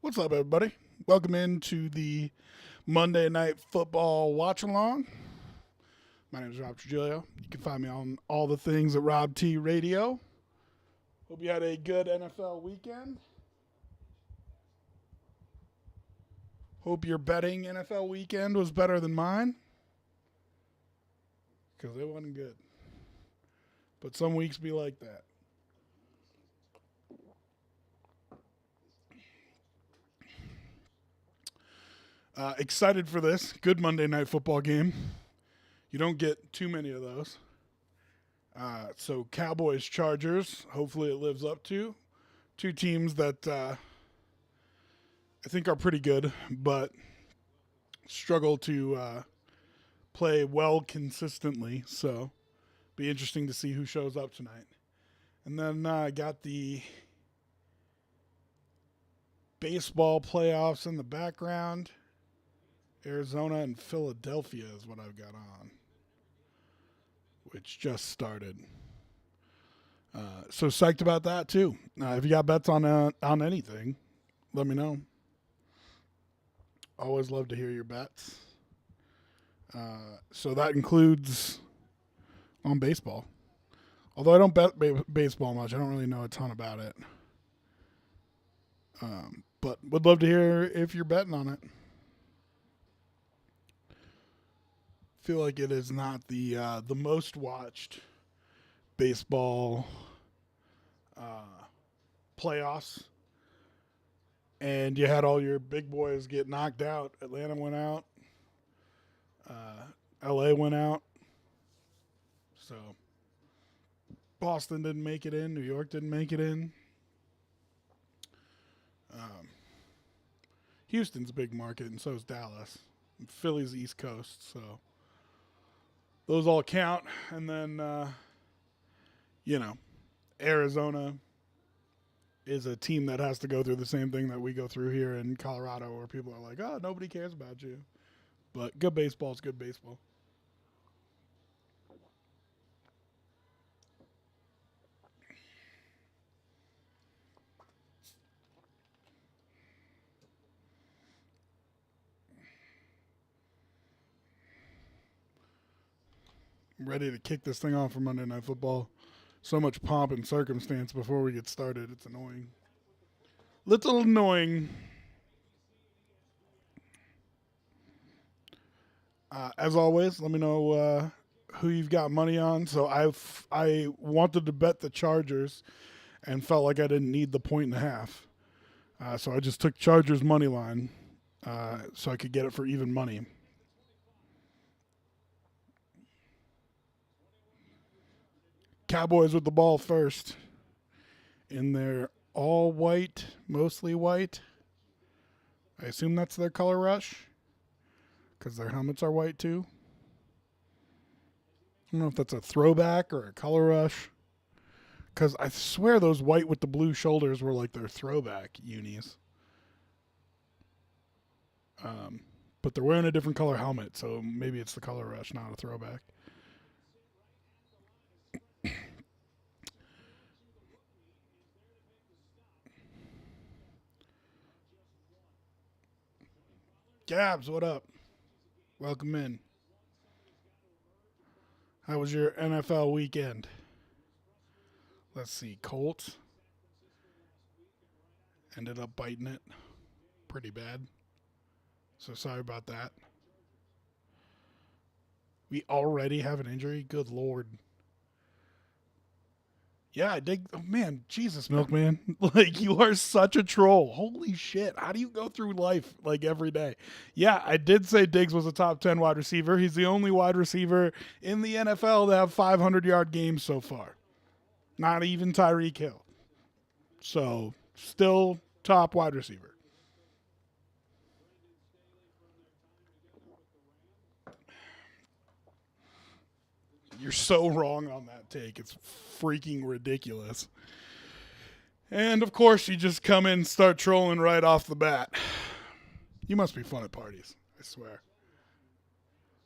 What's up, everybody? Welcome into the Monday Night Football Watch Along. My name is Rob Trujillo. You can find me on all the things at Rob T Radio. Hope you had a good NFL weekend. Hope your betting NFL weekend was better than mine, because it wasn't good. But some weeks be like that. Excited for this. Good Monday Night Football game. You don't get too many of those. So Cowboys, Chargers, hopefully it lives up to. Two teams that I think are pretty good, but struggle to play well consistently. So be interesting to see who shows up tonight. And then I got the baseball playoffs in the background. Arizona and Philadelphia is what I've got on, which just started. So psyched about that too. If you got bets on anything, let me know. Always love to hear your bets. So that includes on baseball. Although I don't bet baseball much, I don't really know a ton about it. But would love to hear if you're betting on it. Feel like it is not the most watched baseball playoffs, and you had all your big boys get knocked out. Atlanta went out, LA went out, so Boston didn't make it in, New York didn't make it in. Houston's a big market, and so is Dallas. And Philly's East Coast, so those all count. And then, Arizona is a team that has to go through the same thing that we go through here in Colorado, where people are like, oh, nobody cares about you. But good baseball is good baseball. I'm ready to kick this thing off for Monday Night Football. So much pomp and circumstance before we get started. It's annoying. Little annoying. As always, let me know who you've got money on. So I wanted to bet the Chargers and felt like I didn't need the 1.5. So I just took Chargers money line so I could get it for even money. Cowboys with the ball first in their all white, mostly white. I assume that's their color rush because their helmets are white too. I don't know if that's a throwback or a color rush, because I swear those white with the blue shoulders were like their throwback unis. But they're wearing a different color helmet, so maybe it's the color rush, not a throwback. Gabs, what up? Welcome in. How was your NFL weekend? Let's see. Colts ended up biting it pretty bad. So sorry about that. We already have an injury? Good Lord. Yeah, I dig. Oh, man, Jesus, Milkman. Like, you are such a troll. Holy shit. How do you go through life, like, every day? Yeah, I did say Diggs was a top 10 wide receiver. He's the only wide receiver in the NFL to have 500-yard games so far. Not even Tyreek Hill. So, still top wide receiver. You're so wrong on that take. It's freaking ridiculous. And of course, you just come in and start trolling right off the bat. You must be fun at parties, I swear.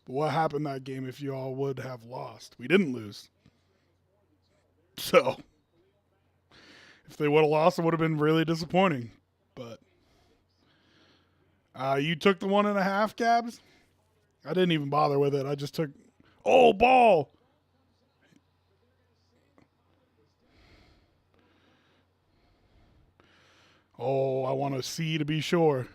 But what happened that game if you all would have lost? We didn't lose. So, if they would have lost, it would have been really disappointing. But You took the 1.5, Cabs? I didn't even bother with it. I just took. Oh, ball! Oh, I want to see to be sure.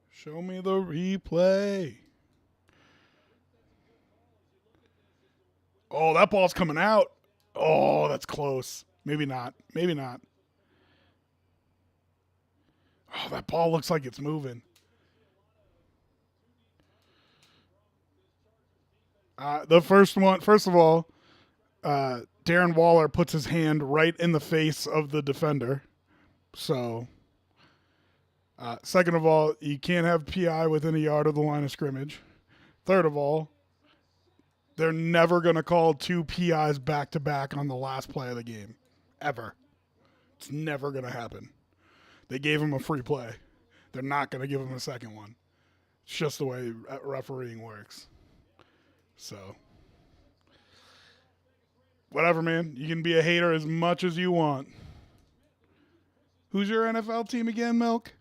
Show me the replay. Oh, that ball's coming out. Oh, that's close. Maybe not. Maybe not. Oh, that ball looks like it's moving. The first one, first of all, Darren Waller puts his hand right in the face of the defender. So, second of all, you can't have PI within a yard of the line of scrimmage. Third of all, they're never going to call 2 PIs back to back on the last play of the game. Ever. It's never going to happen. They gave him a free play. They're not going to give him a second one. It's just the way refereeing works. So, whatever, man. You can be a hater as much as you want. Who's your NFL team again, Milk?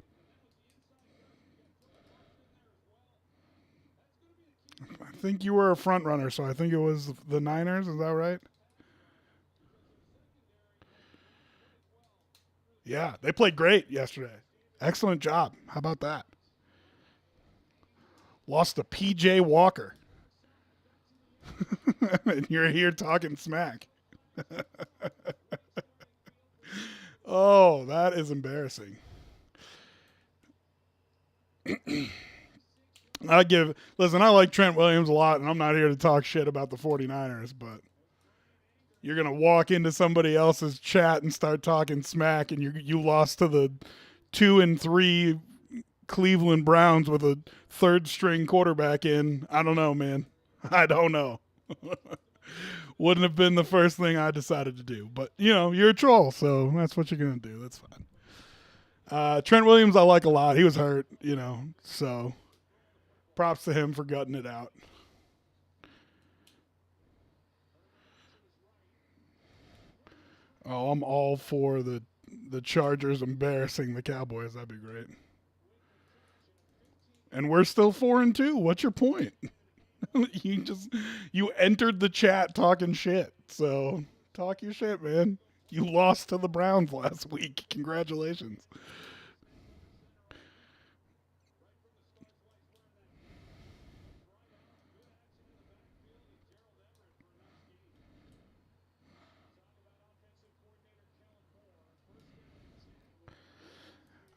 I think you were a front runner, so I think it was the Niners. Is that right? Yeah, they played great yesterday. Excellent job. How about that? Lost to PJ Walker. And you're here talking smack. Oh, that is embarrassing. Listen, I like Trent Williams a lot, and I'm not here to talk shit about the 49ers, but you're going to walk into somebody else's chat and start talking smack, and you lost to the 2-3 Cleveland Browns with a third string quarterback in. I don't know, man. I don't know. Wouldn't have been the first thing I decided to do. But, you're a troll, so that's what you're going to do. That's fine. Trent Williams I like a lot. He was hurt, so props to him for gutting it out. Oh, I'm all for the Chargers embarrassing the Cowboys. That'd be great. And we're still 4-2. What's your point? you entered the chat talking shit. So talk your shit, man. You lost to the Browns last week. Congratulations.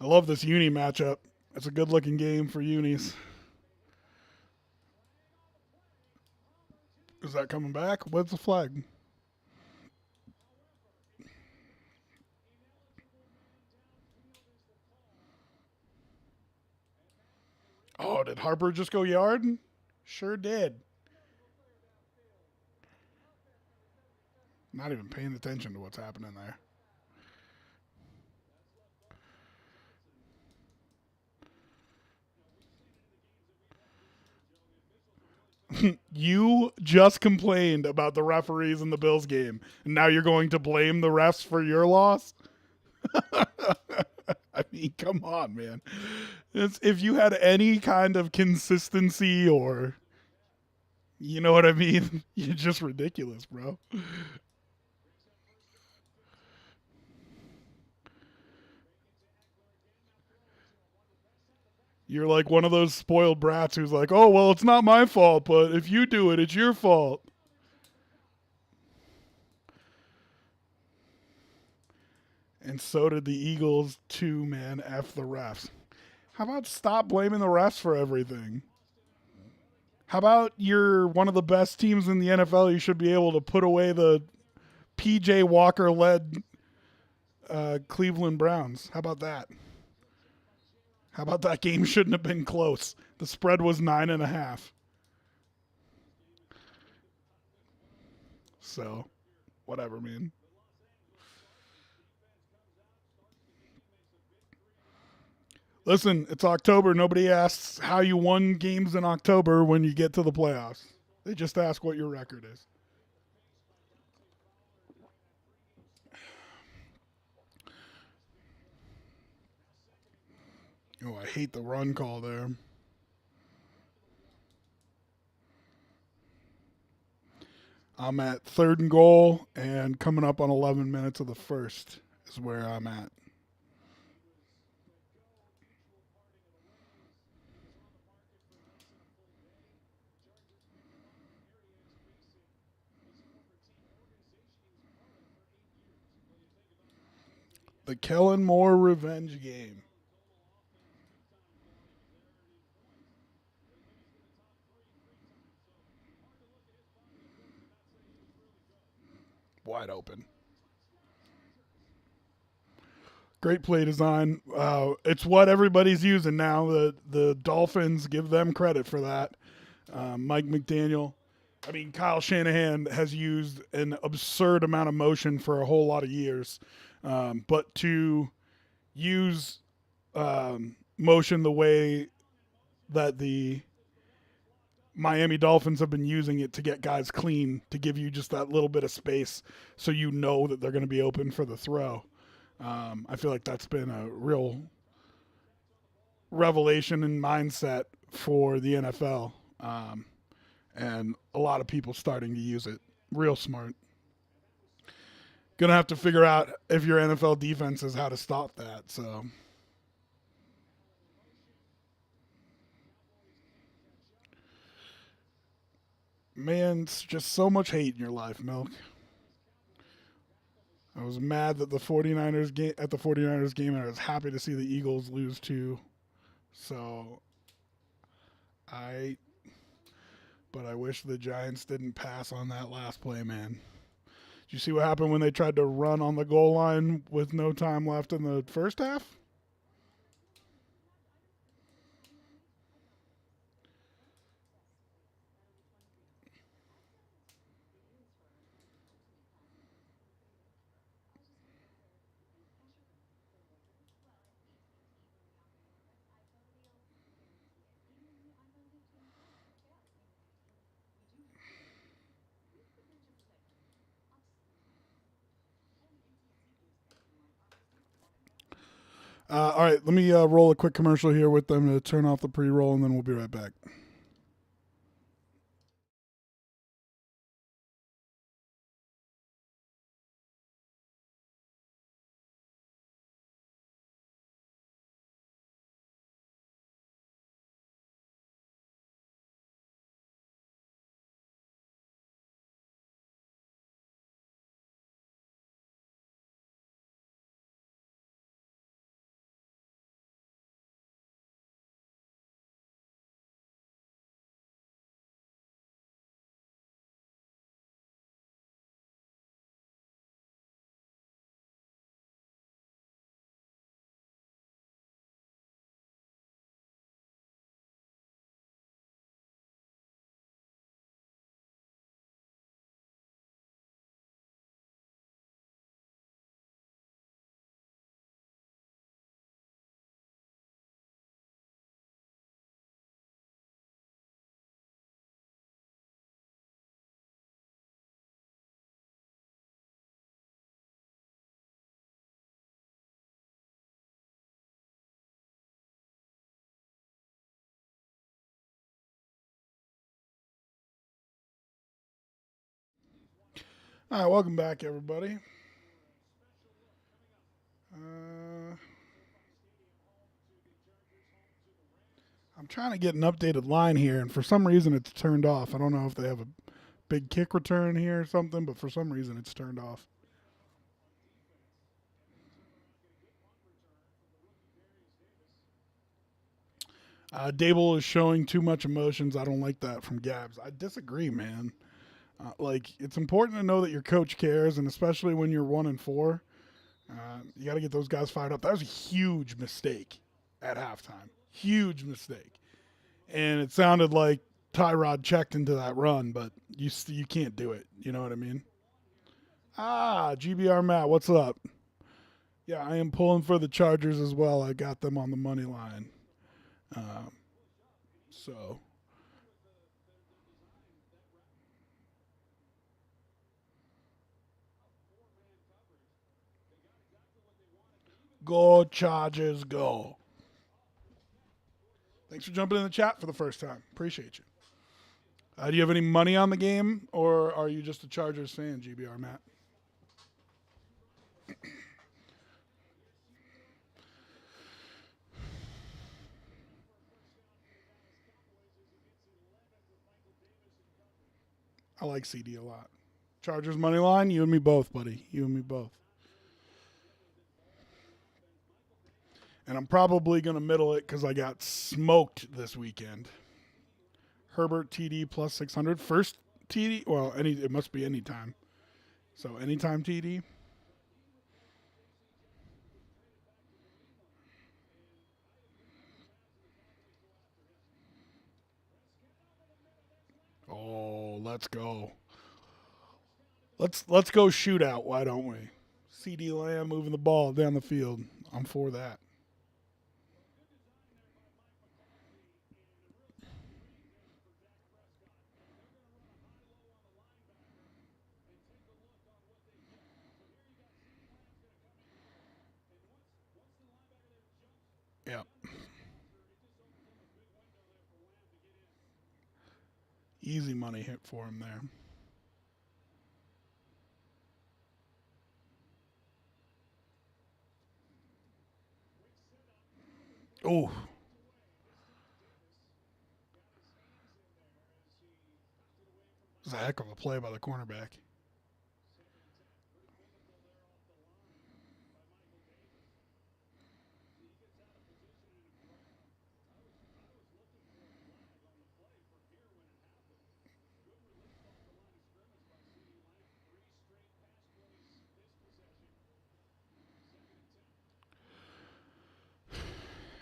I love this uni matchup. It's a good looking game for unis. Is that coming back? What's the flag? Oh, did Harper just go yard? Sure did. Not even paying attention to what's happening there. You just complained about the referees in the Bills game, and now you're going to blame the refs for your loss? I mean, come on, man. If you had any kind of consistency or, you know what I mean? You're just ridiculous, bro. You're like one of those spoiled brats who's like, oh, well, it's not my fault, but if you do it, it's your fault. And so did the Eagles too, man. F the refs. How about stop blaming the refs for everything? How about you're one of the best teams in the NFL? You should be able to put away the PJ Walker led Cleveland Browns. How about that? How about that game shouldn't have been close? The spread was 9.5. So, whatever, man. Listen, it's October. Nobody asks how you won games in October when you get to the playoffs. They just ask what your record is. Oh, I hate the run call there. I'm at 3rd and goal, and coming up on 11 minutes of the first is where I'm at. The Kellen Moore revenge game. Wide open. Great play design. It's what everybody's using now. The Dolphins, give them credit for that. Mike McDaniel. I mean, Kyle Shanahan has used an absurd amount of motion for a whole lot of years, but to use motion the way that the Miami Dolphins have been using it to get guys clean, to give you just that little bit of space so you know that they're going to be open for the throw. I feel like that's been a real revelation and mindset for the NFL. And a lot of people starting to use it. Real smart. Gonna have to figure out if your NFL defense is how to stop that. So, man, it's just so much hate in your life, Milk. I was mad that the 49ers game at the 49ers game, and I was happy to see the Eagles lose too. So, I but I wish the Giants didn't pass on that last play, man. Did you see what happened when they tried to run on the goal line with no time left in the first half? All right, let me roll a quick commercial here with them to turn off the pre-roll, and then we'll be right back. All right, welcome back, everybody. Uh, I'm trying to get an updated line here, and for some reason it's turned off. I don't know if they have a big kick return here or something, but for some reason it's turned off. Dable is showing too much emotions. I don't like that from Gabs. I disagree, man. Like, it's important to know that your coach cares, and especially when you're 1-4, you got to get those guys fired up. That was a huge mistake at halftime. Huge mistake. And it sounded like Tyrod checked into that run, but you can't do it. You know what I mean? GBR Matt, what's up? Yeah, I am pulling for the Chargers as well. I got them on the money line. Um, so go Chargers, go! Thanks for jumping in the chat for the first time. Appreciate you. Do you have any money on the game, or are you just a Chargers fan, GBR Matt? I like CD a lot. Chargers money line, you and me both, buddy. You and me both. And I'm probably going to middle it because I got smoked this weekend. Herbert TD plus 600. First TD, well, it must be anytime. So anytime TD. Oh, let's go. Let's go shootout, why don't we? CD Lamb moving the ball down the field. I'm for that. Yeah. Easy money hit for him there. Oh. It was a heck of a play by the cornerback.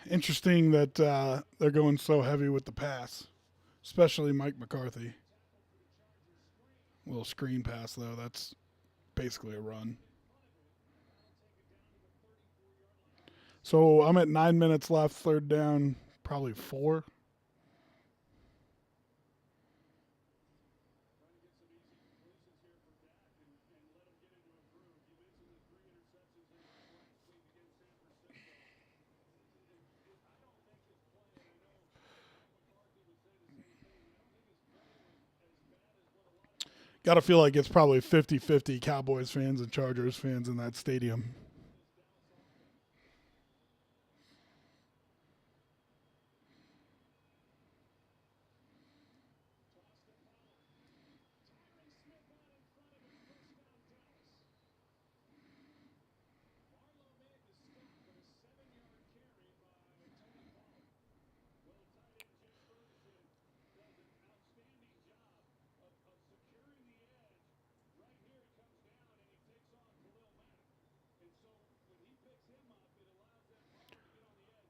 Interesting that they're going so heavy with the pass, especially Mike McCarthy. A little screen pass, though. That's basically a run. So I'm at 9 minutes left, third down, probably 4. Got to feel like it's probably 50-50 Cowboys fans and Chargers fans in that stadium.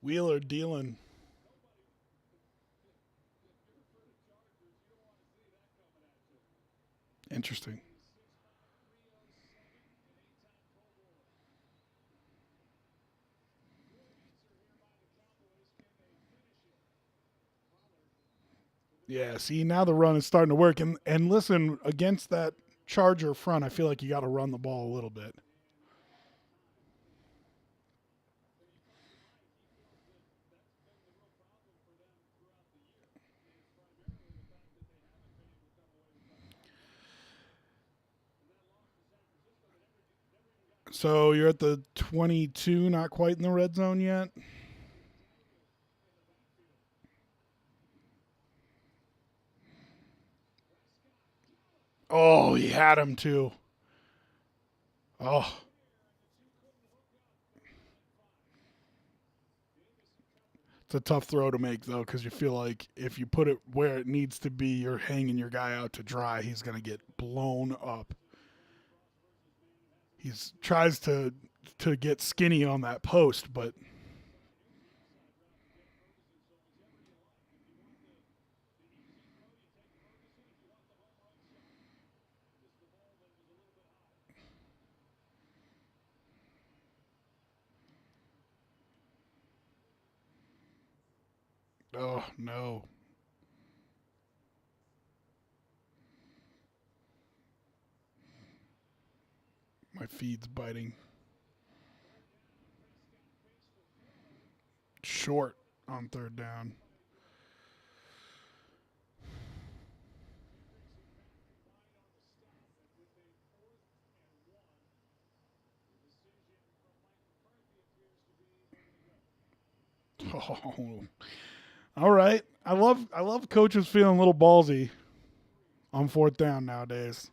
Wheeler dealing. Interesting. Yeah, see, now the run is starting to work. And listen, against that Charger front, I feel like you got to run the ball a little bit. So you're at the 22, not quite in the red zone yet. Oh, he had him too. Oh, it's a tough throw to make though, because you feel like if you put it where it needs to be, you're hanging your guy out to dry. He's gonna get blown up. He's tries to get skinny on that post, but oh no. My feed's biting. Short on third down. Oh, all right. I love coaches feeling a little ballsy on fourth down nowadays.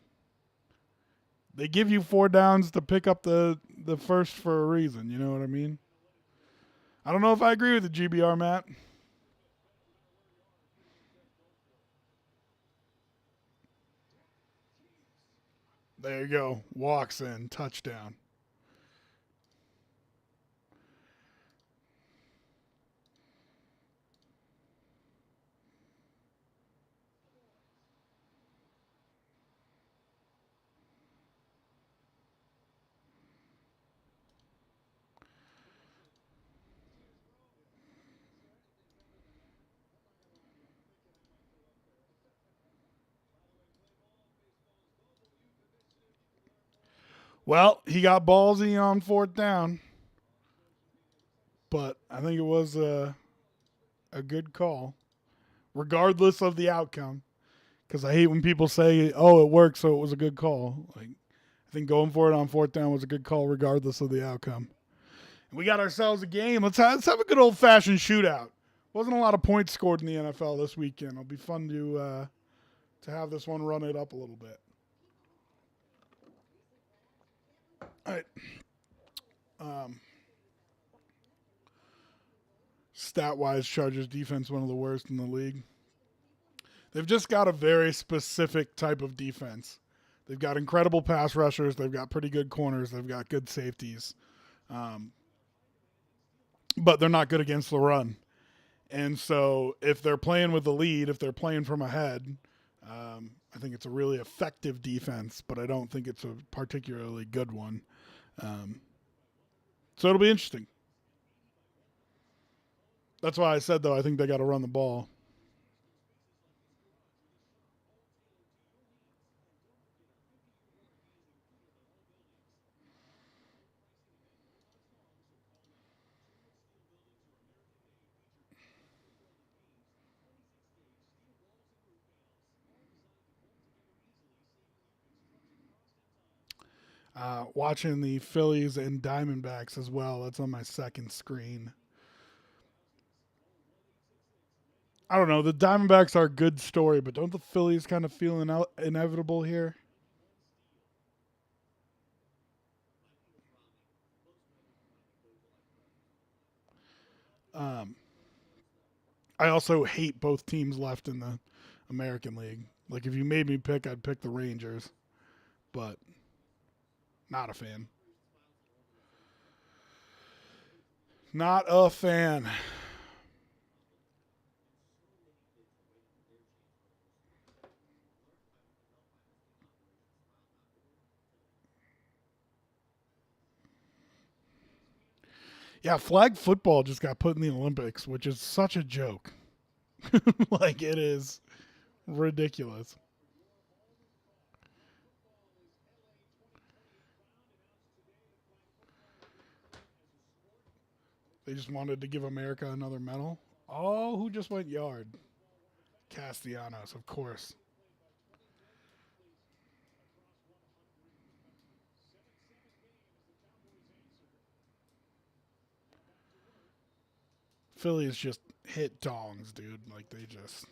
They give you four downs to pick up the first for a reason. You know what I mean? I don't know if I agree with the GBR, Matt. There you go. Walks in, touchdown. Well, he got ballsy on fourth down, but I think it was a good call, regardless of the outcome. Because I hate when people say, "Oh, it worked, so it was a good call." Like, I think going for it on fourth down was a good call, regardless of the outcome. And we got ourselves a game. Let's have a good old fashioned shootout. Wasn't a lot of points scored in the NFL this weekend. It'll be fun to have this one run it up a little bit. All right. Um, Stat wise, Chargers defense one of the worst in the league. They've just got a very specific type of defense. They've got incredible pass rushers. They've got pretty good corners. They've got good safeties. Um, but they're not good against the run. And so if they're playing with the lead, if they're playing from ahead, I think it's a really effective defense, but I don't think it's a particularly good one. Um, so it'll be interesting. That's why I said, though, I think they got to run the ball. Watching the Phillies and Diamondbacks as well. That's on my second screen. I don't know. The Diamondbacks are a good story, but don't the Phillies kind of feel inevitable here? Um, I also hate both teams left in the American League. Like, if you made me pick, I'd pick the Rangers, but not a fan. Not a fan. Yeah, flag football just got put in the Olympics, which is such a joke. Like, it is ridiculous. They just wanted to give America another medal. Oh, who just went yard? Castellanos, of course. Phillies just hit dongs, dude. Like, they just.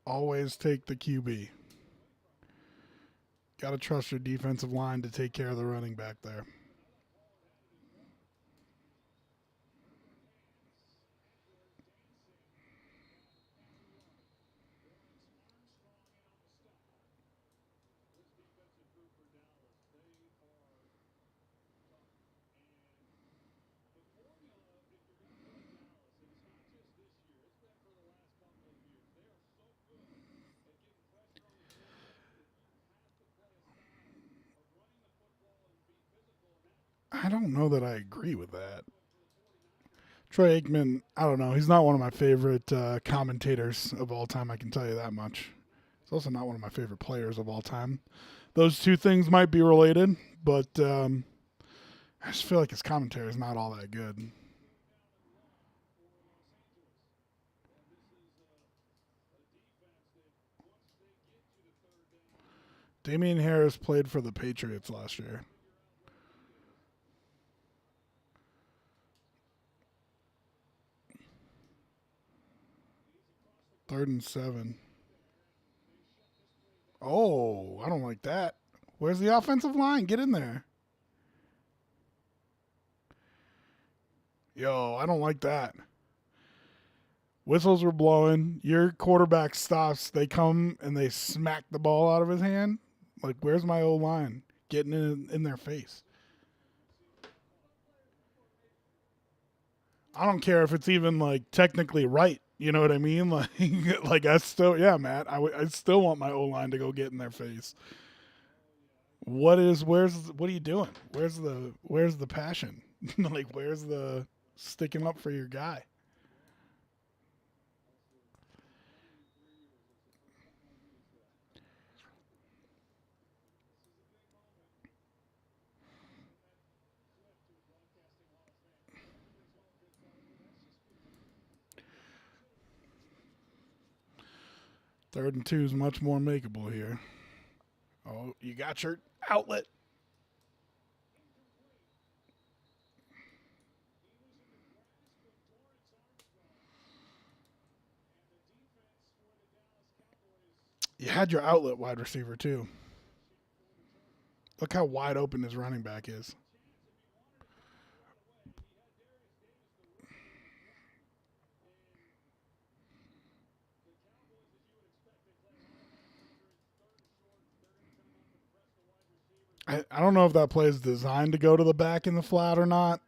Always take the QB. Got to trust your defensive line to take care of the running back there. I don't know that I agree with that. Troy Aikman, I don't know. He's not one of my favorite commentators of all time. I can tell you that much. He's also not one of my favorite players of all time. Those two things might be related, but I just feel like his commentary is not all that good. Damian Harris played for the Patriots last year. 3rd and 7. Oh, I don't like that. Where's the offensive line? Get in there. Yo, I don't like that. Whistles were blowing. Your quarterback stops. They come and they smack the ball out of his hand. Like, where's my old line? Getting in their face. I don't care if it's even like technically right. You know what I mean? Like I still, yeah, Matt. I still want my O line to go get in their face. What are you doing? Where's the passion? Like, where's the sticking up for your guy? 3rd and 2 is much more makeable here. Oh, you got your outlet. You had your outlet wide receiver too. Look how wide open his running back is. I don't know if that play is designed to go to the back in the flat or not.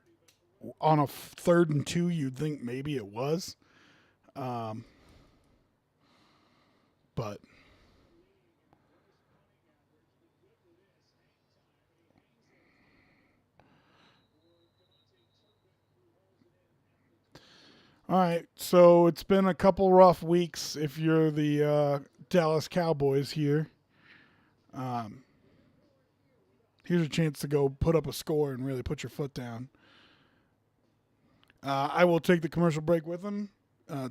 On a 3rd and 2, you'd think maybe it was. Um, but all right, so it's been a couple rough weeks if you're the Dallas Cowboys here. Um, Here's a chance to go put up a score and really put your foot down. I will take the commercial break with them,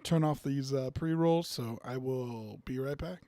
turn off these pre rolls, so I will be right back.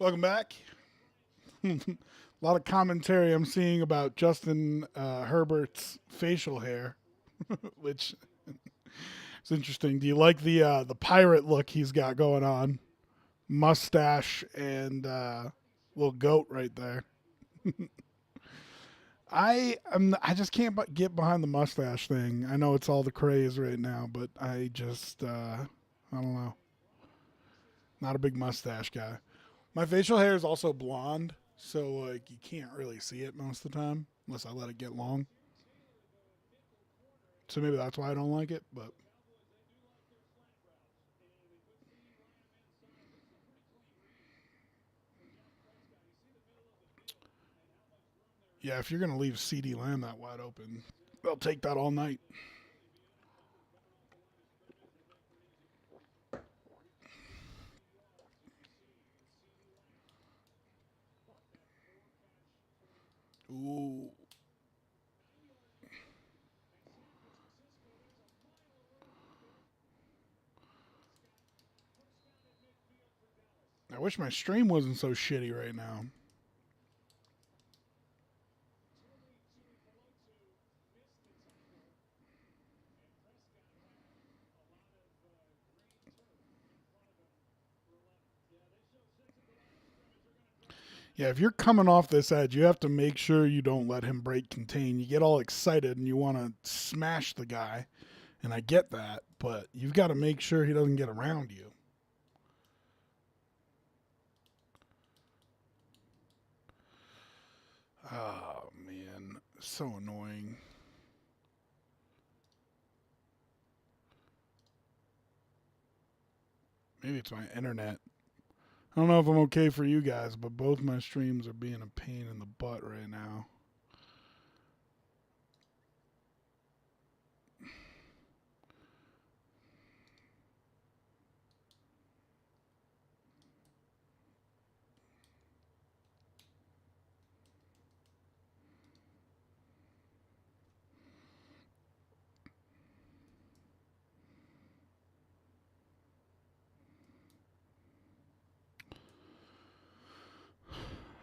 Welcome back. A lot of commentary I'm seeing about Justin Herbert's facial hair, which is interesting. Do you like the pirate look he's got going on? Mustache and little goat right there. I just can't get behind the mustache thing. I know it's all the craze right now, but I just I don't know. Not a big mustache guy. My facial hair is also blonde, so like you can't really see it most of the time unless I let it get long. So maybe that's why I don't like it. But yeah, if you're gonna leave CD Lamb that wide open, they'll take that all night. Ooh, I wish my stream wasn't so shitty right now. Yeah, if you're coming off this edge, you have to make sure you don't let him break contain. You get all excited and you want to smash the guy, and I get that, but you've got to make sure he doesn't get around you. Oh man, so annoying. Maybe it's my internet. I don't know if I'm okay for you guys, but both my streams are being a pain in the butt right now.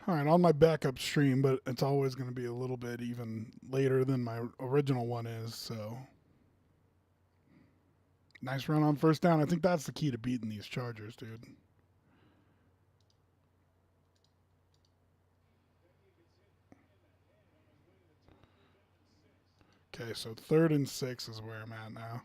All right, on my backup stream, but it's always going to be a little bit even later than my original one is. So nice run on first down. I think that's the key to beating these Chargers, dude. Okay, so 3rd and 6 is where I'm at now.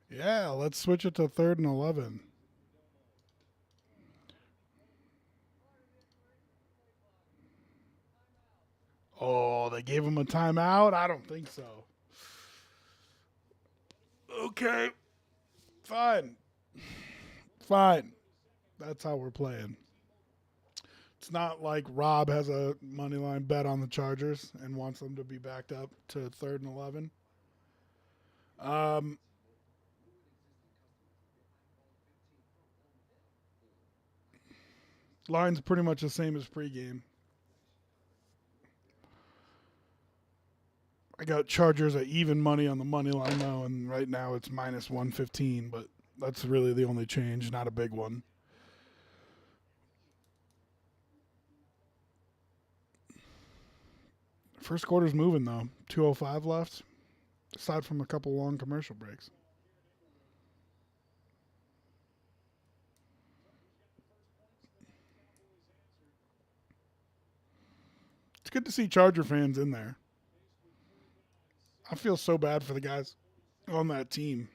Yeah, let's switch it to 3rd and 11. Oh, they gave him a timeout? I don't think so. Okay, fine. Fine. That's how we're playing. It's not like Rob has a money line bet on the Chargers and wants them to be backed up to 3rd and 11. Um, line's pretty much the same as pregame. I got Chargers at even money on the money line though, and right now it's minus 115, but that's really the only change, not a big one. First quarter's moving though. 2:05 left, aside from a couple long commercial breaks. It's good to see Charger fans in there. I feel so bad for the guys on that team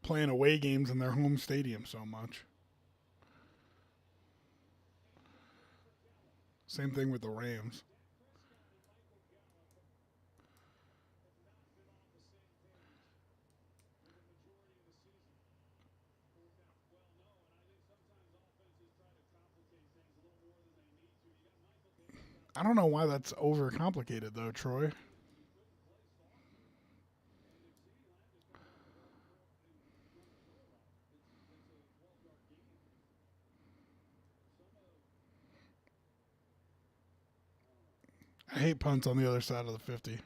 playing away games in their home stadium so much. Same thing with the Rams. I don't know why that's overcomplicated though, Troy. I hate punts on the other side of the 50.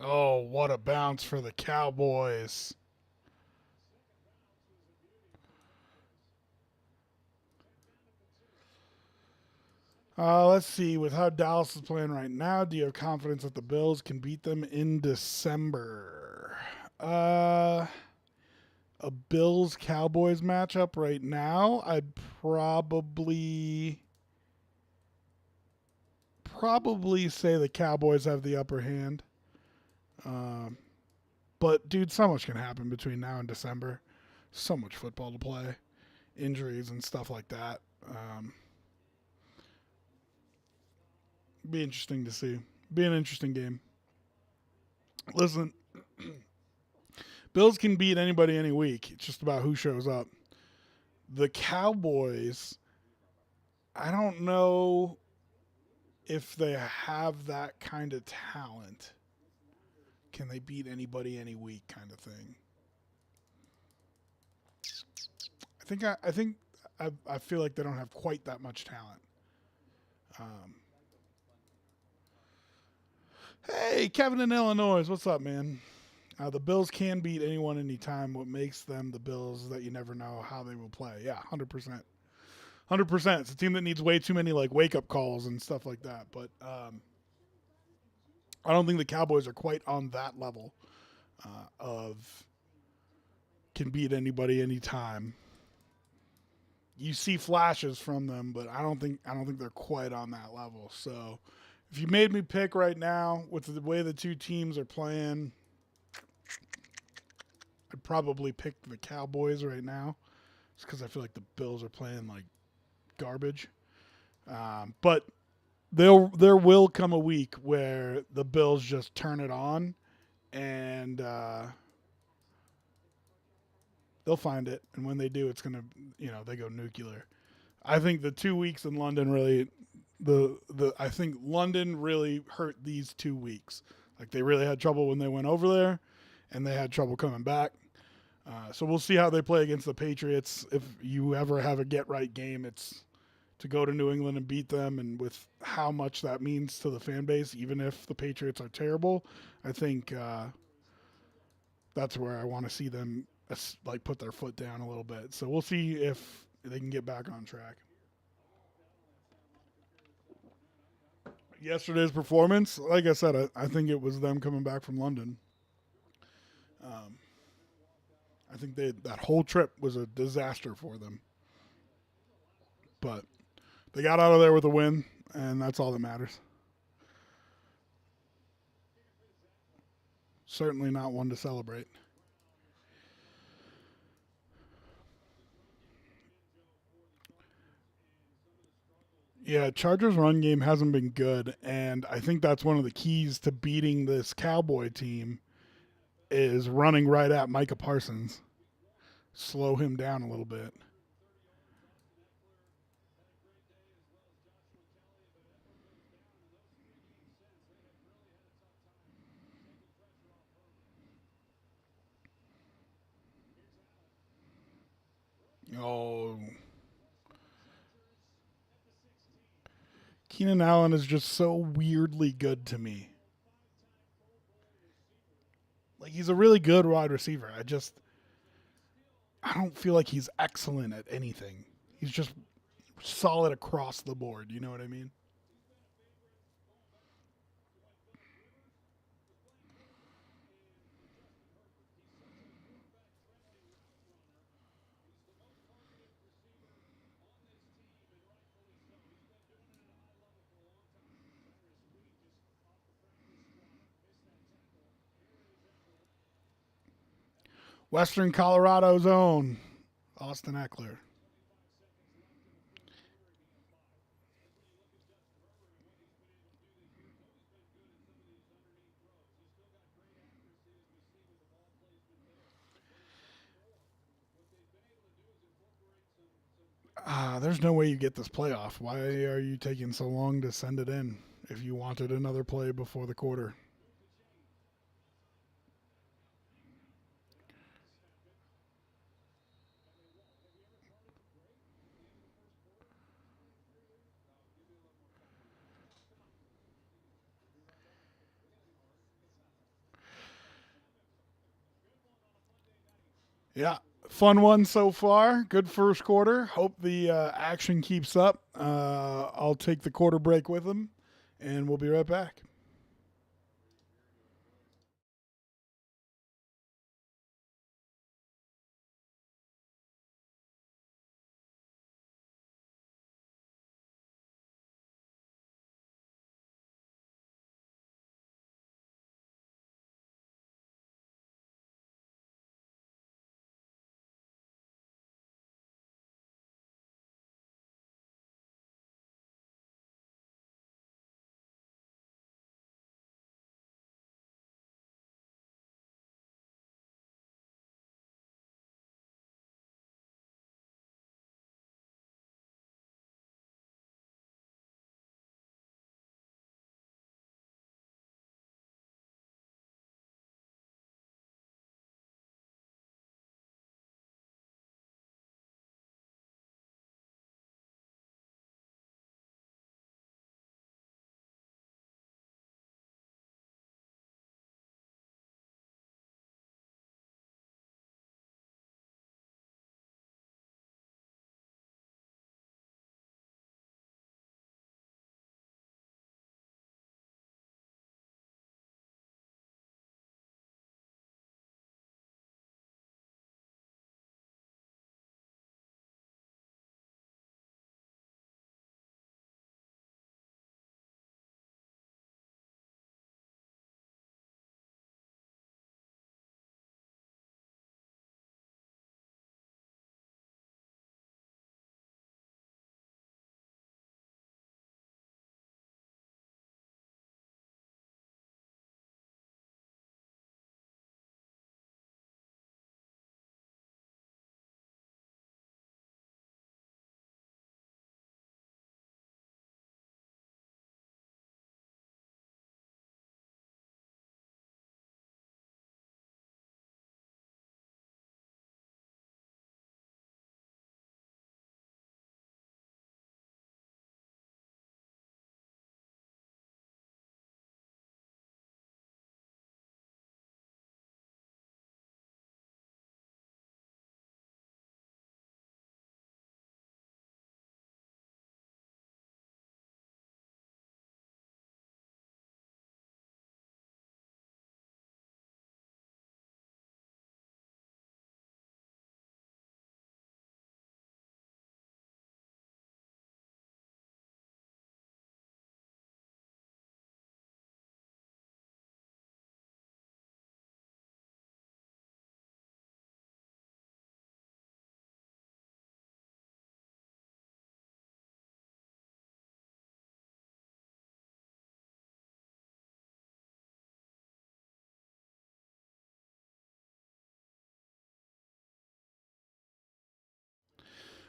Oh, what a bounce for the Cowboys. Let's see. With how Dallas is playing right now, do you have confidence that the Bills can beat them in December? A Bills Cowboys matchup right now, I'd probably say the Cowboys have the upper hand. Um, but dude, so much can happen between now and December. So much football to play, injuries and stuff like that. Be interesting to see. Be an interesting game. Listen, Bills can beat anybody any week. It's just about who shows up. The Cowboys, I don't know if they have that kind of talent. Can they beat anybody any week kind of thing? I feel like they don't have quite that much talent. Um, hey, Kevin in Illinois, what's up, man? The Bills can beat anyone anytime. What makes them the Bills is that you never know how they will play. Yeah, 100%. 100%. It's a team that needs way too many like wake up calls and stuff like that. But I don't think the Cowboys are quite on that level of can beat anybody anytime. You see flashes from them, but I don't think they're quite on that level. So if you made me pick right now with the way the two teams are playing, I'd probably pick the Cowboys right now, just because I feel like the Bills are playing like garbage. But there will come a week where the Bills just turn it on and they'll find it. And when they do, it's gonna they go nuclear. I think the 2 weeks in London really the I think London really hurt these 2 weeks. Like they really had trouble when they went over there, and they had trouble coming back. So we'll see how they play against the Patriots. If you ever have a get right game, it's to go to New England and beat them, and with how much that means to the fan base, even if the Patriots are terrible, I think that's where I want to see them like put their foot down a little bit. So we'll see if they can get back on track. Yesterday's performance, like I said, I think it was them coming back from London. Um, I think that whole trip was a disaster for them, but they got out of there with a win, and that's all that matters. Certainly not one to celebrate. Yeah, Chargers run game hasn't been good, and I think that's one of the keys to beating this Cowboy team is running right at Micah Parsons. Slow him down a little bit. Oh, Keenan Allen is just so weirdly good to me. Like he's a really good wide receiver. I don't feel like he's excellent at anything. He's just solid across the board. You know what I mean? Western Colorado's own Austin Eckler. There's no way you get this playoff. Why are you taking so long to send it in if you wanted another play before the quarter? Yeah, fun one so far. Good first quarter. Hope the action keeps up. I'll take the quarter break with them, and we'll be right back.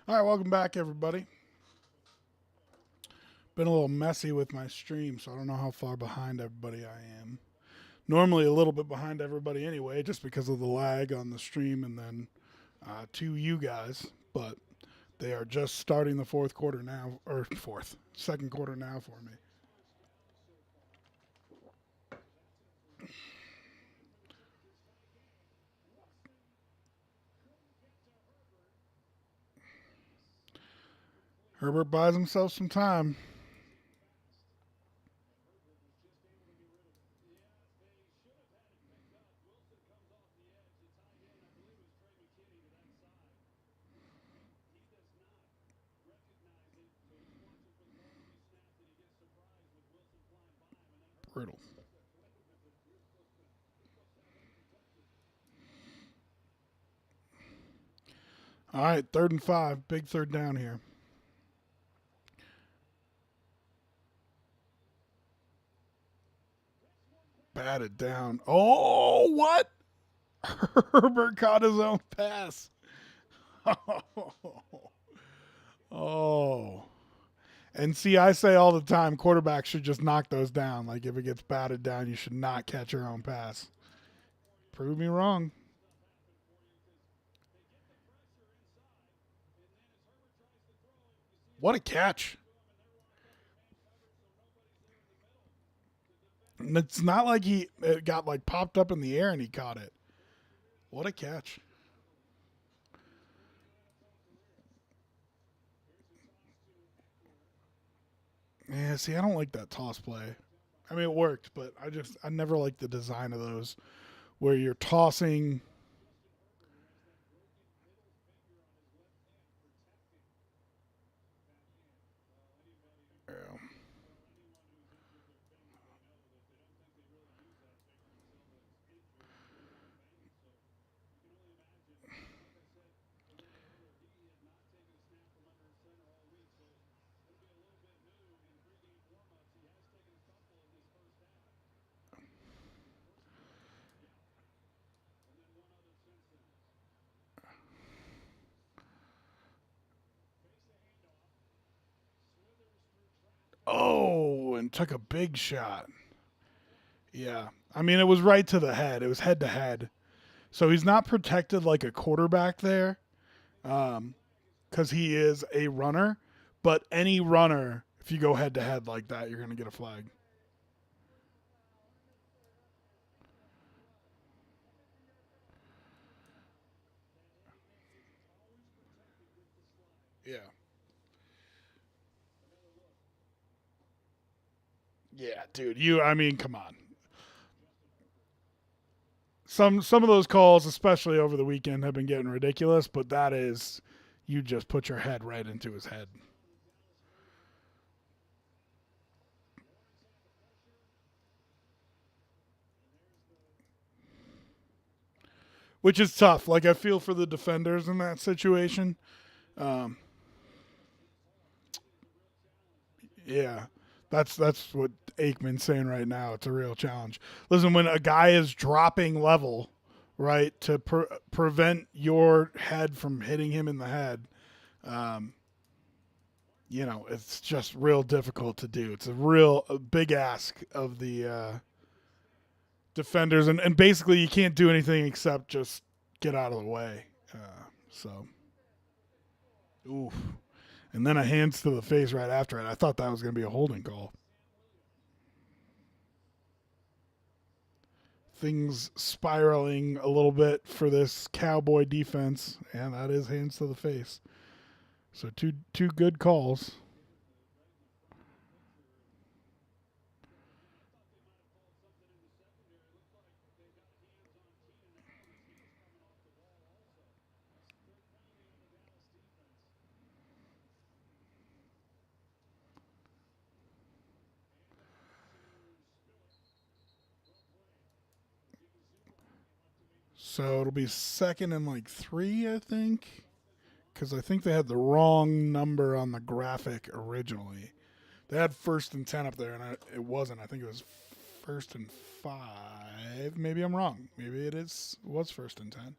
All right, welcome back, everybody. Been a little messy with my stream, so I don't know how far behind everybody I am. Normally, a little bit behind everybody anyway, just because of the lag on the stream and then to you guys. But they are just starting the fourth quarter now, or second quarter now for me. Herbert buys himself some time. Brutal. All right, third and 5. Big third down here. Batted down. Oh, what? Herbert caught his own pass. Oh. And see, I say all the time, quarterbacks should just knock those down. Like if it gets batted down, you should not catch your own pass. Prove me wrong. What a catch. And it's not like it got like popped up in the air and he caught it. What a catch. Yeah, see, I don't like that toss play. I mean, it worked, but I never liked the design of those where you're tossing. Oh, and took a big shot. Yeah. I mean, it was right to the head. It was head to head. So he's not protected like a quarterback there because he is a runner. But any runner, if you go head to head like that, you're going to get a flag. Yeah. Yeah, dude. I mean, come on. Some of those calls, especially over the weekend, have been getting ridiculous. But that is, you just put your head right into his head, which is tough. Like I feel for the defenders in that situation. Um, yeah, that's what Aikman's saying right now. It's a real challenge. Listen, when a guy is dropping level, right, to prevent your head from hitting him in the head, um, it's just real difficult to do. It's a big ask of the defenders, and basically you can't do anything except just get out of the way. So, oof. And then a hands to the face right after it. I thought that was going to be a holding call. Things spiraling a little bit for this Cowboy defense, and that is hands to the face. So two good calls. So it'll be second and like 3, I think, because I think they had the wrong number on the graphic originally. They had first and 10 up there, and it wasn't. I think it was first and 5. Maybe I'm wrong. Maybe was first and 10.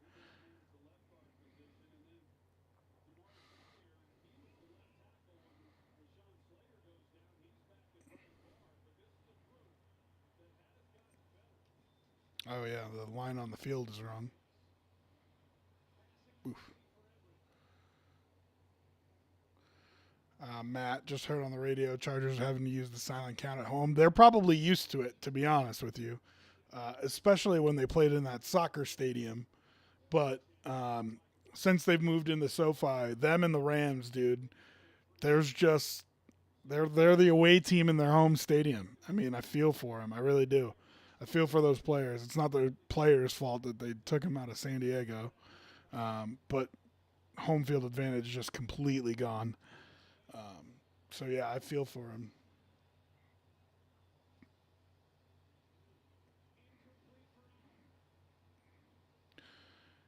Oh yeah, the line on the field is wrong. Oof. Matt just heard on the radio Chargers are having to use the silent count at home. They're probably used to it, to be honest with you, especially when they played in that soccer stadium. But since they've moved into SoFi, them and the Rams, dude, there's just they're the away team in their home stadium. I mean, I feel for them. I really do. I feel for those players. It's not the players' fault that they took them out of San Diego, but home field advantage just completely gone. So yeah, I feel for him.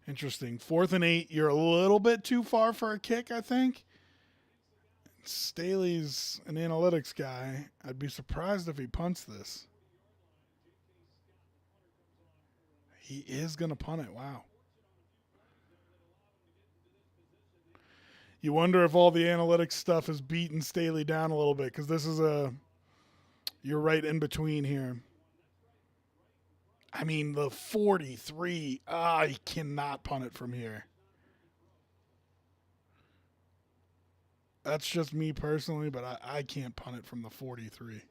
Interesting. 4th and 8. You're a little bit too far for a kick, I think. Staley's an analytics guy. I'd be surprised if he punts this. He is going to punt it. Wow. You wonder if all the analytics stuff is beating Staley down a little bit because this is you're right in between here. I mean, the 43. He cannot punt it from here. That's just me personally, but I can't punt it from the 43.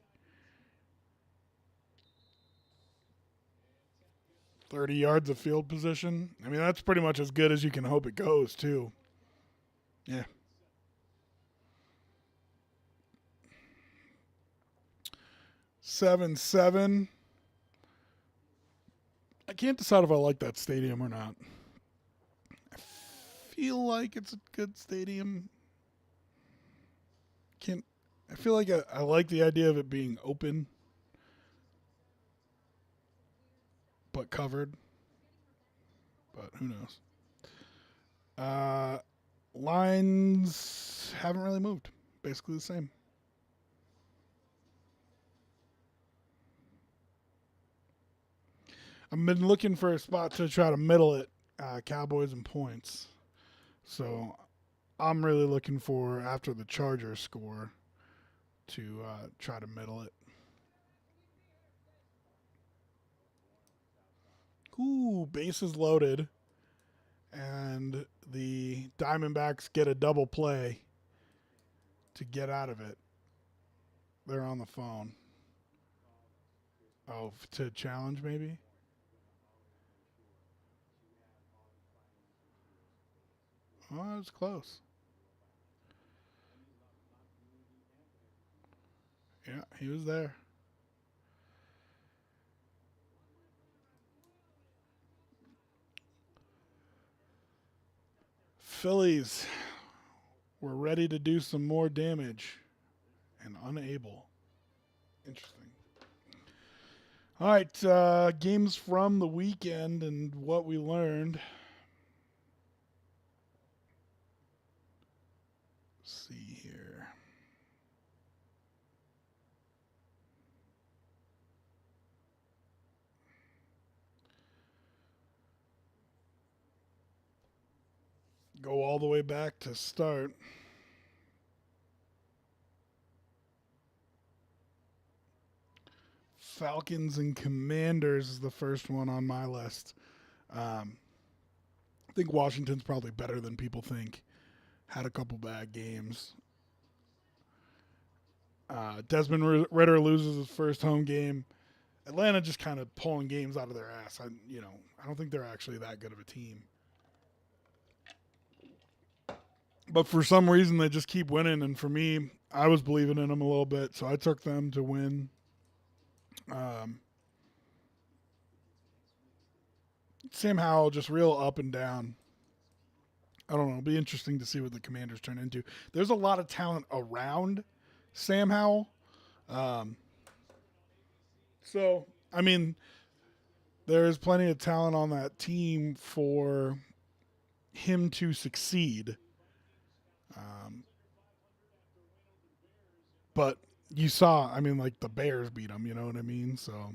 30 yards of field position. I mean, that's pretty much as good as you can hope it goes, too. Yeah. 7-7. I can't decide if I like that stadium or not. I feel like it's a good stadium. Can't. I feel like I like the idea of it being open but covered. But who knows? Uh, lines haven't really moved. Basically the same. I've been looking for a spot to try to middle it. Cowboys and points. So I'm really looking for after the Chargers score to try to middle it. Ooh, bases loaded, and the Diamondbacks get a double play to get out of it. They're on the phone. Oh, to challenge maybe? Oh, that was close. Yeah, he was there. Phillies were ready to do some more damage and unable. Interesting. All right, games from the weekend and what we learned. Let's see here. Go all the way back to start. Falcons and Commanders is the first one on my list. Um, I think Washington's probably better than people think. Had a couple bad games. Desmond Ritter loses his first home game. Atlanta just kind of pulling games out of their ass. I don't think they're actually that good of a team. But for some reason, they just keep winning. And for me, I was believing in them a little bit, so I took them to win. Um, Sam Howell just real up and down. I don't know. It'll be interesting to see what the Commanders turn into. There's a lot of talent around Sam Howell. Um, so, I mean, there's plenty of talent on that team for him to succeed. Um, but you saw, I mean, like the Bears beat him. You know what I mean? So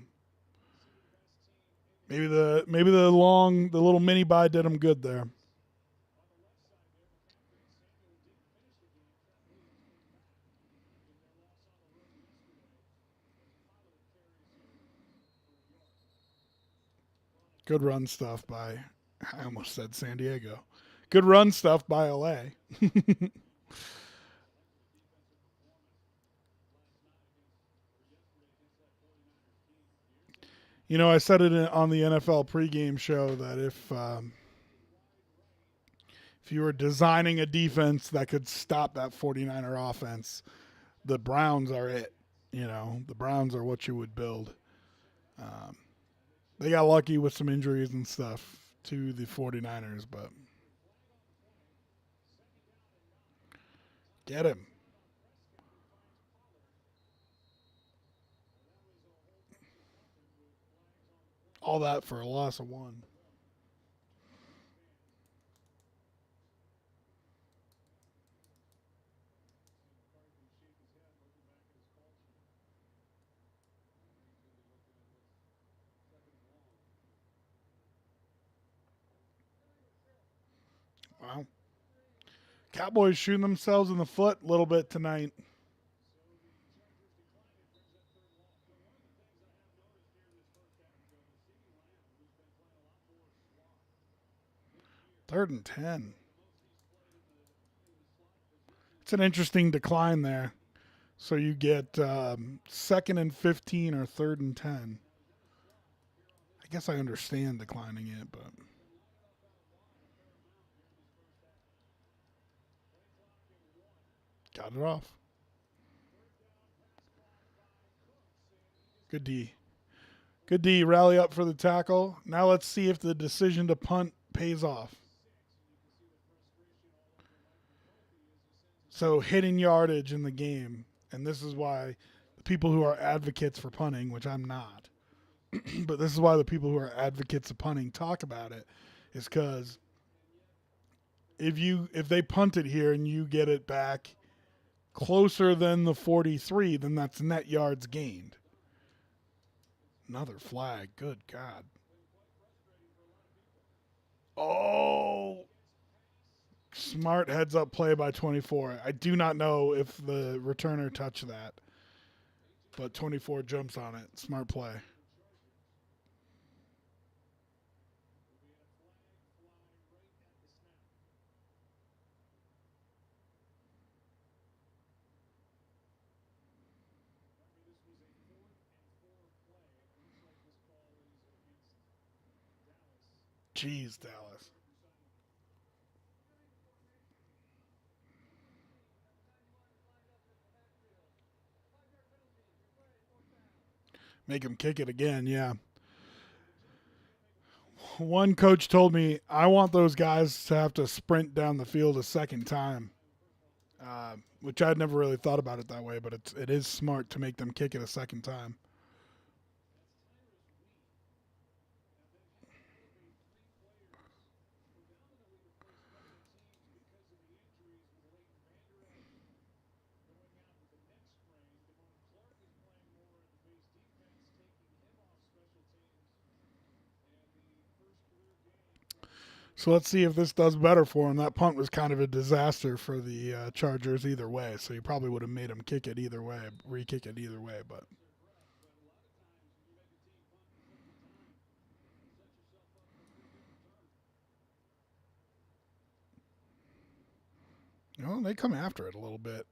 maybe the little mini bye did him good there. Good run stuff by, I almost said San Diego. Good run stuff by LA. I said it on the NFL pregame show that if you were designing a defense that could stop that 49er offense, the Browns are it. The Browns are what you would build. Um, they got lucky with some injuries and stuff to the 49ers, but get him. All that for a loss of one. Wow. Cowboys shooting themselves in the foot a little bit tonight. Third and 10. It's an interesting decline there. So you get second and 15 or third and 10. I guess I understand declining it, but got it off. Good D. Good D. Rally up for the tackle. Now let's see if the decision to punt pays off. So hitting yardage in the game, and this is why the people who are advocates for punting, which I'm not, but this is why the people who are advocates of punting talk about it, is because if they punt it here and you get it back closer than the 43, then that's net yards gained. Another flag. Good God. Oh, smart heads up play by 24. I do not know if the returner touched that, but 24 jumps on it. Smart play. Jeez, Dallas. Make him kick it again, yeah. One coach told me, I want those guys to have to sprint down the field a second time, which I'd never really thought about it that way, but it is smart to make them kick it a second time. So let's see if this does better for him. That punt was kind of a disaster for the Chargers either way, so you probably would have made him kick it either way, re-kick it either way. But they come after it a little bit.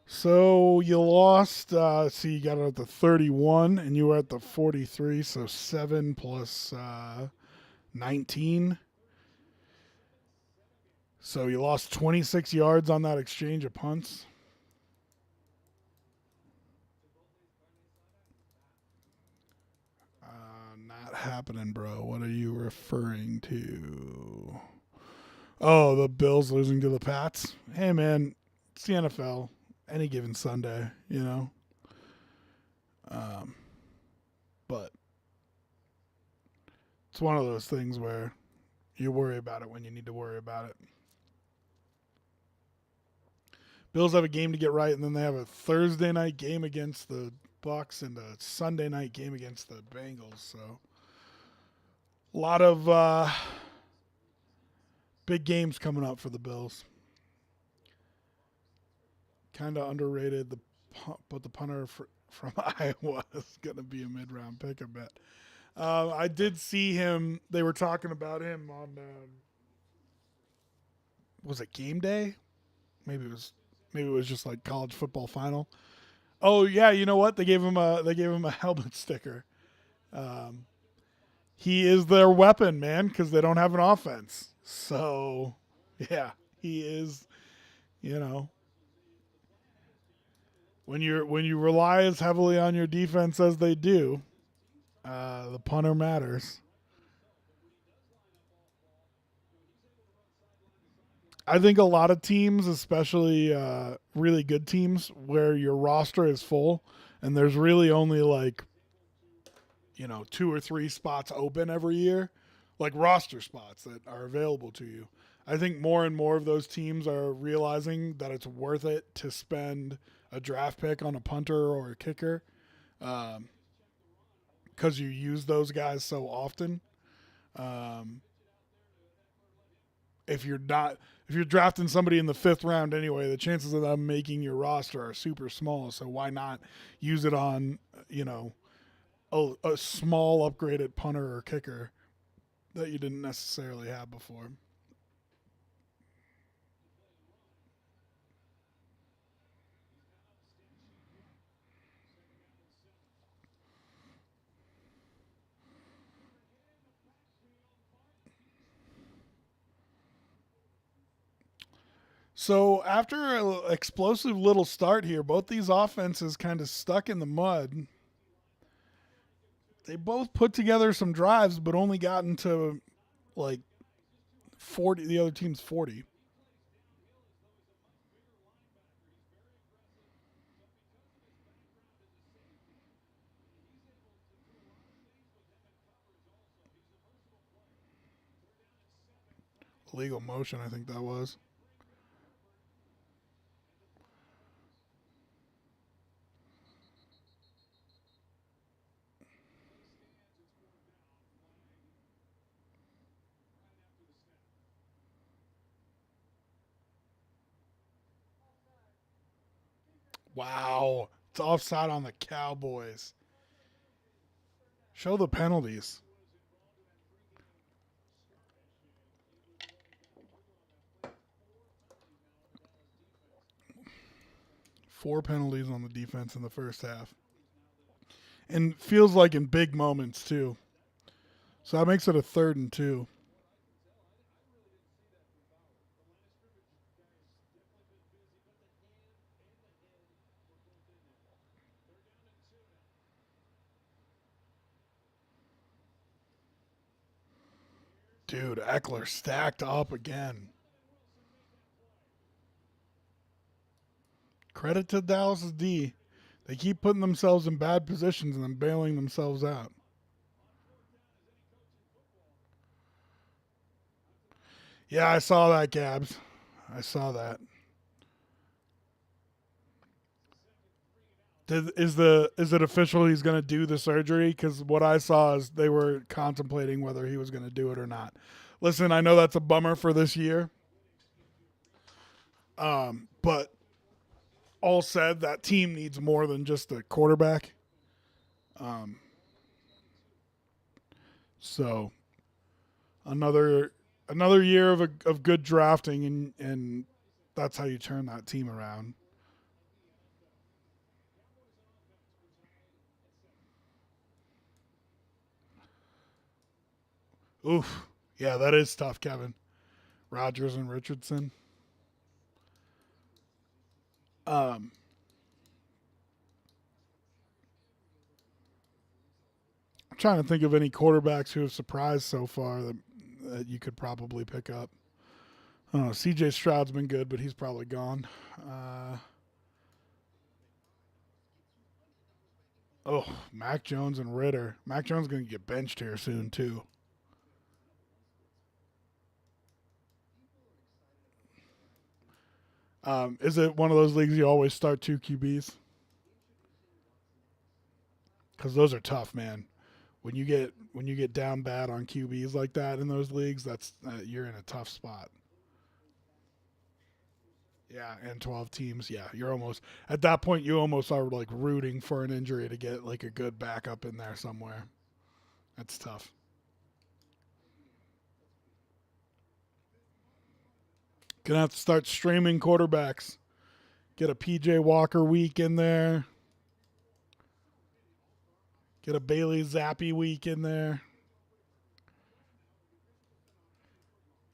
So you lost. See, you got it at the 31, and you were at the 43. So 7 plus 19. So you lost 26 yards on that exchange of punts. Not happening, bro. What are you referring to? Oh, the Bills losing to the Pats. Hey, man, it's the NFL. Any given Sunday, you know. Um, but it's one of those things where you worry about it when you need to worry about it. Bills have a game to get right, and then they have a Thursday night game against the Bucks and a Sunday night game against the Bengals. So a lot of big games coming up for the Bills. Kind of underrated, but the punter from Iowa is going to be a mid-round pick, I bet. I did see him. They were talking about him on was it game day? Maybe it was just like college football final. Oh yeah, you know what? They gave him a helmet sticker. Um, he is their weapon, man, because they don't have an offense. So yeah, he is. You know, when you rely as heavily on your defense as they do, the punter matters. I think a lot of teams, especially really good teams, where your roster is full and there's really only like 2 or 3 spots open every year, like roster spots that are available to you. I think more and more of those teams are realizing that it's worth it to spend a draft pick on a punter or a kicker because you use those guys so often. Um, if you're not if you're drafting somebody in the 5th round anyway, the chances of them making your roster are super small. So why not use it on a small upgraded punter or kicker that you didn't necessarily have before? So after an explosive little start here, both these offenses kind of stuck in the mud. They both put together some drives, but only got into like 40. The other team's 40. Illegal motion, I think that was. Wow. It's offside on the Cowboys. Show the penalties. Four penalties on the defense in the first half. And feels like in big moments, too. So that makes it a 3rd and 2. Dude, Eckler stacked up again. Credit to Dallas's D. They keep putting themselves in bad positions and then bailing themselves out. Yeah, I saw that, Gabs. I saw that. Is it official he's going to do the surgery? Because what I saw is they were contemplating whether he was going to do it or not. Listen, I know that's a bummer for this year, but all said, that team needs more than just a quarterback. Um, so another year of good drafting, and that's how you turn that team around. Oof, yeah, that is tough, Kevin. Rodgers and Richardson. Um, I'm trying to think of any quarterbacks who have surprised so far that you could probably pick up. I don't know. C.J. Stroud's been good, but he's probably gone. Uh, oh, Mac Jones and Ritter. Mac Jones going to get benched here soon too. Is it one of those leagues you always start 2 QBs? Because those are tough, man. When you get down bad on QBs like that in those leagues, that's you're in a tough spot. Yeah, and 12 teams. Yeah, you're almost at that point. You almost are like rooting for an injury to get like a good backup in there somewhere. That's tough. Gonna have to start streaming quarterbacks. Get a PJ Walker week in there. Get a Bailey Zappi week in there.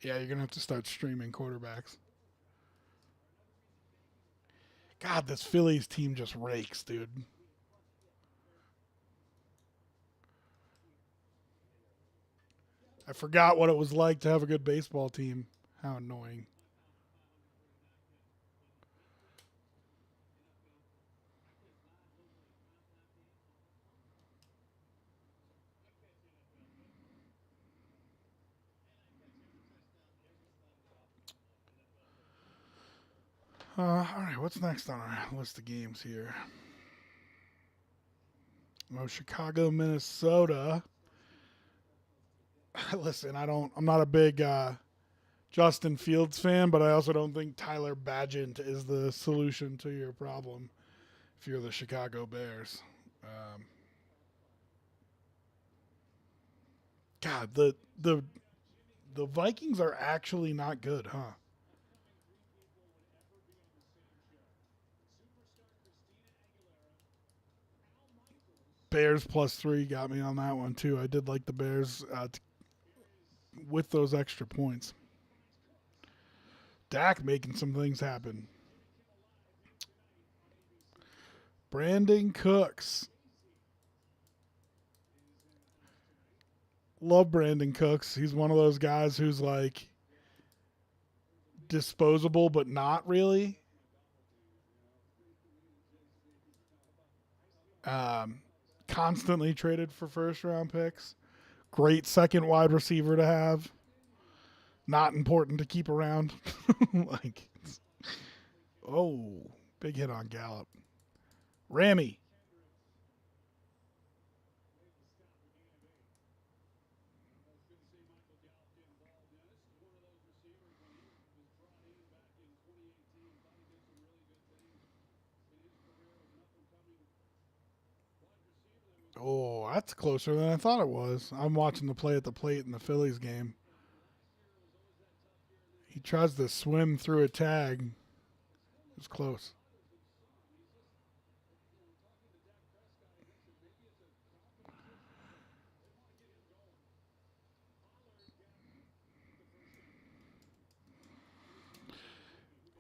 Yeah, you're gonna have to start streaming quarterbacks. God, this Phillies team just rakes, dude. I forgot what it was like to have a good baseball team. How annoying. All right, what's next on our list of games here? Oh, Chicago, Minnesota. Listen, I'm not a big Justin Fields fan, but I also don't think Tyler Badgett is the solution to your problem if you're the Chicago Bears. Um, God, the Vikings are actually not good, huh? Bears +3 got me on that one too. I did like the Bears with those extra points. Dak making some things happen. Brandon Cooks. Love Brandon Cooks. He's one of those guys who's like disposable, but not really. Um, Constantly traded for first round picks. Great second wide receiver to have. Not important to keep around. like, oh, big hit on Gallup. Rammy. Oh, that's closer than I thought it was. I'm watching the play at the plate in the Phillies game. He tries to swim through a tag. It was close.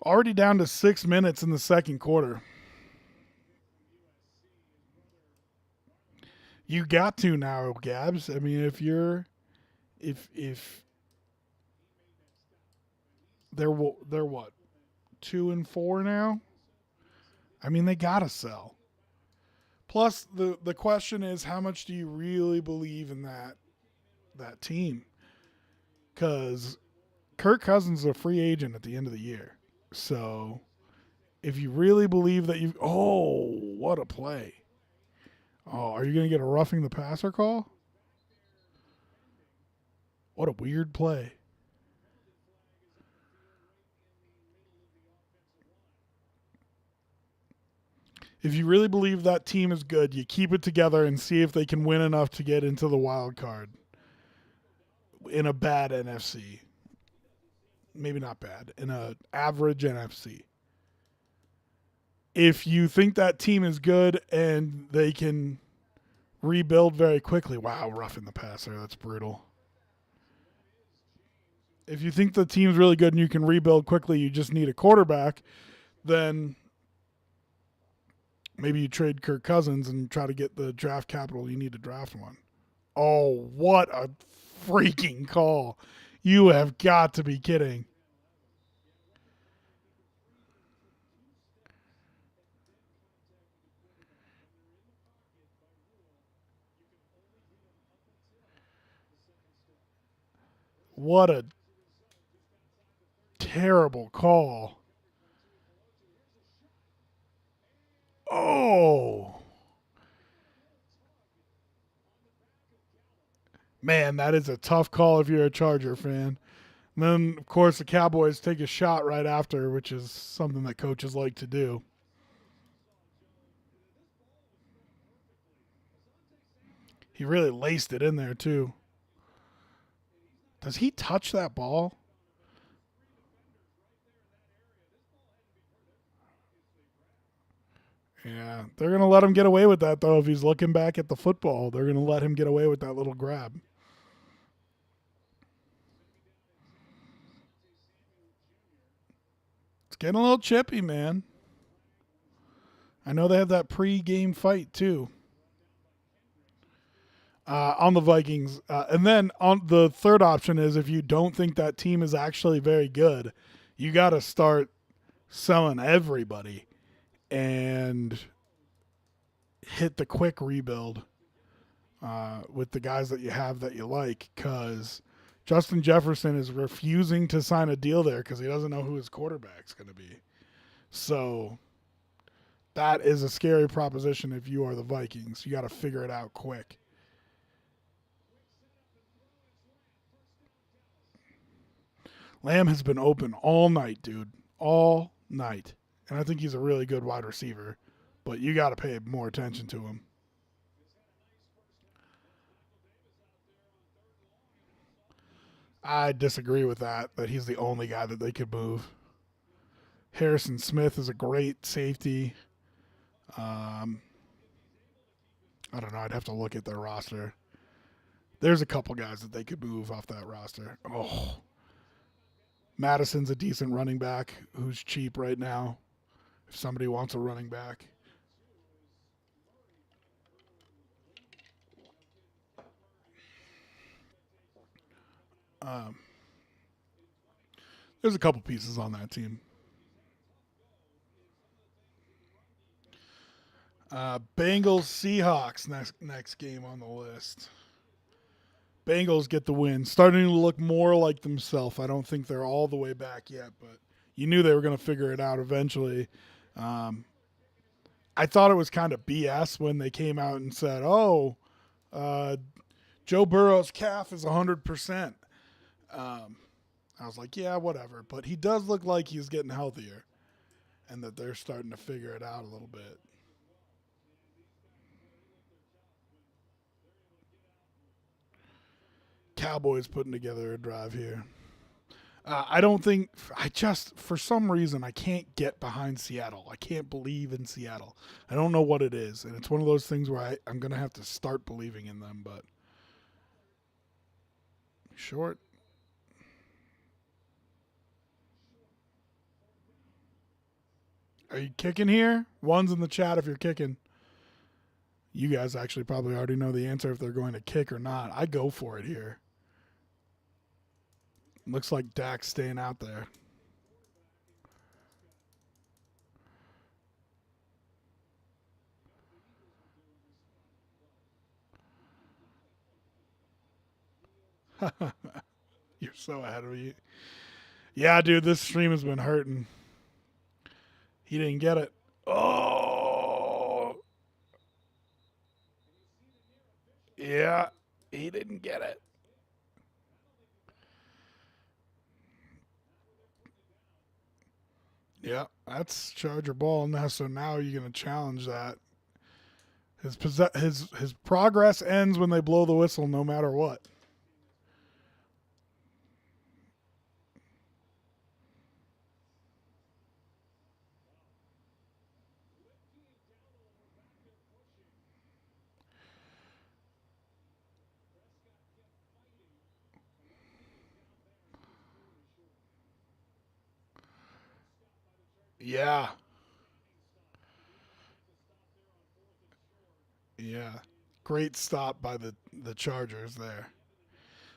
Already down to 6 minutes in the second quarter. You got to now, Gabs. I mean, if they're what 2-4 now. I mean, they gotta sell. Plus, the question is, how much do you really believe in that team? Because Kirk Cousins is a free agent at the end of the year. So if you really believe that you, oh, what a play! Oh, are you gonna get a roughing the passer call? What a weird play. If you really believe that team is good, you keep it together and see if they can win enough to get into the wild card in a bad NFC. Maybe not bad, in a average NFC. If you think that team is good and they can rebuild very quickly, wow, roughing the passer, that's brutal. If you think the team's really good and you can rebuild quickly, you just need a quarterback, then maybe you trade Kirk Cousins and try to get the draft capital you need to draft one. Oh, what a freaking call. You have got to be kidding. What a terrible call. Oh, man, that is a tough call if you're a Charger fan. And then, of course, the Cowboys take a shot right after, which is something that coaches like to do. He really laced it in there, too. Does he touch that ball? Yeah, they're going to let him get away with that, though. If he's looking back at the football, they're going to let him get away with that little grab. It's getting a little chippy, man. I know they have that pre-game fight, too. On the Vikings. And then on the third option is if you don't think that team is actually very good, you got to start selling everybody and hit the quick rebuild with the guys that you have that you like because Justin Jefferson is refusing to sign a deal there because he doesn't know who his quarterback's going to be. So that is a scary proposition if you are the Vikings. You got to figure it out quick. Lamb has been open all night, dude. All night. And I think he's a really good wide receiver, but you got to pay more attention to him. I disagree with that he's the only guy that they could move. Harrison Smith is a great safety. Um, I don't know. I'd have to look at their roster. There's a couple guys that they could move off that roster. Oh, Madison's a decent running back who's cheap right now if somebody wants a running back. Um, there's a couple pieces on that team. Bengals Seahawks next game on the list. Bengals get the win, starting to look more like themselves. I don't think they're all the way back yet, but you knew they were going to figure it out eventually. Um, I thought it was kind of BS when they came out and said, "Oh, uh, Joe Burrow's calf is 100%." Um, I was like, "Yeah, whatever," but he does look like he's getting healthier, and that they're starting to figure it out a little bit. Cowboys putting together a drive here. I don't think I just for some reason I can't get behind Seattle. I can't believe in Seattle. I don't know what it is, and it's one of those things where I'm gonna have to start believing in them. But short, are you kicking here? One's in the chat if you're kicking. You guys actually probably already know the answer if they're going to kick or not. I go for it here. Looks like Dak's staying out there. You're so ahead of me. Yeah, dude, this stream has been hurting. He didn't get it. Oh, yeah, he didn't get it. Yeah, that's Charger ball now. So now you're going to challenge that. His progress ends when they blow the whistle, no matter what. Yeah, yeah, great stop by the Chargers there.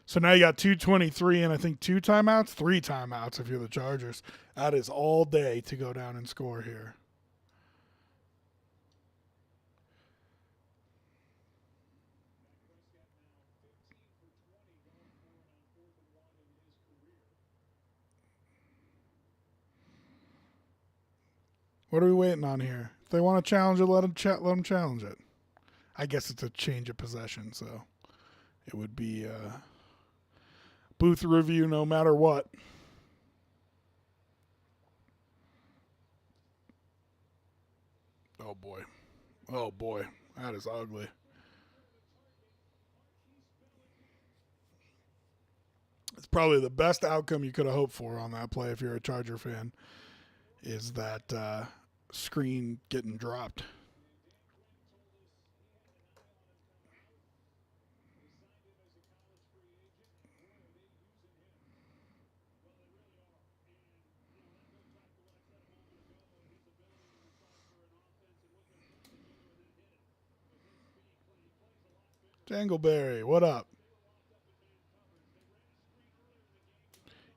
So now you got 2:23 and I think two timeouts, three timeouts if you're the Chargers. That is all day to go down and score here. What are we waiting on here? If they want to challenge it, let them challenge it. I guess it's a change of possession, so it would be booth review no matter what. Oh boy. Oh boy. That is ugly. It's probably the best outcome you could have hoped for on that play if you're a Charger fan, is that screen getting dropped. Dangleberry, what up?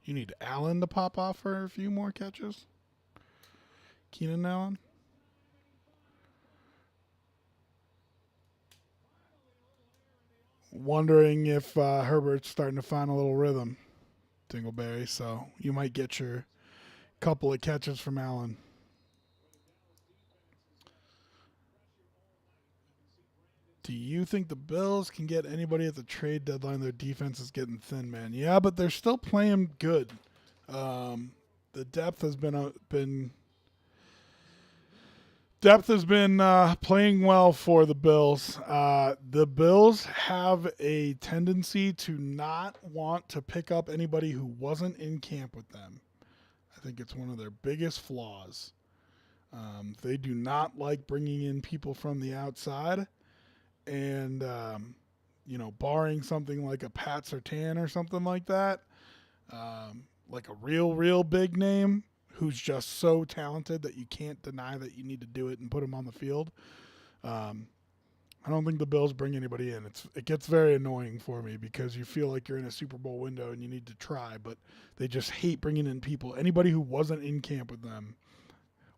You need Allen to pop off for a few more catches? Keenan Allen? Wondering if Herbert's starting to find a little rhythm, Dingleberry, so you might get your couple of catches from Allen. Do you think the Bills can get anybody at the trade deadline? Their defense is getting thin, man. Yeah, but they're still playing good. The depth has been playing well for the Bills. The Bills have a tendency to not want to pick up anybody who wasn't in camp with them. I think it's one of their biggest flaws. They do not like bringing in people from the outside, and barring something like a Pat Sertan or something like that, like a real big name who's just so talented that you can't deny that you need to do it and put him on the field. Um, I don't think the Bills bring anybody in. It gets very annoying for me because you feel like you're in a Super Bowl window and you need to try, but they just hate bringing in people. Anybody who wasn't in camp with them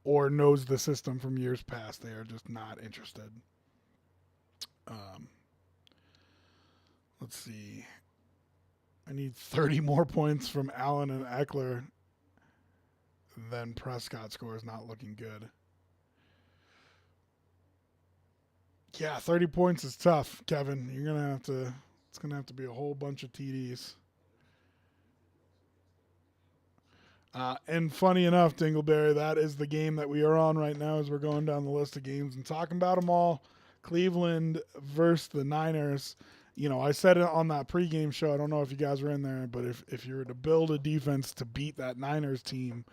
or knows the system from years past, they are just not interested. Um, let's see. I need 30 more points from Allen and Eckler. Then Prescott score is not looking good. Yeah, 30 points is tough, Kevin. You're gonna have to. It's gonna have to be a whole bunch of TDs. And funny enough, Dingleberry, that is the game that we are on right now as we're going down the list of games and talking about them all. Cleveland versus the Niners. You know, I said it on that pregame show. I don't know if you guys were in there, but if you were to build a defense to beat that Niners team,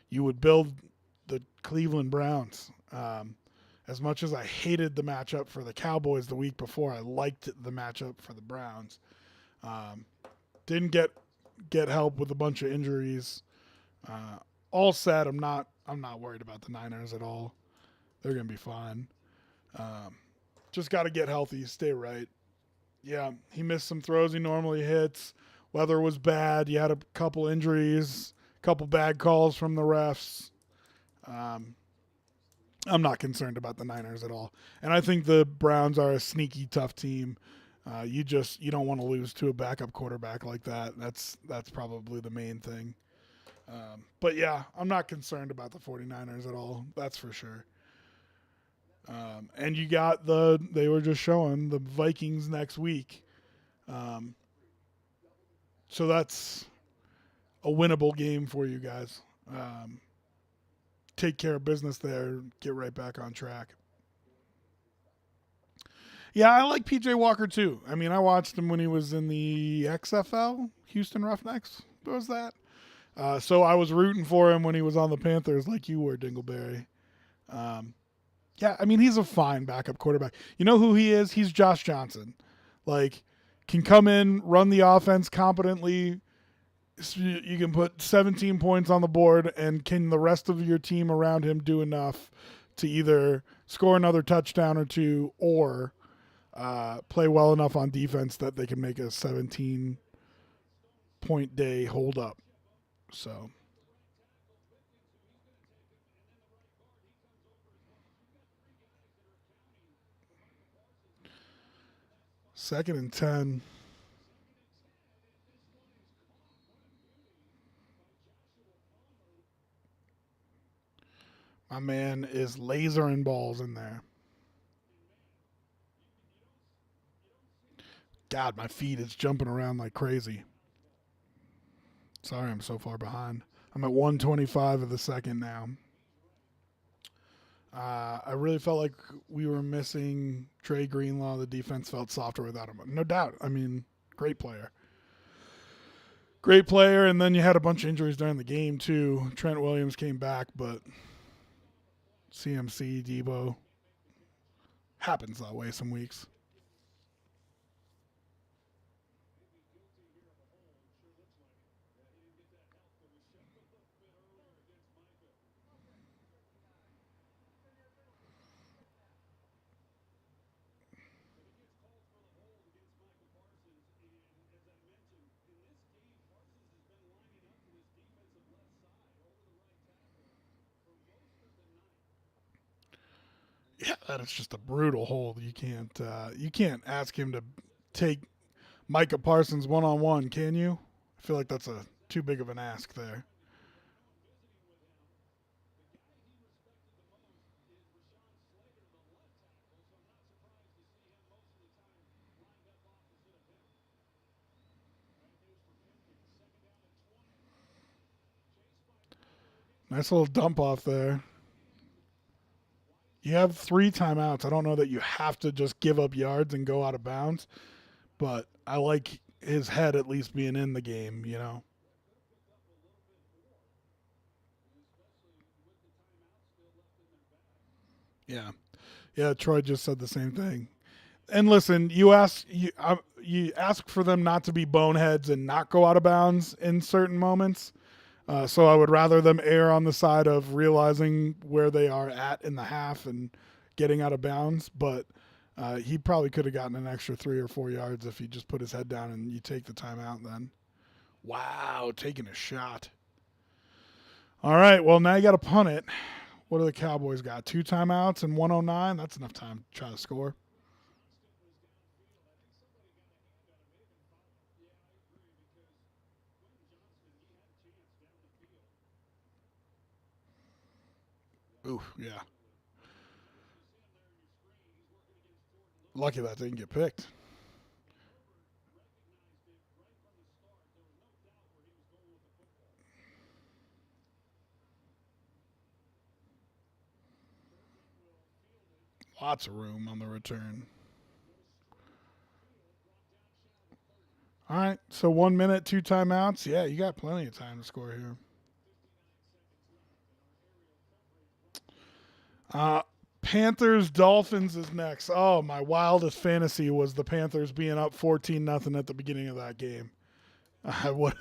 you would build the Cleveland Browns. As much as I hated the matchup for the Cowboys the week before, I liked the matchup for the Browns. Didn't get help with a bunch of injuries. All said, I'm not worried about the Niners at all. They're gonna be fine. Just got to get healthy, stay right. Yeah, he missed some throws he normally hits. Weather was bad. You had a couple injuries, a couple bad calls from the refs. I'm not concerned about the Niners at all, and I think the Browns are a sneaky, tough team. You don't want to lose to a backup quarterback like that. That's probably the main thing. But yeah, I'm not concerned about the 49ers at all. That's for sure. And you got they were just showing the Vikings next week. So that's a winnable game for you guys. Take care of business there, get right back on track. Yeah, I like PJ Walker too. I mean, I watched him when he was in the XFL, Houston Roughnecks. What was that? So I was rooting for him when he was on the Panthers, like you were, Dingleberry. Yeah, I mean, he's a fine backup quarterback. You know who he is? He's Josh Johnson. Like, can come in, run the offense competently. You can put 17 points on the board, and can the rest of your team around him do enough to either score another touchdown or two or play well enough on defense that they can make a 17-point day hold up. So, second and 10. My man is lasering balls in there. God, my feet is jumping around like crazy. Sorry, I'm so far behind. I'm at 125 of the second now. I really felt like we were missing Trey Greenlaw. The defense felt softer without him. No doubt. I mean, great player. Great player, and then you had a bunch of injuries during the game, too. Trent Williams came back, but CMC, Debo. Happens that way some weeks. Yeah, that is just a brutal hold. You can't ask him to take Micah Parsons one on one, can you? I feel like that's a too big of an ask there. Nice little dump off there. You have 3 timeouts. I don't know that you have to just give up yards and go out of bounds, but I like his head at least being in the game, you know? Yeah. Yeah, Troy just said the same thing. And listen, you ask for them not to be boneheads and not go out of bounds in certain moments. So I would rather them err on the side of realizing where they are at in the half and getting out of bounds. But he probably could have gotten an extra 3 or 4 yards if he just put his head down and you take the timeout then. Wow, taking a shot. All right, well, now you got to punt it. What do the Cowboys got? 2 timeouts and 109? That's enough time to try to score. Ooh, yeah. Lucky that didn't get picked. Lots of room on the return. All right, so 1 minute, 2 timeouts. Yeah, you got plenty of time to score here. Uh, Panthers Dolphins is next. Oh, my wildest fantasy was the Panthers being up 14-0 at the beginning of that game. I would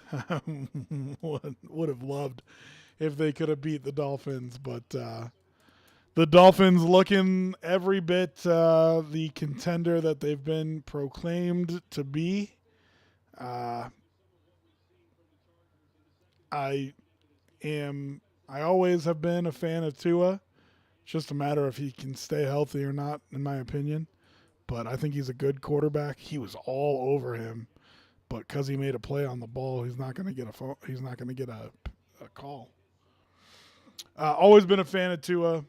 would have loved if they could have beat the Dolphins, but the Dolphins looking every bit the contender that they've been proclaimed to be. Uh, I am. I always have been a fan of Tua. It's just a matter if he can stay healthy or not, in my opinion. But I think he's a good quarterback. He was all over him, but because he made a play on the ball, he's not going to get a phone, he's not going to get a call. Always been a fan of Tua.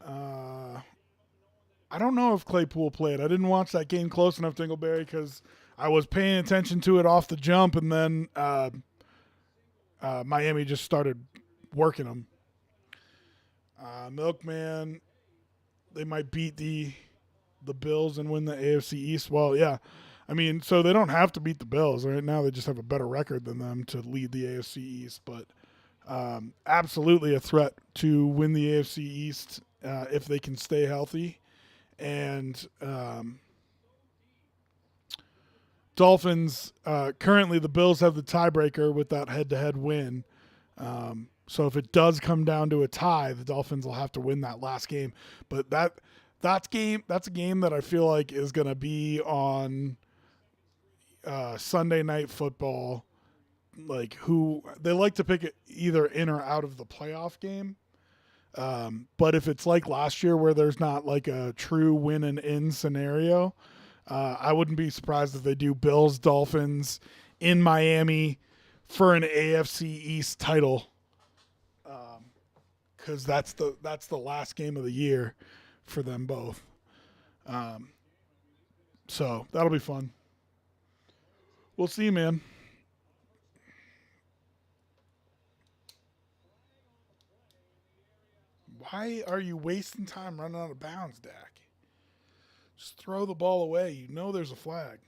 Uh, I don't know if Claypool played. I didn't watch that game close enough, Dingleberry, because I was paying attention to it off the jump, and then Miami just started working them. Milkman, they might beat the Bills and win the AFC East. Well, yeah. I mean, so they don't have to beat the Bills. Right now, they just have a better record than them to lead the AFC East. But absolutely a threat to win the AFC East if they can stay healthy. And Dolphins, currently the Bills have the tiebreaker with that head-to-head win. So if it does come down to a tie, the Dolphins will have to win that last game. But that's a game that I feel like is going to be on Sunday Night Football. Like who they like to pick it either in or out of the playoff game. But if it's like last year where there's not like a true win and in scenario, I wouldn't be surprised if they do Bills Dolphins in Miami for an AFC East title. Because that's the last game of the year for them both. So that'll be fun. We'll see, man. Why are you wasting time running out of bounds, Dak? Just throw the ball away. You know there's a flag.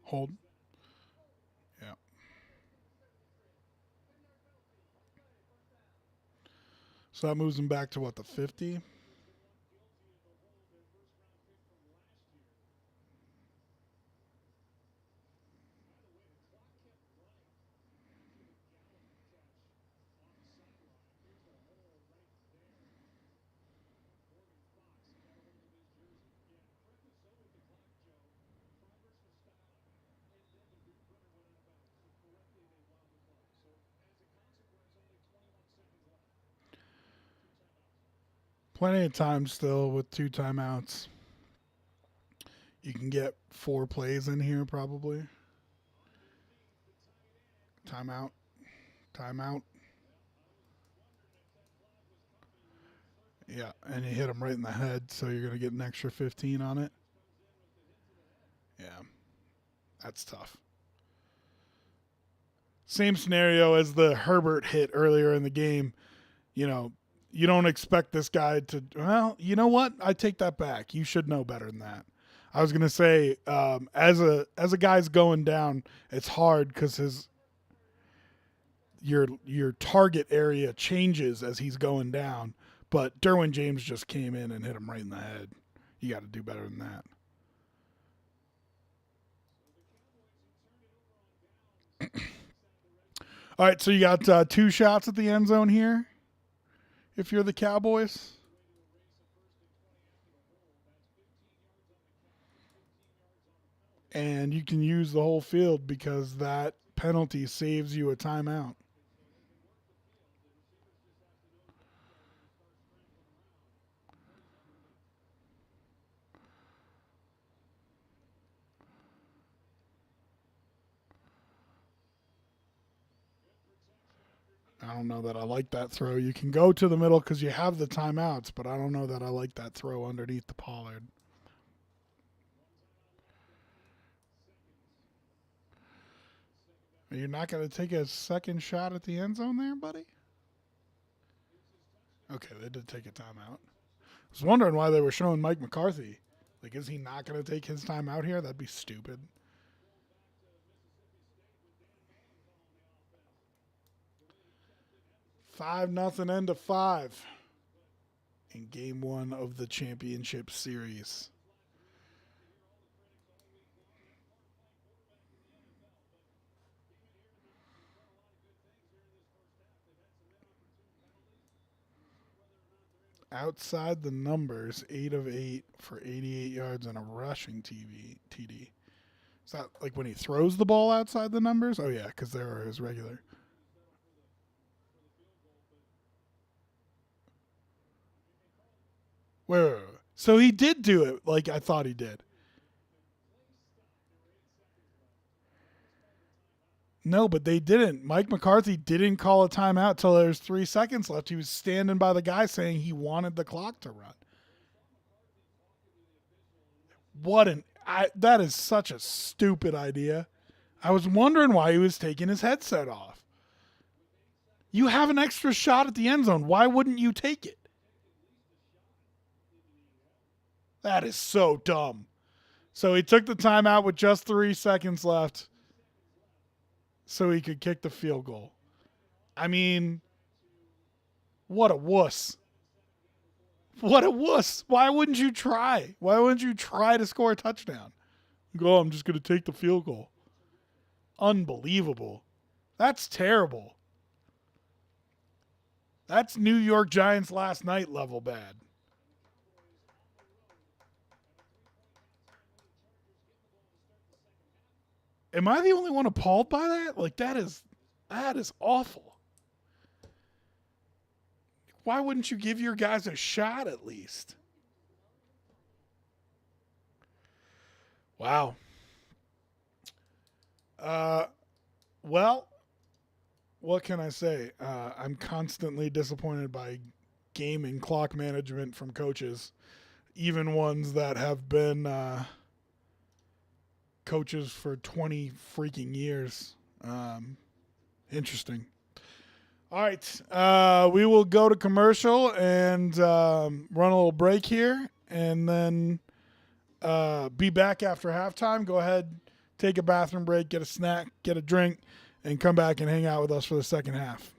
Hold. Yeah. So that moves him back to what, the 50? Plenty of time still with 2 timeouts. You can get 4 plays in here probably. Timeout. Timeout. Yeah, and you hit him right in the head, so you're going to get an extra 15 on it. Yeah, that's tough. Same scenario as the Herbert hit earlier in the game. You know, you don't expect this guy to. Well, you know what? I take that back. You should know better than that. I was gonna say, as a guy's going down, it's hard because your target area changes as he's going down. But Derwin James just came in and hit him right in the head. You got to do better than that. All right, so you got 2 shots at the end zone here if you're the Cowboys. And you can use the whole field because that penalty saves you a timeout. I don't know that I like that throw. You can go to the middle because you have the timeouts, but I don't know that I like that throw underneath the Pollard. You're not going to take a second shot at the end zone there, buddy? Okay, they did take a timeout. I was wondering why they were showing Mike McCarthy. Like, is he not going to take his time out here? That'd be stupid. 5-0 end of 5 in game 1 of the championship series. Outside the numbers, 8 of 8 for 88 yards and a rushing TD. Is that like when he throws the ball outside the numbers? Oh, yeah, because there are his regular. Wait. So he did do it like I thought he did. No, but they didn't. Mike McCarthy didn't call a timeout till there's 3 seconds left. He was standing by the guy saying he wanted the clock to run. That is such a stupid idea. I was wondering why he was taking his headset off. You have an extra shot at the end zone. Why wouldn't you take it? That is so dumb. So he took the timeout with just 3 seconds left so he could kick the field goal. I mean, what a wuss. What a wuss. Why wouldn't you try? Why wouldn't you try to score a touchdown? Go, I'm just going to take the field goal. Unbelievable. That's terrible. That's New York Giants last night level bad. Am I the only one appalled by that? Like that is awful. Why wouldn't you give your guys a shot at least? Wow. Uh, well, what can I say? I'm constantly disappointed by game and clock management from coaches, even ones that have been coaches for 20 freaking years. Interesting. All right. We will go to commercial and run a little break here and then be back after halftime. Go ahead, take a bathroom break, get a snack, get a drink, and come back and hang out with us for the second half.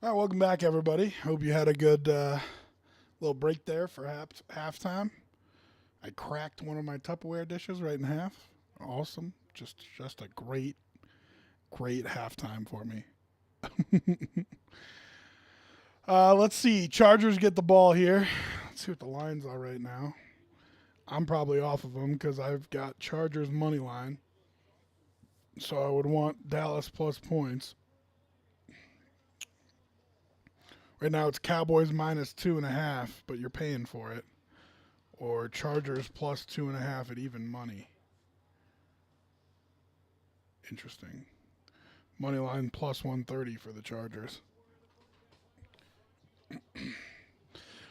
All right, welcome back, everybody. Hope you had a good little break there for halftime. I cracked one of my Tupperware dishes right in half. Awesome. Just a great halftime for me. Let's see. Chargers get the ball here. Let's see what the lines are right now. I'm probably off of them because I've got Chargers money line. So I would want Dallas plus points. Right now it's Cowboys minus 2.5, but you're paying for it. Or Chargers plus 2.5 at even money. Interesting. Money line plus 130 for the Chargers.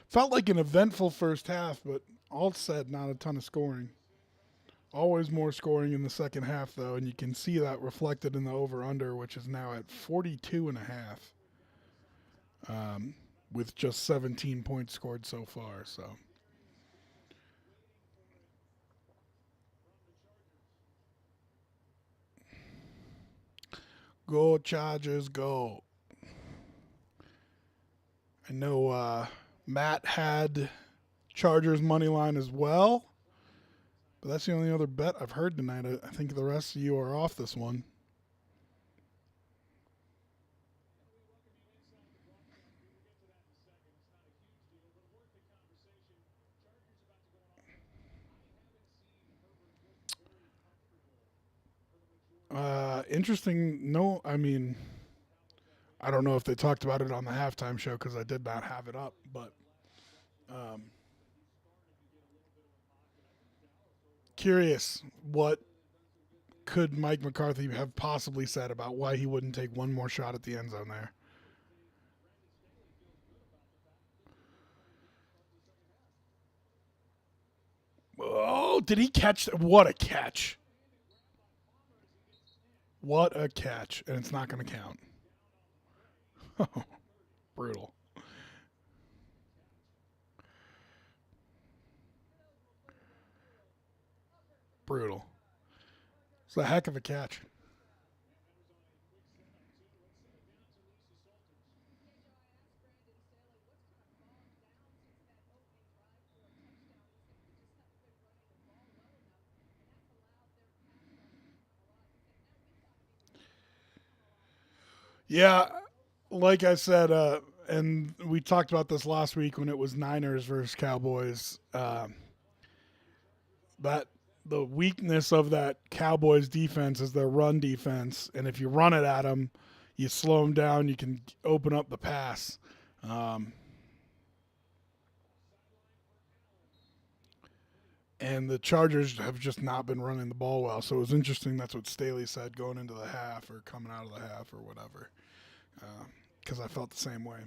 Felt like an eventful first half, but all said, not a ton of scoring. Always more scoring in the second half, though, and you can see that reflected in the over-under, which is now at 42.5, with just 17 points scored so far. So, go Chargers, go! I know Matt had Chargers money line as well, but that's the only other bet I've heard tonight. I think the rest of you are off this one. Interesting. No, I mean, I don't know if they talked about it on the halftime show because I did not have it up, but um, curious what could Mike McCarthy have possibly said about why he wouldn't take one more shot at the end zone there. Oh, did he catch? What a catch! What a catch! And it's not going to count. Brutal. Brutal. It's a heck of a catch. Yeah, like I said, and we talked about this last week when it was Niners versus Cowboys. That the weakness of that Cowboys defense is their run defense, and if you run it at them, you slow them down. You can open up the pass. Um, and the Chargers have just not been running the ball well. So it was interesting. That's what Staley said going into the half or coming out of the half or whatever. Because I felt the same way.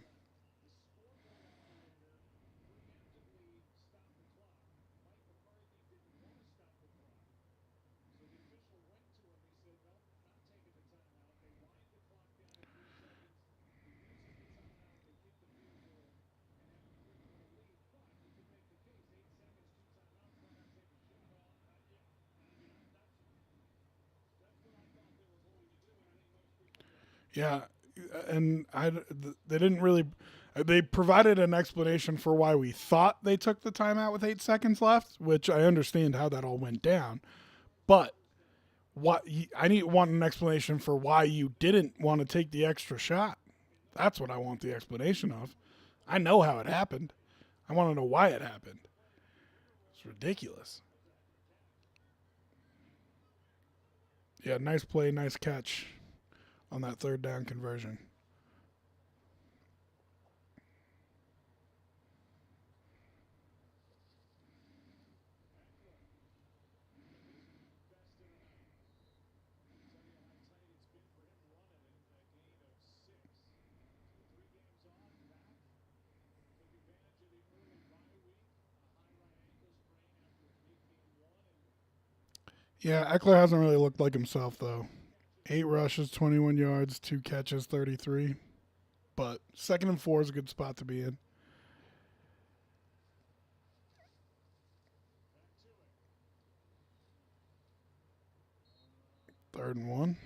Yeah, and they didn't really. They provided an explanation for why we thought they took the timeout with 8 seconds left, which I understand how that all went down. But want an explanation for why you didn't want to take the extra shot. That's what I want the explanation of. I know how it happened. I want to know why it happened. It's ridiculous. Yeah, nice play, nice catch on that third down conversion. Yeah, Eckler hasn't really looked like himself though. 8 rushes, 21 yards, 2 catches, 33. But 2nd and 4 is a good spot to be in. 3rd and 1.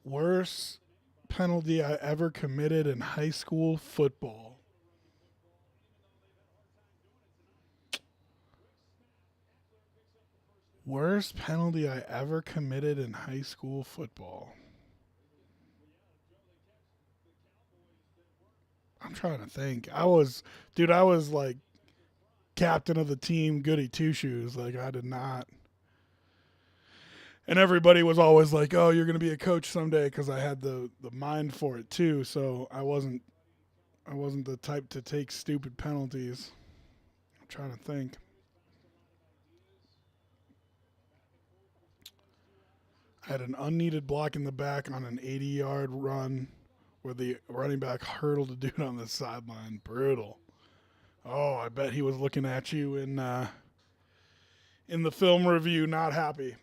Worst penalty I ever committed in high school football. Worst penalty I ever committed in high school football. I'm trying to think. I was like captain of the team, goody two shoes. Like I did not. And everybody was always like, "Oh, you're going to be a coach someday," because I had the mind for it too. So I wasn't the type to take stupid penalties. I'm trying to think. I had an unneeded block in the back on an 80-yard run where the running back hurdled a dude on the sideline. Brutal. Oh, I bet he was looking at you in the film review, not happy.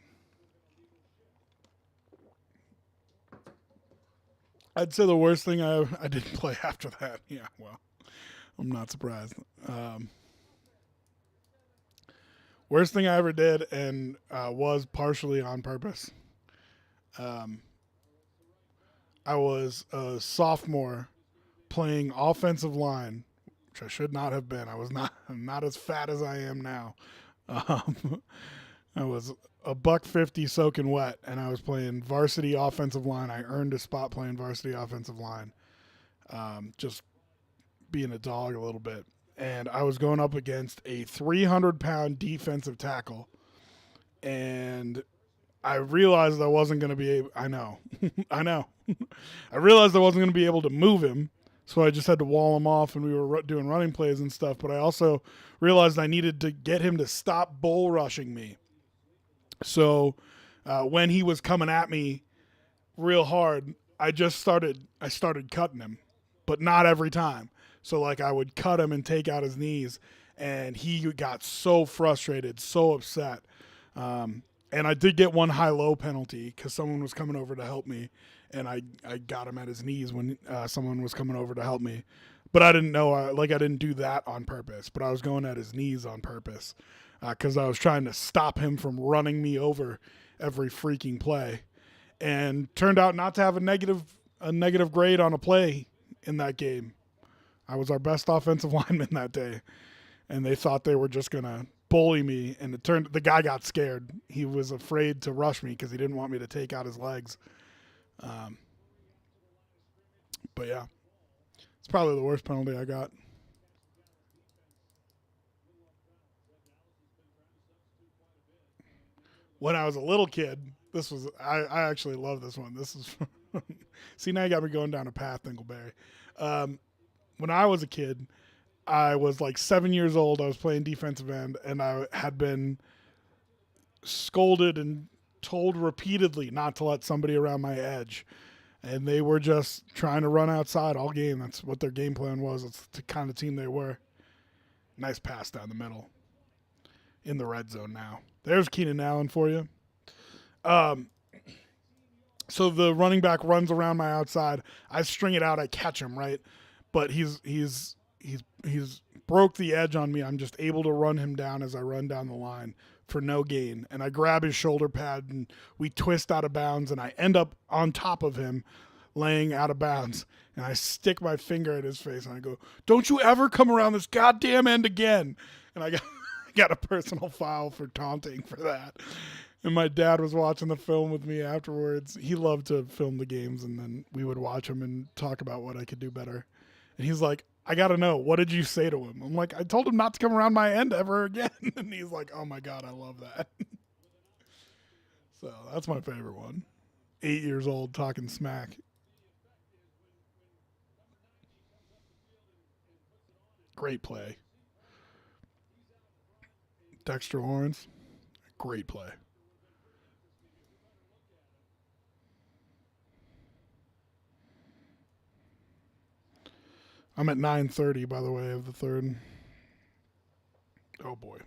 I'd say the worst thing I didn't play after that. Yeah, well, I'm not surprised. Um, Worst thing I ever did, and was partially on purpose. Um, I was a sophomore playing offensive line, which I should not have been. I was not I'm not as fat as I am now. Um, I was a buck 50 soaking wet, and I was playing varsity offensive line. I earned a spot playing varsity offensive line, just being a dog a little bit. And I was going up against a 300-pound defensive tackle, and I realized I wasn't going to be able. I know, I know. I realized I wasn't going to be able to move him, so I just had to wall him off, and we were doing running plays and stuff. But I also realized I needed to get him to stop bull rushing me. So when he was coming at me real hard, I started cutting him, but not every time. So like I would cut him and take out his knees, and he got so frustrated, so upset. And I did get one high-low penalty because someone was coming over to help me, and I got him at his knees when someone was coming over to help me. But I didn't know, I didn't do that on purpose, but I was going at his knees on purpose because I was trying to stop him from running me over every freaking play, and turned out not to have a negative grade on a play in that game. I was our best offensive lineman that day, and they thought they were just gonna bully me. And the guy got scared. He was afraid to rush me because he didn't want me to take out his legs. Um, but yeah, it's probably the worst penalty I got. When I was a little kid, I actually love this one. This is see, now you got me going down a path, Dingleberry. Um, when I was a kid, I was like 7 years old. I was playing defensive end, and I had been scolded and told repeatedly not to let somebody around my edge. And they were just trying to run outside all game. That's what their game plan was. It's the kind of team they were. Nice pass down the middle in the red zone now. There's Keenan Allen for you. Um, so the running back runs around my outside. I string it out. I catch him, right? But he's broke the edge on me. I'm just able to run him down as I run down the line for no gain. And I grab his shoulder pad and we twist out of bounds, and I end up on top of him laying out of bounds. And I stick my finger at his face and I go, "Don't you ever come around this goddamn end again." And I got got a personal foul for taunting for that. And my dad was watching the film with me afterwards. He loved to film the games, and then we would watch them and talk about what I could do better. And he's like, "I got to know, what did you say to him?" I'm like, "I told him not to come around my end ever again." And he's like, "Oh my God, I love that." So that's my favorite one. 8 years old talking smack. Great play. Dexter Lawrence, great play. I'm at 9:30, by the way, of the third. Oh boy.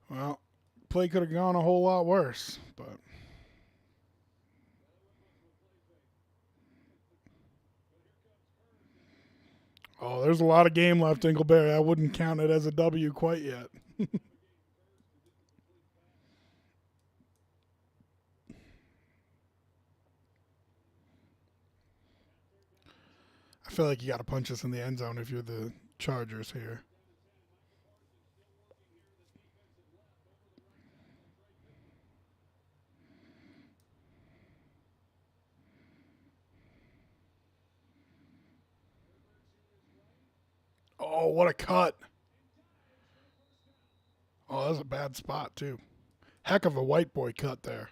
Well, play could have gone a whole lot worse, but oh, there's a lot of game left, Ingleberry. I wouldn't count it as a W quite yet. feel like you got to punch us in the end zone if you're the Chargers here. Oh, what a cut. Oh, that was a bad spot, too. Heck of a white boy cut there.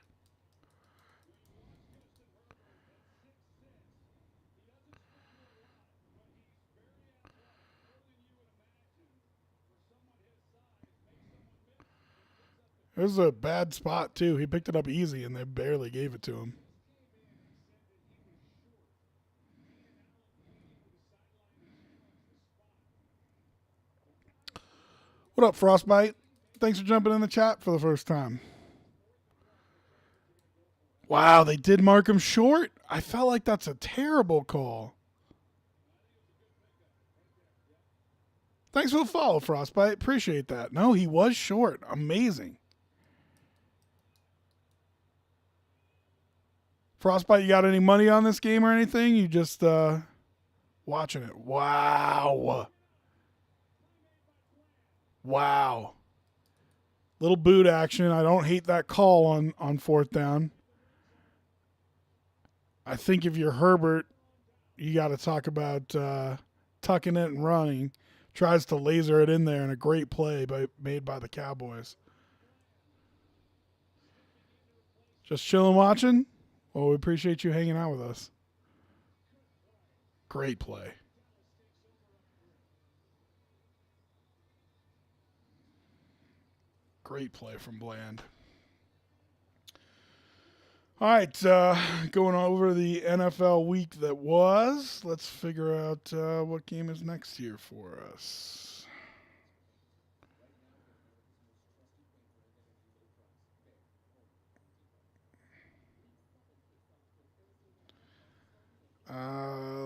It was a bad spot, too. He picked it up easy, and they barely gave it to him. What up, Frostbite? Thanks for jumping in the chat for the first time. Wow, they did mark him short? I felt like that's a terrible call. Thanks for the follow, Frostbite. Appreciate that. No, he was short. Amazing. Frostbite, you got any money on this game or anything? You just watching it. Wow. Wow. Little boot action. I don't hate that call on fourth down. I think if you're Herbert, you got to talk about tucking it and running. Tries to laser it in there, and a great play made by the Cowboys. Just chilling watching? Well, we appreciate you hanging out with us. Great play. Great play from Bland. All right, going over the NFL week that was. Let's figure out what game is next year for us.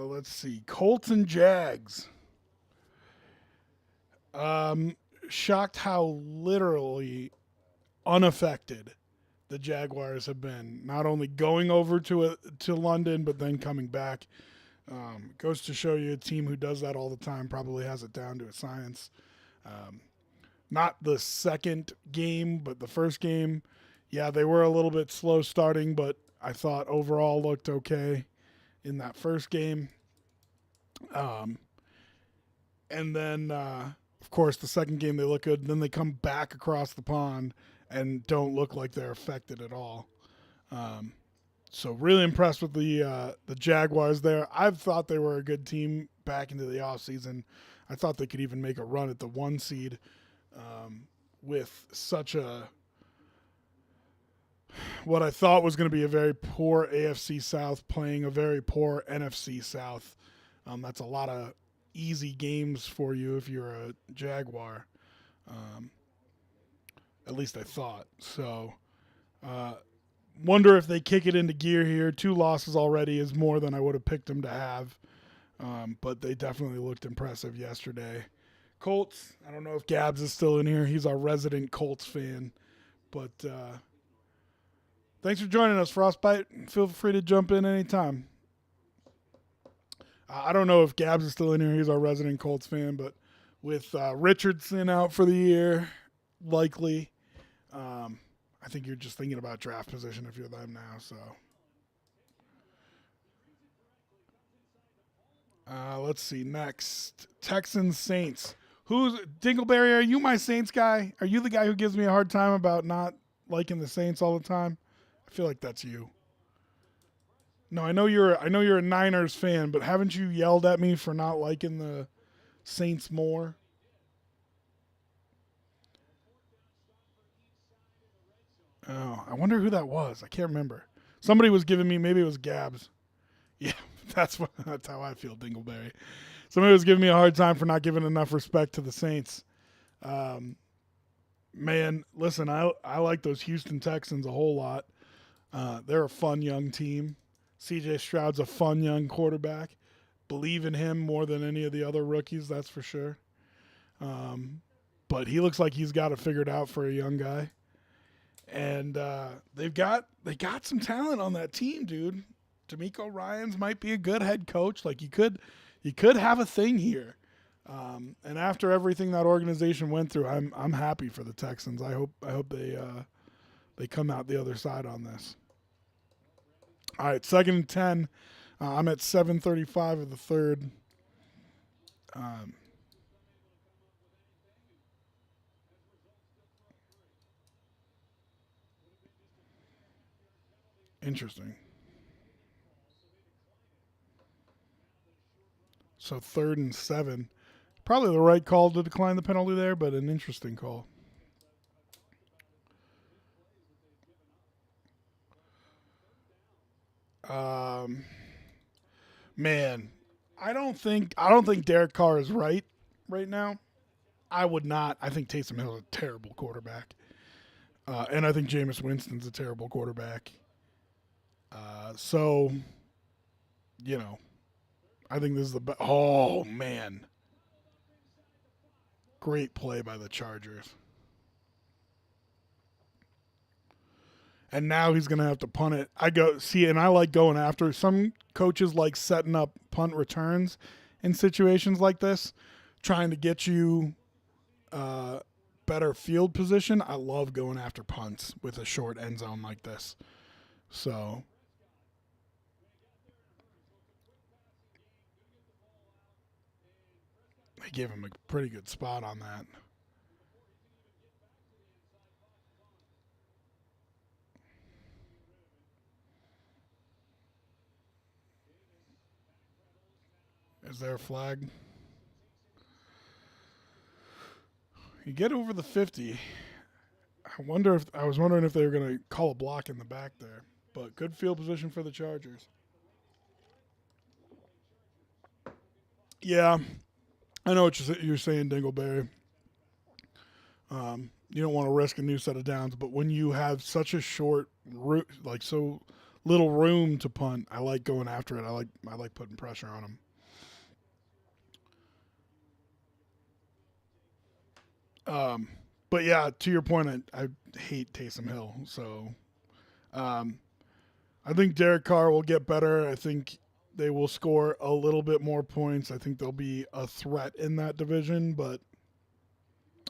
Let's see. Colts and Jags. Shocked how literally unaffected the Jaguars have been, not only going over to London, but then coming back. Goes to show you a team who does that all the time probably has it down to a science. Not the second game, but the first game. Yeah, they were a little bit slow starting, but I thought overall looked okay in that first game. And then, of course, the second game they look good. And then they come back across the pond and don't look like they're affected at all. So really impressed with the Jaguars there. I've thought they were a good team back into the offseason. I thought they could even make a run at the 1 seed with such what I thought was going to be a very poor AFC South playing a very poor NFC South. That's a lot of easy games for you if you're a Jaguar. At least I thought. So, wonder if they kick it into gear here. 2 losses already is more than I would have picked them to have. But they definitely looked impressive yesterday. Colts, I don't know if Gabs is still in here. He's our resident Colts fan. But thanks for joining us, Frostbite. Feel free to jump in anytime. I don't know if Gabs is still in here. He's our resident Colts fan. But with Richardson out for the year, likely, I think you're just thinking about draft position if you're them now. So let's see. Next, Texans Saints. Who's Dingleberry? Are you my Saints guy? Are you the guy who gives me a hard time about not liking the Saints all the time? I feel like that's you. No, I know you're a Niners fan, but haven't you yelled at me for not liking the Saints more? Oh, I wonder who that was. I can't remember. Somebody was giving me, maybe it was Gabs. Yeah, that's how I feel, Dingleberry. Somebody was giving me a hard time for not giving enough respect to the Saints. Man, listen, I like those Houston Texans a whole lot. They're a fun young team. C.J. Stroud's a fun young quarterback. Believe in him more than any of the other rookies, that's for sure. But he looks like he's got it figured out for a young guy. And they got some talent on that team, dude. D'Amico Ryans might be a good head coach. Like you could you could have a thing here. And after everything that organization went through, I'm happy for the Texans. I hope they come out the other side on this. All right, 2nd and 10. I'm at 7:35 of the third. Um, Interesting. So 3rd and 7. Probably the right call to decline the penalty there, but an interesting call. Um, Man, I don't think Derek Carr is right now. I would not. I think Taysom Hill is a terrible quarterback, and I think Jameis Winston's a terrible quarterback. So you know, I think this is the best. Oh man, great play by the Chargers. And now he's going to have to punt it. I go see, and I like going after. Some coaches like setting up punt returns in situations like this, trying to get you uh, better field position. I love going after punts with a short end zone like this. So they gave him a pretty good spot on that. Is there a flag? You get over the 50. I was wondering if they were going to call a block in the back there. But good field position for the Chargers. Yeah, I know what you're saying, Dingleberry. You don't want to risk a new set of downs, but when you have such a short, like so little room to punt, I like going after it. I like putting pressure on them. Um, but yeah, to your point, I hate Taysom Hill. So um, I think Derek Carr will get better. I think they will score a little bit more points. I think they'll be a threat in that division, but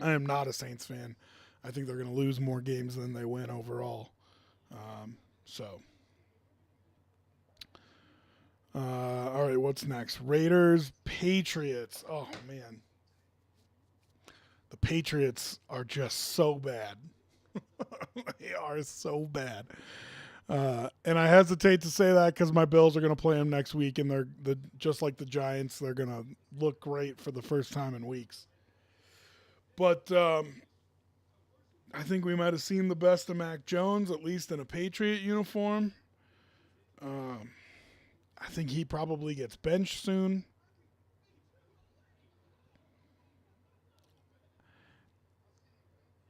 I am not a Saints fan. I think they're going to lose more games than they win overall. So, all right, what's next? Raiders, Patriots. Oh man, the Patriots are just so bad. They are so bad. And I hesitate to say that because my Bills are going to play them next week, and just like the Giants, they're going to look great for the first time in weeks. But I think we might have seen the best of Mac Jones, at least in a Patriot uniform. Um, I think he probably gets benched soon.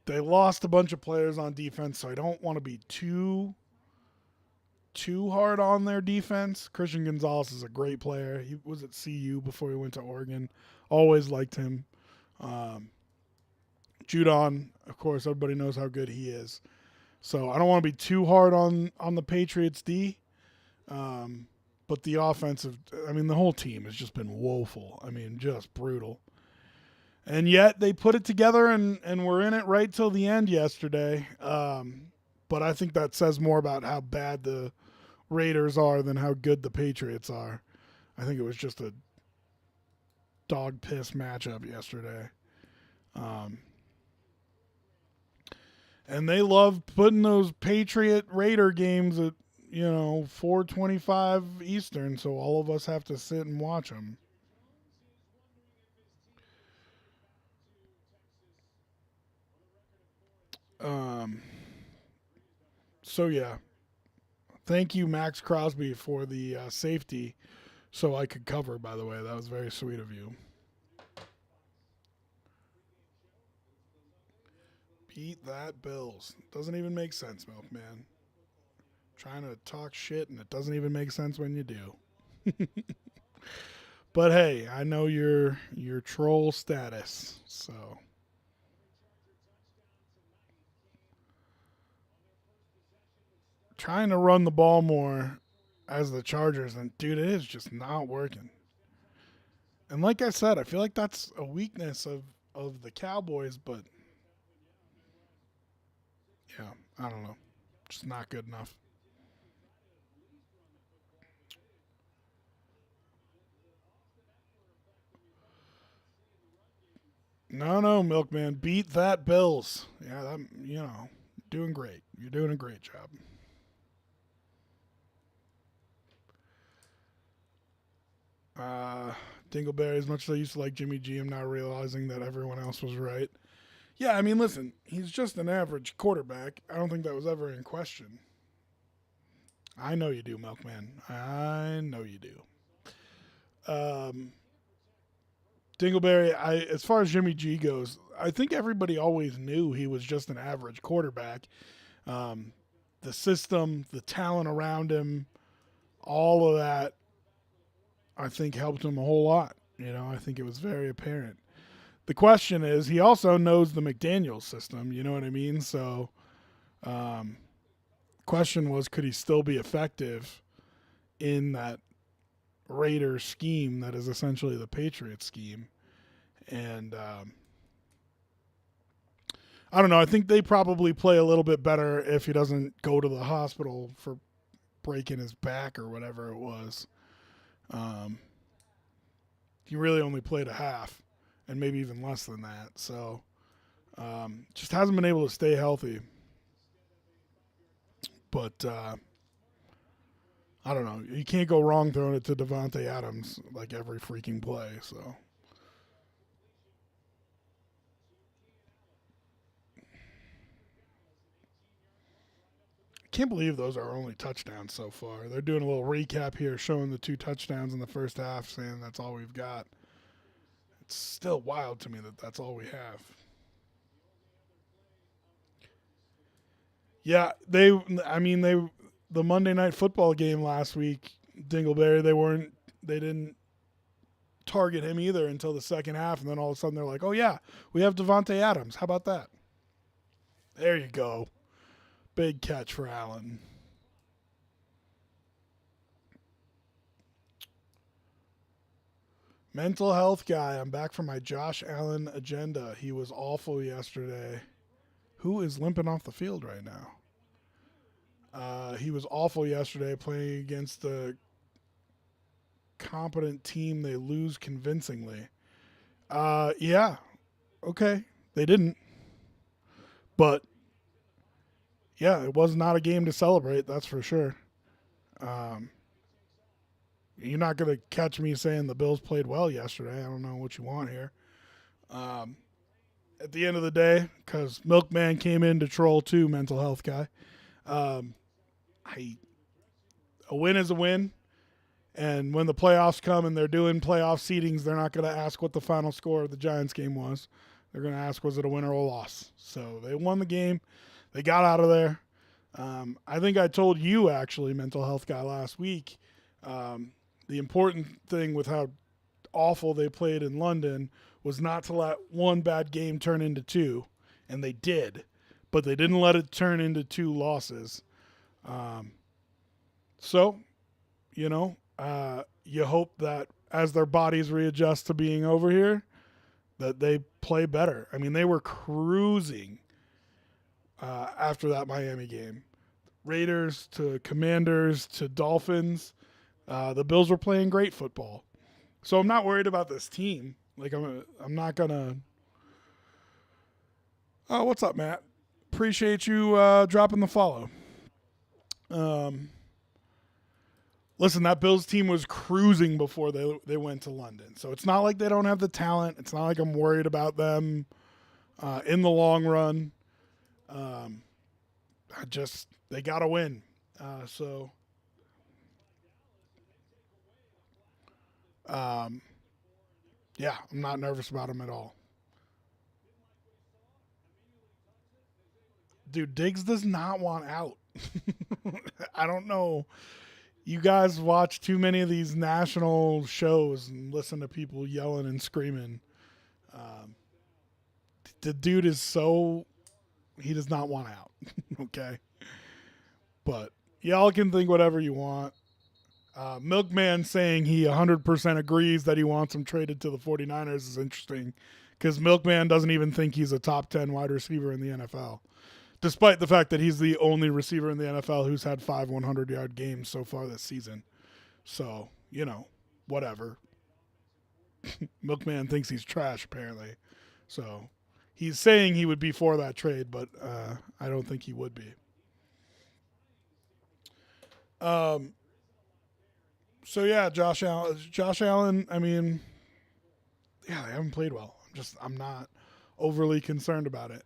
They lost a bunch of players on defense, so I don't want to be too hard on their defense. Christian Gonzalez is a great player. He was at CU before he went to Oregon. Always liked him. Um, Judon, of course, everybody knows how good he is. So I don't want to be too hard on the Patriots D. Um, but the offensive, I mean, the whole team has just been woeful. I mean, just brutal. And yet they put it together and were in it right till the end yesterday. But I think that says more about how bad the Raiders are than how good the Patriots are. I think it was just a dog piss matchup yesterday. Um, and they love putting those Patriot Raider games at 4:25 Eastern, so all of us have to sit and watch them. Um, so yeah, thank you, Max Crosby, for the safety, so I could cover. By the way, that was very sweet of you. Beat that Bills. Doesn't even make sense, Milkman. Trying to talk shit, and it doesn't even make sense when you do. But hey, I know your troll status, so trying to run the ball more as the Chargers, and dude, it is just not working. And like I said, I feel like that's a weakness of the Cowboys, but yeah, I don't know. Just not good enough. No, no, Milkman, beat that Bills. Yeah, that, doing great. You're doing a great job. Uh, Dingleberry, as much as I used to like Jimmy G, I'm now realizing that everyone else was right. Yeah, I mean, listen, he's just an average quarterback. I don't think that was ever in question. I know you do, Milkman. I know you do. Um, Dingleberry, as far as Jimmy G goes, I think everybody always knew he was just an average quarterback. Um, the system, the talent around him, all of that, I think helped him a whole lot. I think it was very apparent. The question is, he also knows the McDaniels system. You know what I mean? So, um, question was, could he still be effective in that Raiders scheme that is essentially the Patriots scheme? And I don't know. I think they probably play a little bit better if he doesn't go to the hospital for breaking his back or whatever it was. Um, he really only played a half, and maybe even less than that. So just hasn't been able to stay healthy. But I don't know. You can't go wrong throwing it to Devontae Adams like every freaking play. So I can't believe those are only touchdowns so far. They're doing a little recap here, showing the 2 touchdowns in the first half, saying that's all we've got. It's still wild to me that that's all we have. Yeah, they. I mean, the Monday night football game last week, Dingleberry. They didn't target him either until the second half, and then all of a sudden they're like, "Oh yeah, we have Devonte Adams. How about that?" There you go, big catch for Allen. Mental health guy. I'm back from my Josh Allen agenda. He was awful yesterday. Who is limping off the field right now? He was awful yesterday playing against a competent team. They lose convincingly. Yeah, okay. They didn't, but yeah, it was not a game to celebrate. That's for sure. Um, you're not going to catch me saying the Bills played well yesterday. I don't know what you want here. Um, at the end of the day, because Milkman came in to troll too, mental health guy. Um, I a win is a win, and when the playoffs come and they're doing playoff seedings, they're not going to ask what the final score of the Giants game was. They're going to ask, was it a win or a loss? So they won the game. They got out of there. I think I told you, actually, mental health guy, last week, um, the important thing with how awful they played in London was not to let one bad game turn into two, and they did, but they didn't let it turn into two losses. Um, so, you hope that as their bodies readjust to being over here, that they play better. I mean, they were cruising after that Miami game. Raiders to Commanders to Dolphins. The Bills were playing great football. So I'm not worried about this team. Like I'm not gonna. Oh, what's up, Matt? Appreciate you dropping the follow. Um, listen, that Bills team was cruising before they went to London. So it's not like they don't have the talent. It's not like I'm worried about them in the long run. Um, they got to win. So um, yeah, I'm not nervous about them at all. Dude, Diggs does not want out. I don't know. You guys watch too many of these national shows and listen to people yelling and screaming. Um, the dude is so he does not want out. Okay, but y'all can think whatever you want. Milkman saying he 100% agrees that he wants him traded to the 49ers is interesting because Milkman doesn't even think he's a top 10 wide receiver in the NFL, despite the fact that he's the only receiver in the NFL who's had 5 100-yard games so far this season. So, whatever. Milkman thinks he's trash, apparently. So he's saying he would be for that trade, but I don't think he would be. Um, so yeah, Josh Allen. Josh Allen. I mean, yeah, they haven't played well. I'm not overly concerned about it.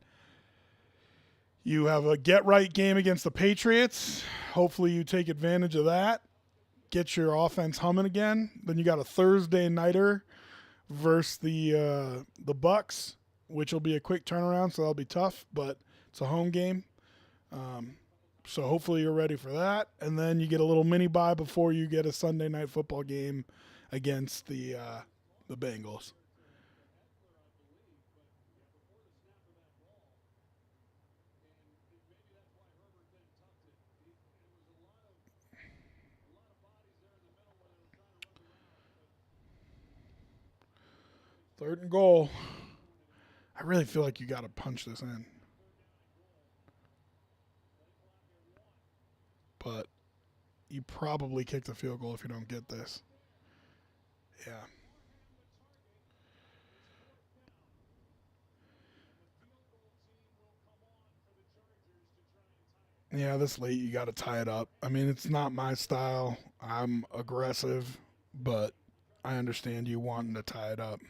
You have a get right game against the Patriots. Hopefully, you take advantage of that. Get your offense humming again. Then you got a Thursday nighter versus the Bucks, which will be a quick turnaround, so that'll be tough. But it's a home game. So hopefully you're ready for that. And then you get a little mini bye before you get a Sunday night football game against the Bengals. Third and goal. I really feel like you got to punch this in. But you probably kick the field goal if you don't get this. Yeah. Yeah, this late you got to tie it up. I mean, it's not my style. I'm aggressive, but I understand you wanting to tie it up.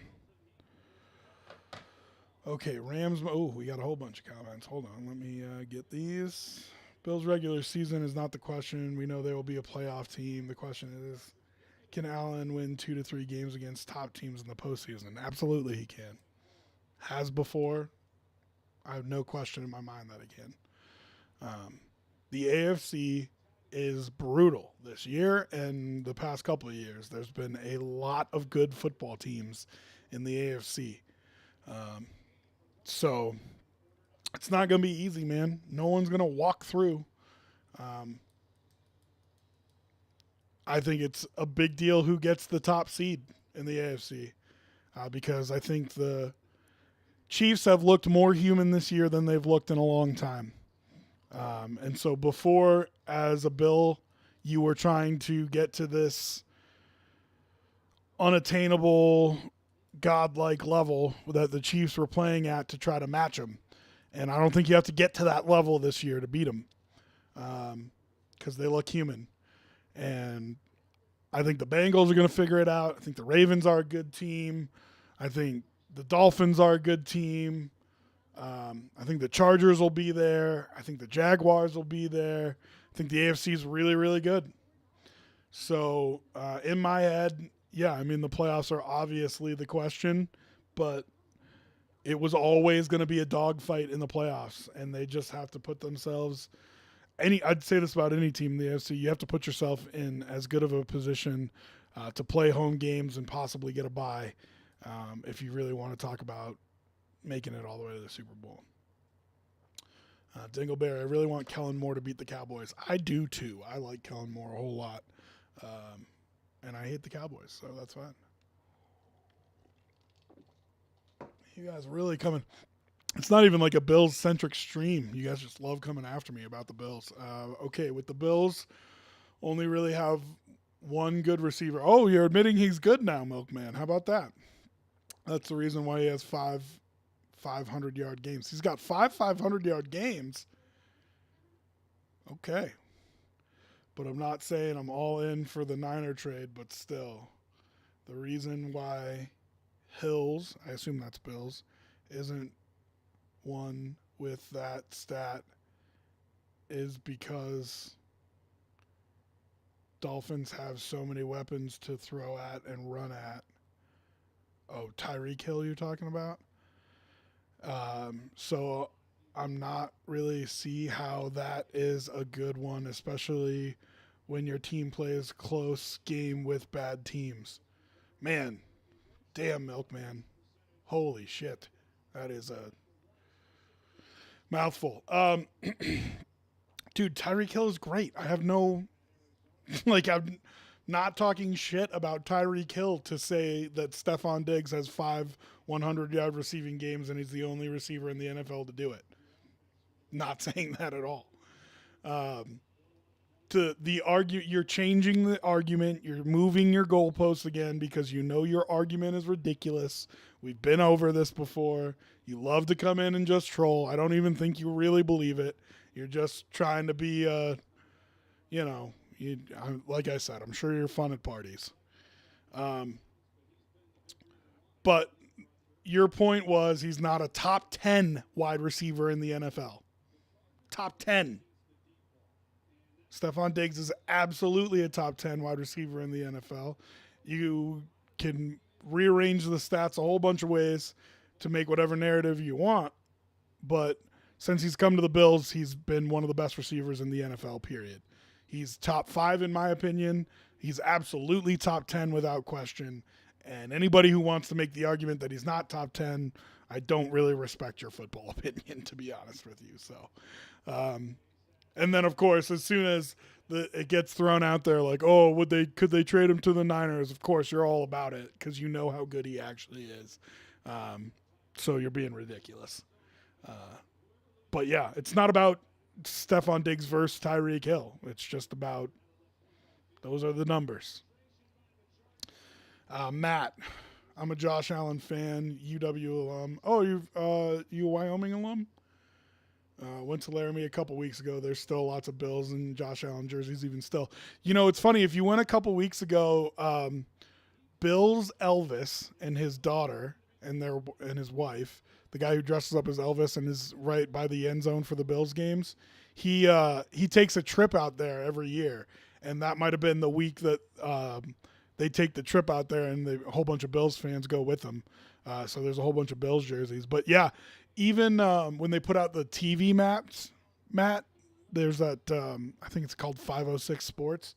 Okay, Rams. Oh, we got a whole bunch of comments. Hold on, let me get these. Bills regular season is not the question. We know they will be a playoff team. The question is, can Allen win 2 to 3 games against top teams in the postseason? Absolutely, he can. Has before. I have no question in my mind that he can. The AFC is brutal this year and the past couple of years. There's been a lot of good football teams in the AFC. Um, so it's not going to be easy, man. No one's going to walk through. Um, I think it's a big deal who gets the top seed in the AFC because I think the Chiefs have looked more human this year than they've looked in a long time. And so before, as a Bill, you were trying to get to this unattainable, godlike level that the Chiefs were playing at to try to match them. And I don't think you have to get to that level this year to beat them because they look human. And I think the Bengals are going to figure it out. I think the Ravens are a good team. I think the Dolphins are a good team. I think the Chargers will be there. I think the Jaguars will be there. I think the AFC is really, really good. So in my head, yeah, I mean the playoffs are obviously the question, but it was always going to be a dogfight in the playoffs, and they just have to put themselves. I'd say this about any team in the AFC. You have to put yourself in as good of a position to play home games and possibly get a bye if you really want to talk about making it all the way to the Super Bowl. Dingleberry, I really want Kellen Moore to beat the Cowboys. I do too. I like Kellen Moore a whole lot. And I hate the Cowboys, so that's fine. You guys really coming. It's not even like a Bills centric stream. You guys just love coming after me about the Bills. Okay, with the Bills, only really have one good receiver. Oh, you're admitting he's good now, Milkman. How about that? That's the reason why he has 500-yard games. He's got 500-yard games. Okay. But I'm not saying I'm all in for the Niner trade, but still. The reason why Hills, I assume that's Bills, isn't one with that stat is because Dolphins have so many weapons to throw at and run at. Oh, Tyreek Hill you're talking about? So I'm not really see how that is a good one, especially when your team plays close game with bad teams. Man, damn Milkman. Holy shit. That is a mouthful. Dude, Tyreek Hill is great. I have no like I'm not talking shit about Tyreek Hill to say that Stephon Diggs has 5 100-yard receiving games and he's the only receiver in the NFL to do it. Not saying that at all. Um, to the argue, you're changing the argument. You're moving your goalposts again because you know your argument is ridiculous. We've been over this before. You love to come in and just troll. I don't even think you really believe it. You're just trying to be, you know, like I said, I'm sure you're fun at parties. Um, but your point was he's not a top 10 wide receiver in the NFL. Top 10. Stephon Diggs is absolutely a top 10 wide receiver in the NFL. You can rearrange the stats a whole bunch of ways to make whatever narrative you want, but since he's come to the Bills, he's been one of the best receivers in the NFL, period. He's top 5 in my opinion. He's absolutely top 10 without question. And anybody who wants to make the argument that he's not top 10, I don't really respect your football opinion, to be honest with you. So, and then of course, as soon as it gets thrown out there, like, oh, could they trade him to the Niners? Of course, you're all about it because you know how good he actually is. So you're being ridiculous. But yeah, it's not about Stephon Diggs versus Tyreek Hill. It's just about those are the numbers. Matt, I'm a Josh Allen fan, UW alum. Oh, you a Wyoming alum? Went to Laramie a couple weeks ago. There's still lots of Bills and Josh Allen jerseys even still. You know, it's funny. If you went a couple weeks ago, Bill's Elvis and his daughter and his wife, the guy who dresses up as Elvis and is right by the end zone for the Bills games, he takes a trip out there every year, and that might have been the week that they take the trip out there, and a whole bunch of Bills fans go with them. So there's a whole bunch of Bills jerseys. But yeah, even when they put out the TV maps, Matt, there's that I think it's called 506 Sports.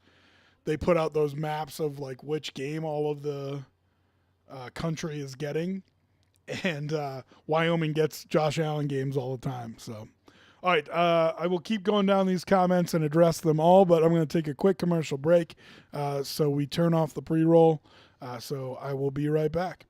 They put out those maps of like which game all of the country is getting, and Wyoming gets Josh Allen games all the time. So, all right, I will keep going down these comments and address them all, but I'm going to take a quick commercial break so we turn off the pre-roll. So I will be right back.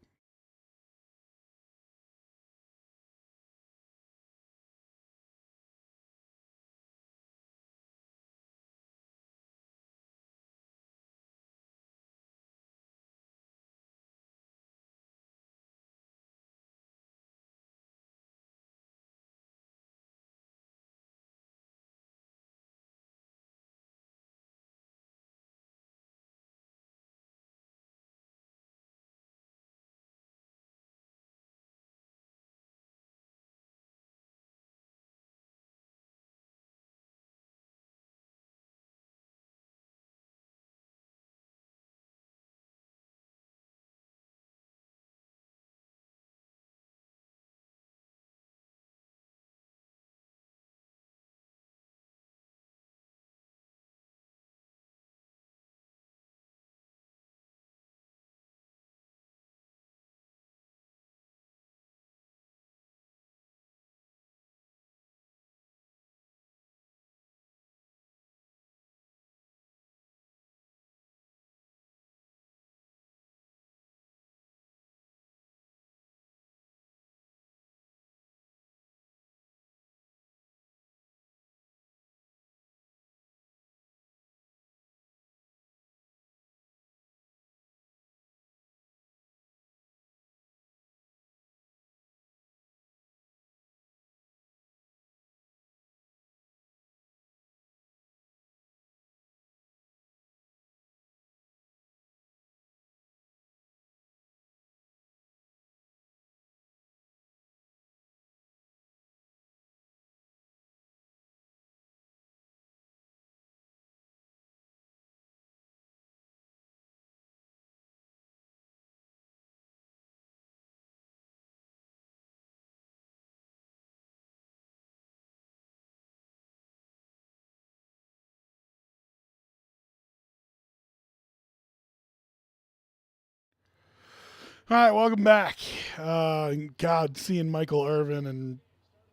All right, welcome back. God, seeing Michael Irvin and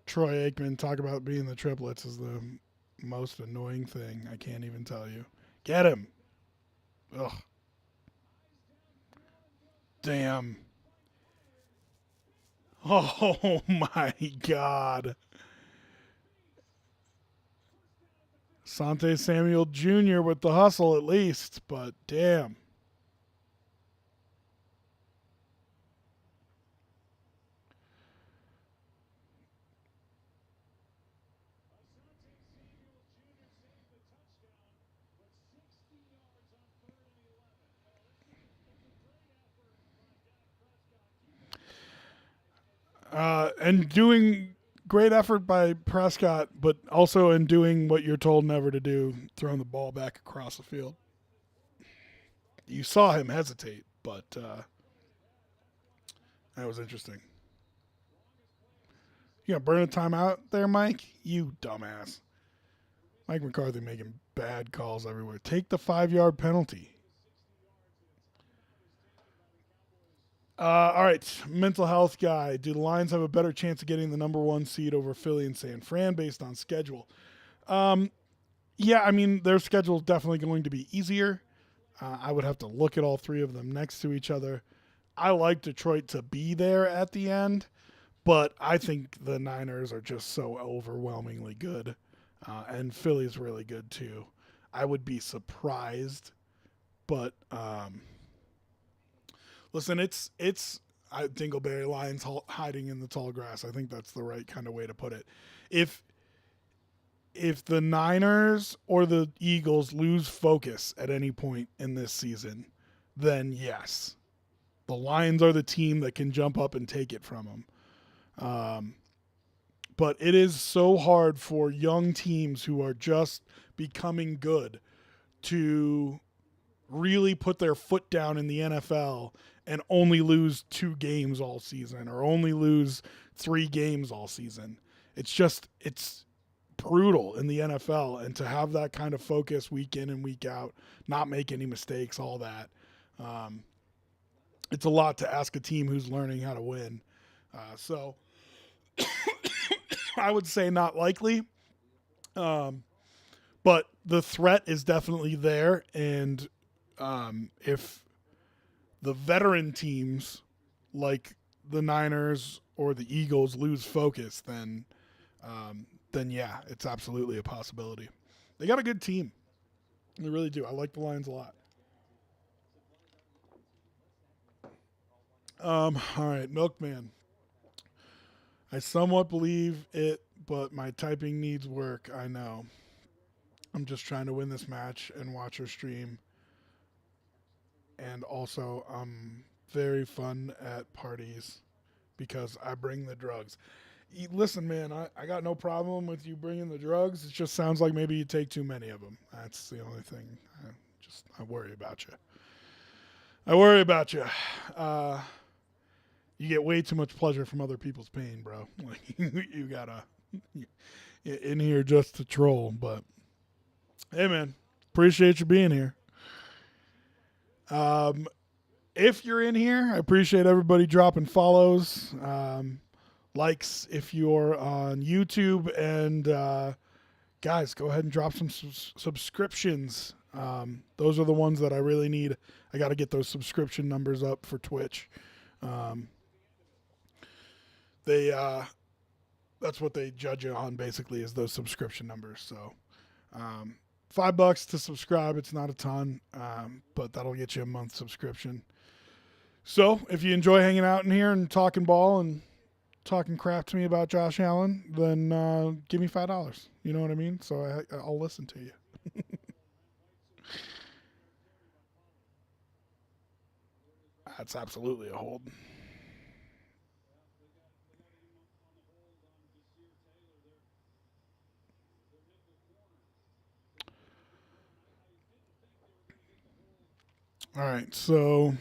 Troy Aikman talk about being the triplets is the most annoying thing. I can't even tell you. Get him. Ugh. Damn. Oh my God. Sante Samuel Jr. with the hustle at least, but damn. And doing great effort by Prescott, but also in doing what you're told never to do, throwing the ball back across the field. You saw him hesitate, but that was interesting. You gonna burn a timeout there, Mike? You dumbass. Mike McCarthy making bad calls everywhere. Take the 5 yard penalty. All right, mental health guy. Do the Lions have a better chance of getting the number one seed over Philly and San Fran based on schedule? Um, yeah, I mean their schedule is definitely going to be easier. I would have to look at all three of them next to each other. I like Detroit to be there at the end, but I think the Niners are just so overwhelmingly good, and Philly's really good too. I would be surprised, but listen, it's Dingleberry Lions hiding in the tall grass. I think that's the right kind of way to put it. If if the Niners or the Eagles lose focus at any point in this season, then yes, the Lions are the team that can jump up and take it from them. But it is so hard for young teams who are just becoming good to really put their foot down in the NFL and only lose 2 games all season or only lose 3 games all season. It's brutal in the NFL, and to have that kind of focus week in and week out, not make any mistakes, all that. Um, it's a lot to ask a team who's learning how to win. So I would say not likely. Um, but the threat is definitely there, and if the veteran teams like the Niners or the Eagles lose focus, then yeah, it's absolutely a possibility. They got a good team. They really do. I like the Lions a lot. All right, Milkman. I somewhat believe it, but my typing needs work. I know. I'm just trying to win this match and watch her stream. And also, I'm very fun at parties because I bring the drugs. Listen, man, I got no problem with you bringing the drugs. It just sounds like maybe you take too many of them. That's the only thing. I worry about you. I worry about you. Uh, you get way too much pleasure from other people's pain, bro. Like you gotta in here just to troll. But hey, man, appreciate you being here. Um, if you're in here, I appreciate everybody dropping follows, likes if you're on YouTube, and guys, go ahead and drop some subscriptions. Those are the ones that I really need. I got to get those subscription numbers up for Twitch. Um, they that's what they judge it on basically is those subscription numbers. So um, $5 to subscribe. It's not a ton, but that'll get you a month subscription. So if you enjoy hanging out in here and talking ball and talking crap to me about Josh Allen, then give me $5. You know what I mean? So I'll listen to you. That's absolutely a hold. All right, so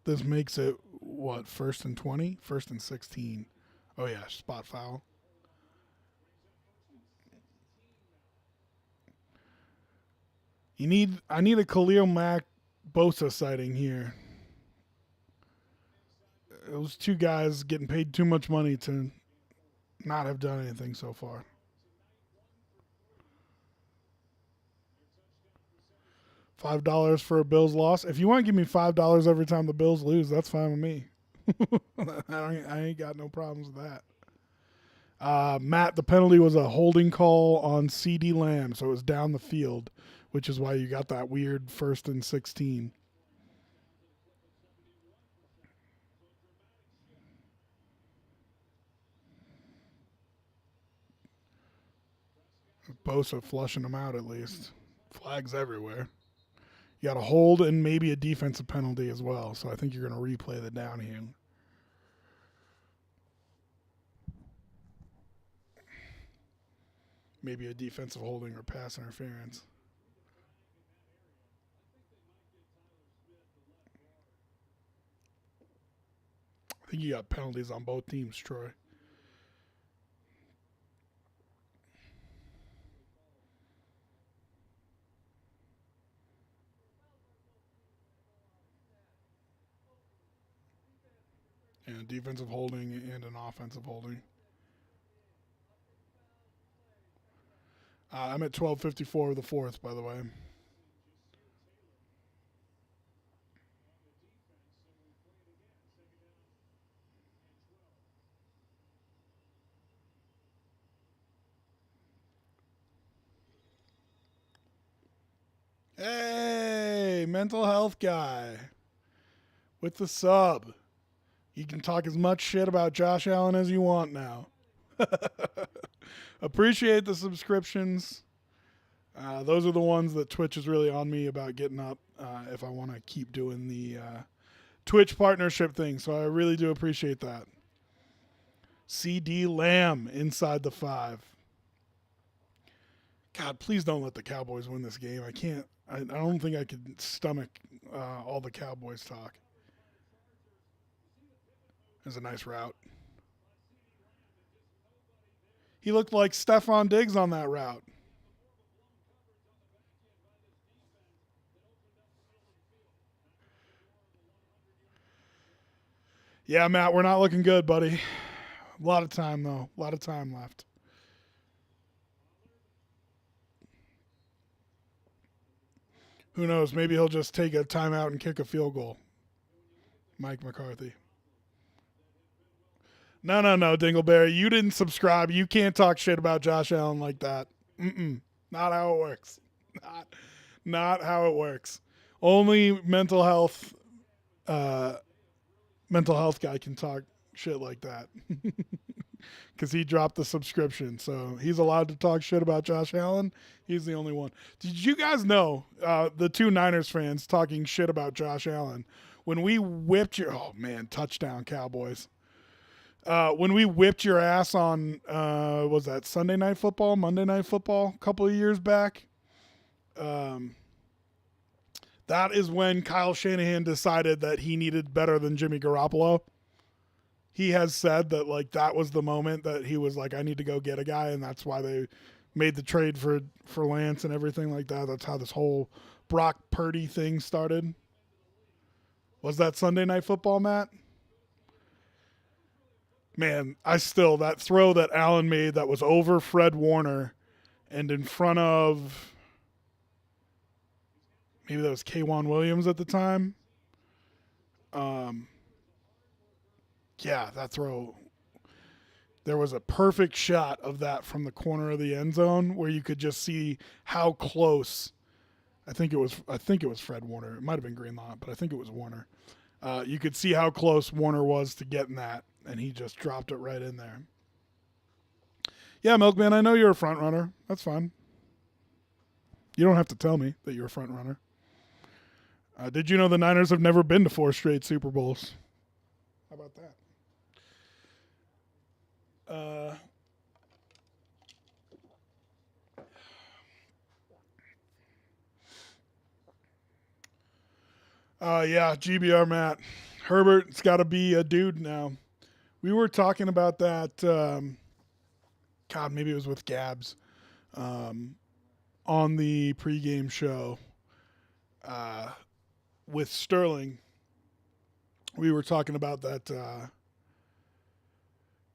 this makes it what, first and 20, first and 16. Oh yeah, spot foul. I need a Khalil Mack Bosa sighting here. Those two guys getting paid too much money to not have done anything so far. $5 for a Bills loss. If you want to give me $5 every time the Bills lose, that's fine with me. I ain't got no problems with that. Matt, the penalty was a holding call on CD Lamb, so it was down the field, which is why you got that weird 1st and 16. Bosa flushing them out at least. Flags everywhere. You got a hold and maybe a defensive penalty as well, so I think you're going to replay the down here. Maybe a defensive holding or pass interference. I think you got penalties on both teams, Troy. And defensive holding and an offensive holding. I'm at 12:54 of the fourth, by the way. Hey, mental health guy with the sub. You can talk as much shit about Josh Allen as you want now. Appreciate the subscriptions. Those are the ones that Twitch is really on me about getting up if I want to keep doing the Twitch partnership thing. So I really do appreciate that. CD Lamb inside the 5. God, please don't let the Cowboys win this game. I can't. I don't think I could stomach all the Cowboys talk. There's a nice route. He looked like Stephon Diggs on that route. Yeah, Matt, we're not looking good, buddy. A lot of time, though. A lot of time left. Who knows? Maybe he'll just take a timeout and kick a field goal. Mike McCarthy. No, Dingleberry. You didn't subscribe. You can't talk shit about Josh Allen like that. Not how it works. Not how it works. Only mental health guy can talk shit like that. Because he dropped the subscription. So he's allowed to talk shit about Josh Allen. He's the only one. Did you guys know, the two Niners fans talking shit about Josh Allen, when we whipped your... Oh, man, touchdown, Cowboys. When we whipped your ass on, was that Sunday Night Football, Monday Night Football, a couple of years back? That is when Kyle Shanahan decided that he needed better than Jimmy Garoppolo. He has said that, like, that was the moment that he was like, I need to go get a guy, and that's why they made the trade for Lance and everything like that. That's how this whole Brock Purdy thing started. Was that Sunday Night Football, Matt? Man, that throw that Allen made that was over Fred Warner and in front of, maybe that was K'Wan Williams at the time. Yeah, that throw. There was a perfect shot of that from the corner of the end zone where you could just see how close. I think it was Fred Warner. It might have been Greenlaw, but I think it was Warner. You could see how close Warner was to getting that, and he just dropped it right in there. Yeah, Milkman, I know you're a front runner. That's fine. You don't have to tell me that you're a front runner. Did you know the Niners have never been to 4 straight Super Bowls? How about that? Yeah, GBR Matt. Herbert's got to be a dude now. We were talking about that, God, maybe it was with Gabs, on the pregame show with Sterling. We were talking about that,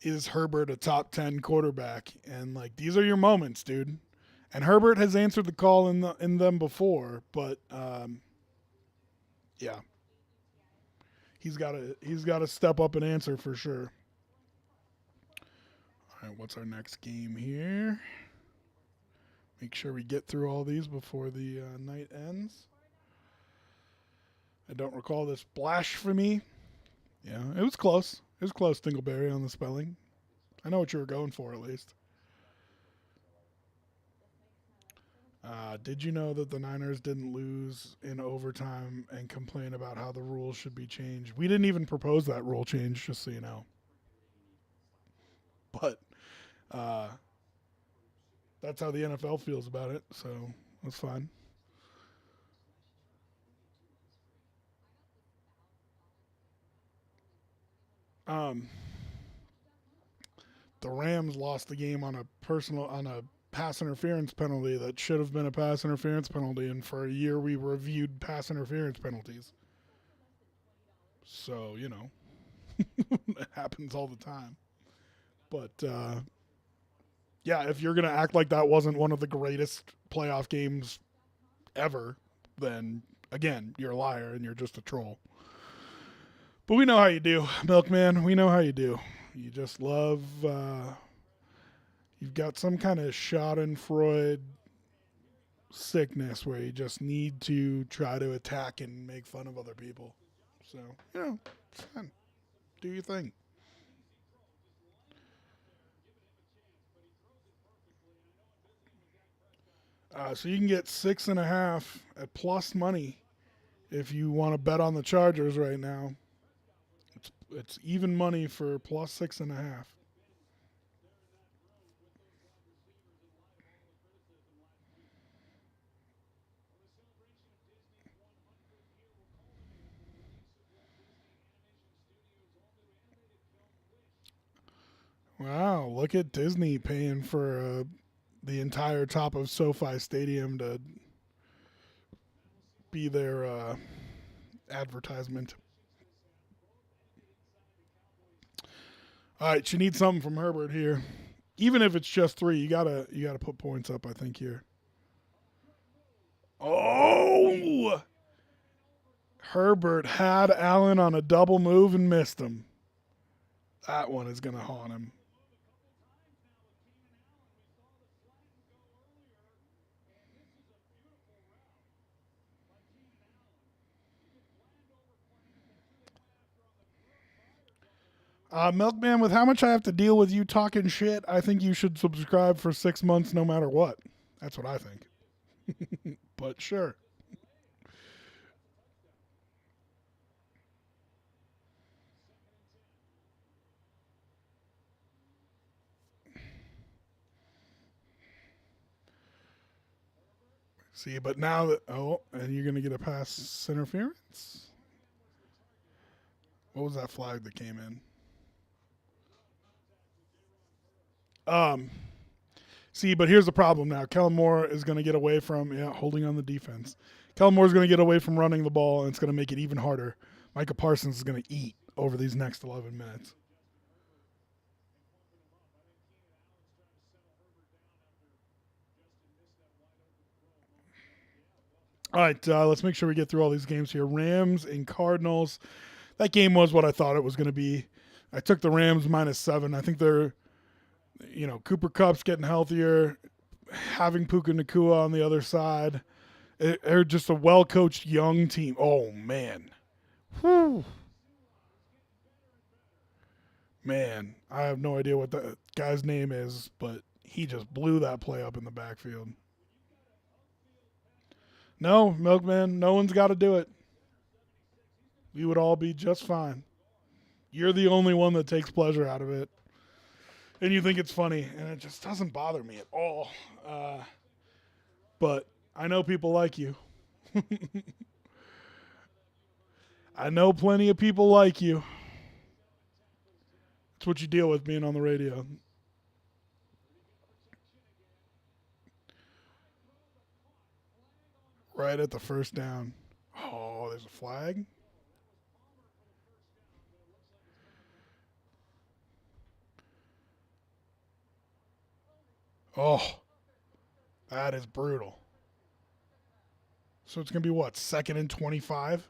is Herbert a top 10 quarterback? And, like, these are your moments, dude. And Herbert has answered the call in them before, but yeah, he's got to step up and answer for sure. All right, what's our next game here? Make sure we get through all these before the night ends. I don't recall this blasphemy. Yeah, it was close. It was close, Dingleberry, on the spelling. I know what you were going for, at least. Did you know that the Niners didn't lose in overtime and complain about how the rules should be changed? We didn't even propose that rule change, just so you know. But uh, that's how the NFL feels about it, so that's fine. Um, the Rams lost the game on a pass interference penalty that should have been a pass interference penalty, and for a year we reviewed pass interference penalties. So it happens all the time. But yeah, if you're gonna act like that wasn't one of the greatest playoff games ever, then again you're a liar and you're just a troll. But we know how you do, Milkman. We know how you do. You just love. You've got some kind of Schadenfreude sickness where you just need to try to attack and make fun of other people. So, it's fine. Do your thing. So you can get 6.5 at plus money if you want to bet on the Chargers right now. It's even money for plus 6.5. Wow, look at Disney paying for the entire top of SoFi Stadium to be their advertisement. All right, you need something from Herbert here. Even if it's just 3, you gotta put points up. I think here. Oh, Herbert had Allen on a double move and missed him. That one is gonna haunt him. Milkman, with how much I have to deal with you talking shit, I think you should subscribe for 6 months no matter what. That's what I think. But sure. See, but now that and you're gonna get a pass interference. What was that flag that came in? Um, See, but here's the problem now. Kellen Moore is going to get away from holding on the defense. Kellen Moore is going to get away from running the ball, and it's going to make it even harder. Micah Parsons is going to eat over these next 11 minutes. All right, let's make sure we get through all these games here. Rams and Cardinals. That game was what I thought it was going to be. I took the Rams -7. I think they're, Cooper Cup's getting healthier, having Puka Nakua on the other side. They're just a well coached young team. Oh, man. Whew. Man, I have no idea what that guy's name is, but he just blew that play up in the backfield. No, Milkman, no one's got to do it. We would all be just fine. You're the only one that takes pleasure out of it. And you think it's funny, and it just doesn't bother me at all. But I know people like you. I know plenty of people like you. That's what you deal with being on the radio. Right at the first down. Oh, there's a flag. Oh, That is brutal. So it's going to be what? Second and 25?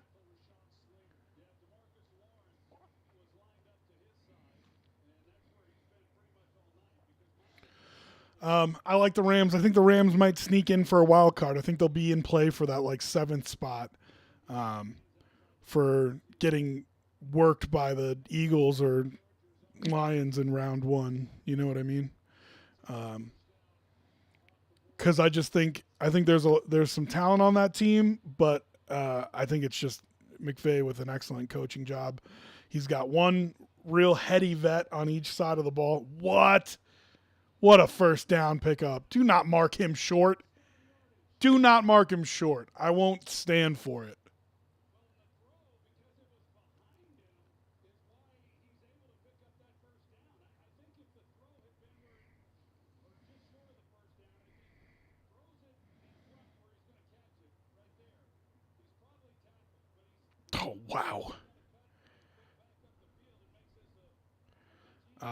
I like the Rams. I think the Rams might sneak in for a wild card. I think they'll be in play for that like seventh spot, um, for getting worked by the Eagles or Lions in round one. You know what I mean? Because I think there's some talent on that team, but I think it's just McVay with an excellent coaching job. He's got one real heady vet on each side of the ball. What? What a first down pickup. Do not mark him short. Do not mark him short. I won't stand for it. Oh, wow.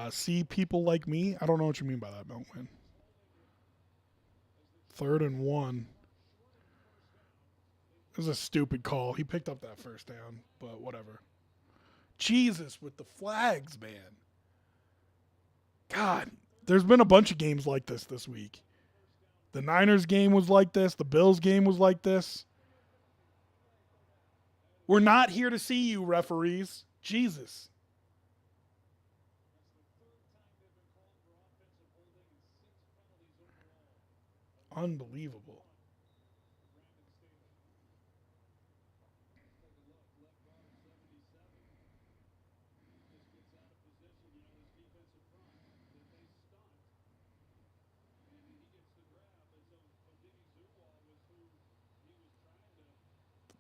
See people like me? I don't know what you mean by that, Milkman. Third and one. It was a stupid call. He picked up that first down, but whatever. Jesus with the flags, man. God, there's been a bunch of games like this week. The Niners game was like this. The Bills game was like this. We're not here to see you, referees. Jesus. Unbelievable.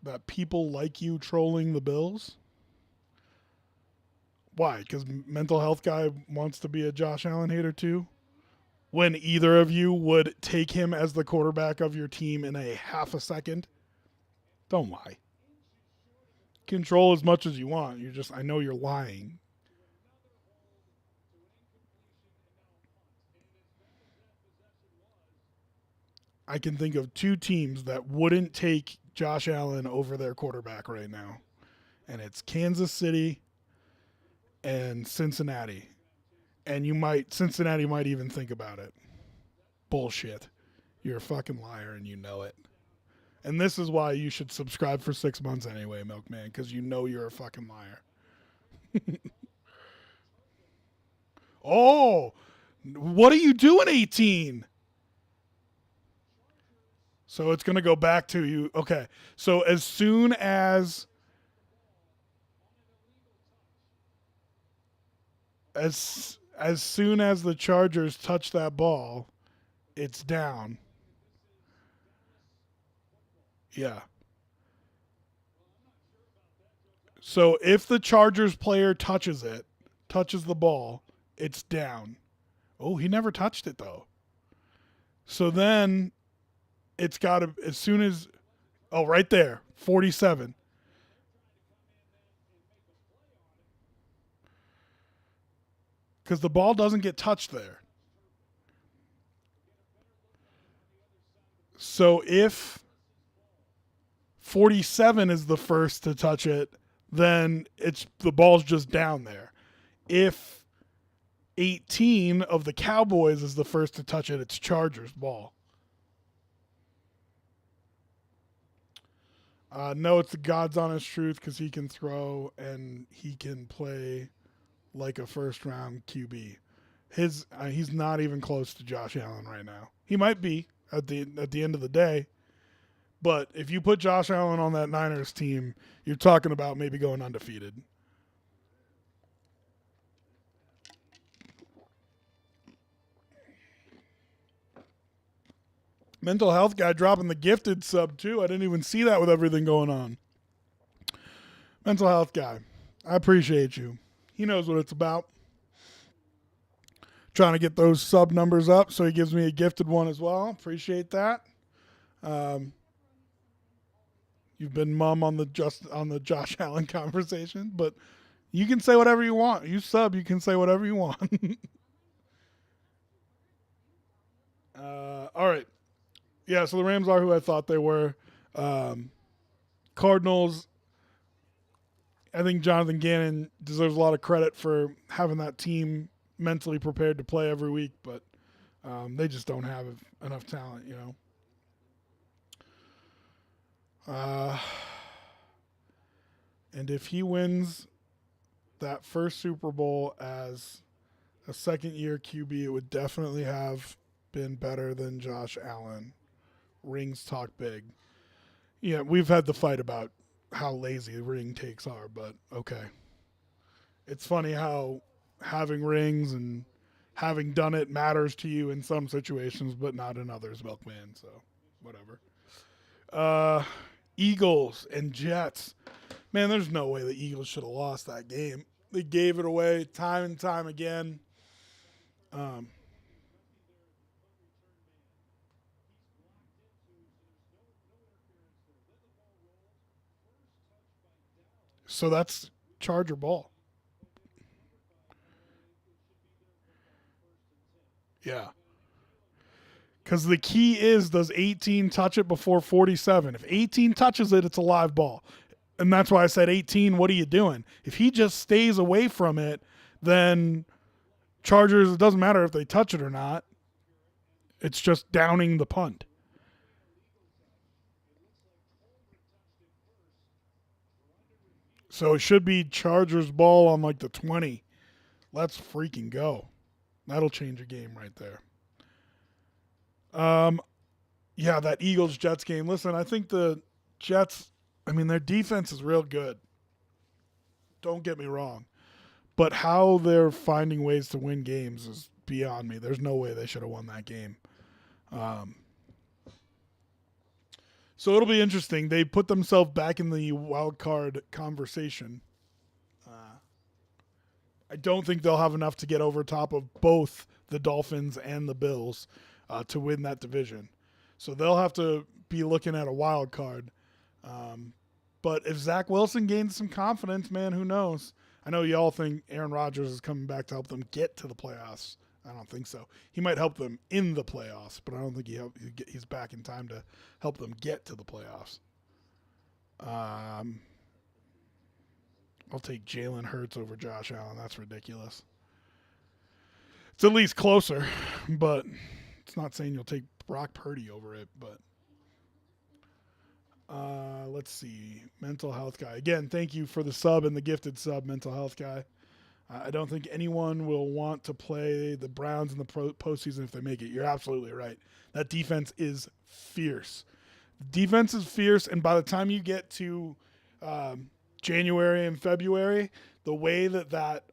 That people like you trolling the Bills? Why? Because mental health guy wants to be a Josh Allen hater too? When either of you would take him as the quarterback of your team in a half a second? Don't lie. Control as much as you want. I know you're lying. I can think of two teams that wouldn't take Josh Allen over their quarterback right now, and it's Kansas City and Cincinnati. And Cincinnati might even think about it. Bullshit. You're a fucking liar and you know it. And this is why you should subscribe for 6 months anyway, Milkman, because you know you're a fucking liar. Oh, what are you doing, 18? So it's going to go back to you. Okay. So as soon as the Chargers touch that ball, it's down. Yeah. So if the Chargers player touches the ball, it's down. Oh, he never touched it though. So then it's got to as soon as right there, 47. Cuz the ball doesn't get touched there. So if 47 is the first to touch it, then it's the ball's just down there. If 18 of the Cowboys is the first to touch it, it's Chargers ball. No, it's the God's honest truth because he can throw and he can play like a first round QB. He's not even close to Josh Allen right now. He might be at the end of the day, but if you put Josh Allen on that Niners team, you're talking about maybe going undefeated. Mental health guy dropping the gifted sub too. I didn't even see that with everything going on. Mental health guy, I appreciate you. He knows what it's about. Trying to get those sub numbers up, so he gives me a gifted one as well. Appreciate that. Um, you've been mum on the Josh Allen conversation, but you can say whatever you want. You sub, you can say whatever you want. All right. Yeah, so the Rams are who I thought they were. Um, Cardinals, I think Jonathan Gannon deserves a lot of credit for having that team mentally prepared to play every week, but they just don't have enough talent, you know. Uh, and if he wins that first Super Bowl as a second year QB, it would definitely have been better than Josh Allen. Rings talk big. Yeah, we've had the fight about how lazy ring takes are, but okay. It's funny how having rings and having done it matters to you in some situations, but not in others, Milkman. So, whatever. Uh, Eagles and Jets. Man, there's no way the Eagles should have lost that game. They gave it away time and time again. Um, so that's Charger ball. Yeah. Because the key is, does 18 touch it before 47? If 18 touches it, it's a live ball. And that's why I said 18, what are you doing? If he just stays away from it, then Chargers, it doesn't matter if they touch it or not. It's just downing the punt. So it should be Chargers ball on like the 20. Let's freaking go. That'll change a game right there. Um, yeah, that Eagles Jets game. Listen, I think the Jets, I mean, their defense is real good. Don't get me wrong. But how they're finding ways to win games is beyond me. There's no way they should have won that game. Um, so it'll be interesting. They put themselves back in the wild card conversation. Uh, I don't think they'll have enough to get over top of both the Dolphins and the Bills to win that division. So they'll have to be looking at a wild card. Um, but if Zach Wilson gains some confidence, man, who knows? I know y'all think Aaron Rodgers is coming back to help them get to the playoffs. I don't think so. He might help them in the playoffs, but I don't think he's back in time to help them get to the playoffs. Um, I'll take Jalen Hurts over Josh Allen. That's ridiculous. It's at least closer, but it's not saying you'll take Brock Purdy over it. But let's see. Mental health guy. Again, thank you for the sub and the gifted sub, mental health guy. I don't think anyone will want to play the Browns in the postseason if they make it. You're absolutely right. That defense is fierce. Defense is fierce, and by the time you get to January and February, the way that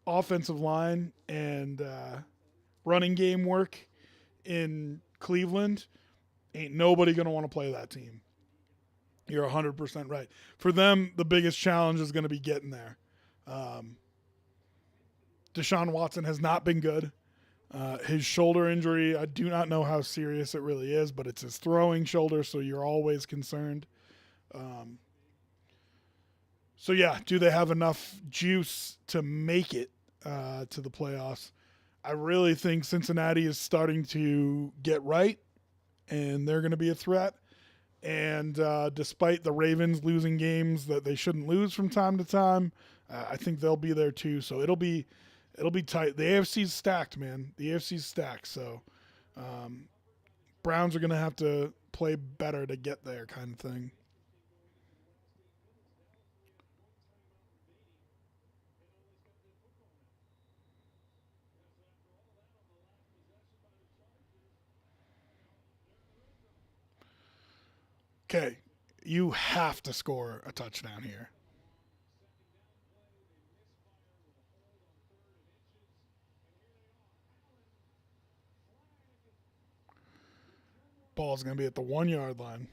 offensive line and running game work in Cleveland, ain't nobody going to want to play that team. You're 100% right. For them, the biggest challenge is going to be getting there. Um, Deshaun Watson has not been good. His shoulder injury, I do not know how serious it really is, but it's his throwing shoulder, so you're always concerned. Um, so, yeah, do they have enough juice to make it to the playoffs? I really think Cincinnati is starting to get right, and they're going to be a threat. And despite the Ravens losing games that they shouldn't lose from time to time, I think they'll be there too. So it'll be tight. The AFC's stacked, man. The AFC's stacked. So Browns are going to have to play better to get there, kind of thing. Okay, you have to score a touchdown here. Ball's going to be at the 1 yard line.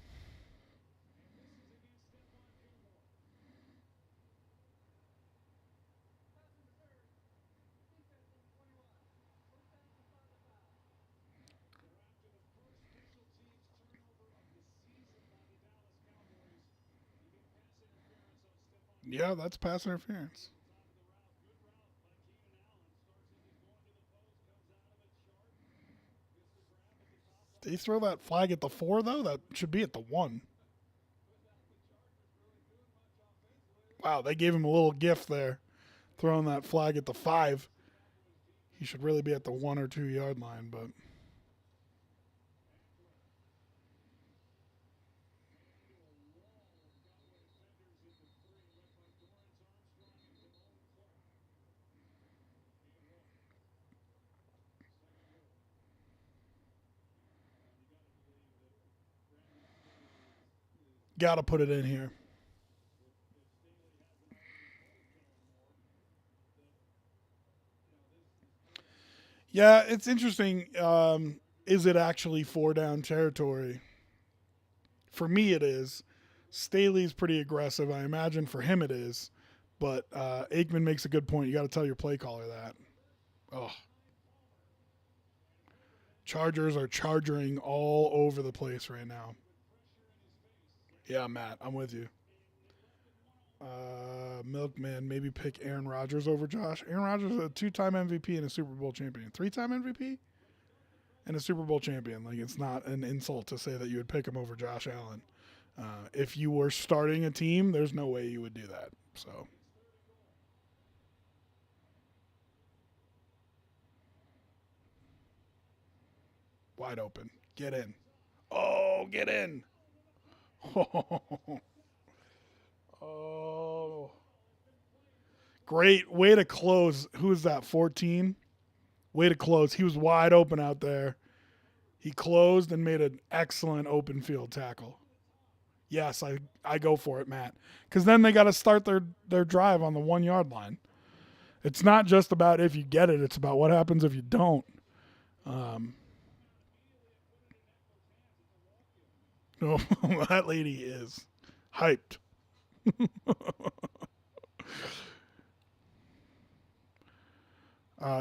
Yeah, that's pass interference. Did he throw that flag at the 4, though? That should be at the 1. Wow, they gave him a little gift there, throwing that flag at the 5. He should really be at the 1 or 2 yard line, but got to put it in here. Yeah, it's interesting. Is it actually 4 down territory? For me, it is. Staley's pretty aggressive. I imagine for him it is. But Aikman makes a good point. You got to tell your play caller that. Oh, Chargers are charging all over the place right now. Yeah, Matt, I'm with you. Milkman, maybe pick Aaron Rodgers over Josh. Aaron Rodgers is a 2-time MVP and a Super Bowl champion. 3-time MVP and a Super Bowl champion. Like, it's not an insult to say that you would pick him over Josh Allen. If you were starting a team, there's no way you would do that. So, wide open. Get in. Oh, get in. Oh. Great way to close. Who is that? 14? Way to close. He was wide open out there. He closed and made an excellent open field tackle. Yes, I go for it, Matt. Because then they got to start their drive on the 1 yard line. It's not just about if you get it, it's about what happens if you don't. Um, no, that lady is hyped.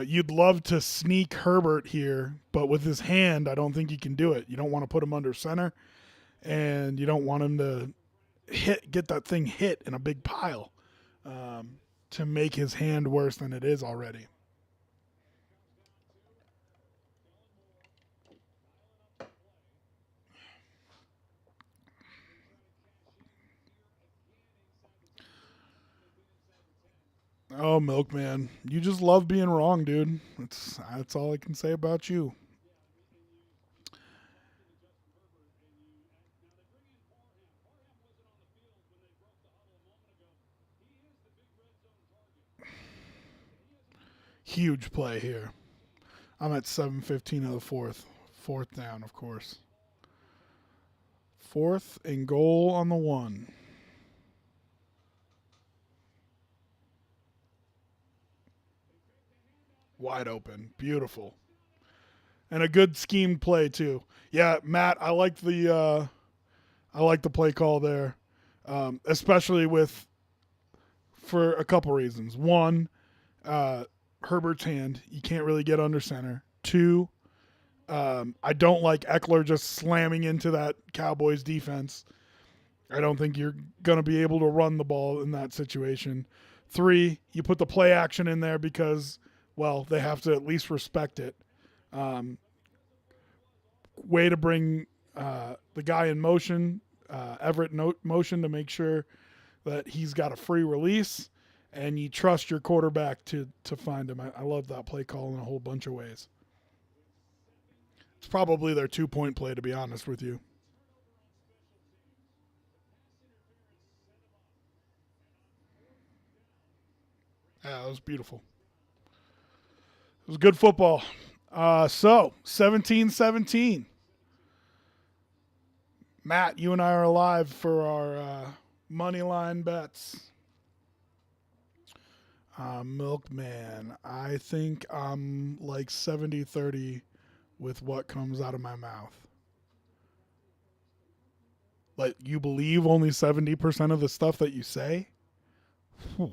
You'd love to sneak Herbert here, but with his hand, I don't think you can do it. You don't want to put him under center, and you don't want him to get that thing hit in a big pile to make his hand worse than it is already. Oh, Milkman, you just love being wrong, dude. That's all I can say about you. Huge play here. I'm at 7:15 of the fourth. Fourth down, of course. Fourth and goal on the 1. Wide open. Beautiful. And a good schemed play too. Yeah, Matt, I like the play call there. Especially with for a couple reasons. One, Herbert's hand. You can't really get under center. Two, I don't like Eckler just slamming into that Cowboys defense. I don't think you're going to be able to run the ball in that situation. Three, you put the play action in there because, well, they have to at least respect it. Um, Way to bring the guy in motion, Everett motion to make sure that he's got a free release, and you trust your quarterback to find him. I love that play call in a whole bunch of ways. It's probably their 2-point play, to be honest with you. Yeah, it was beautiful. It was good football. So, 17-17. Matt, you and I are alive for our money line bets. Milkman, I think I'm like 70-30 with what comes out of my mouth. Like, you believe only 70% of the stuff that you say? Whew.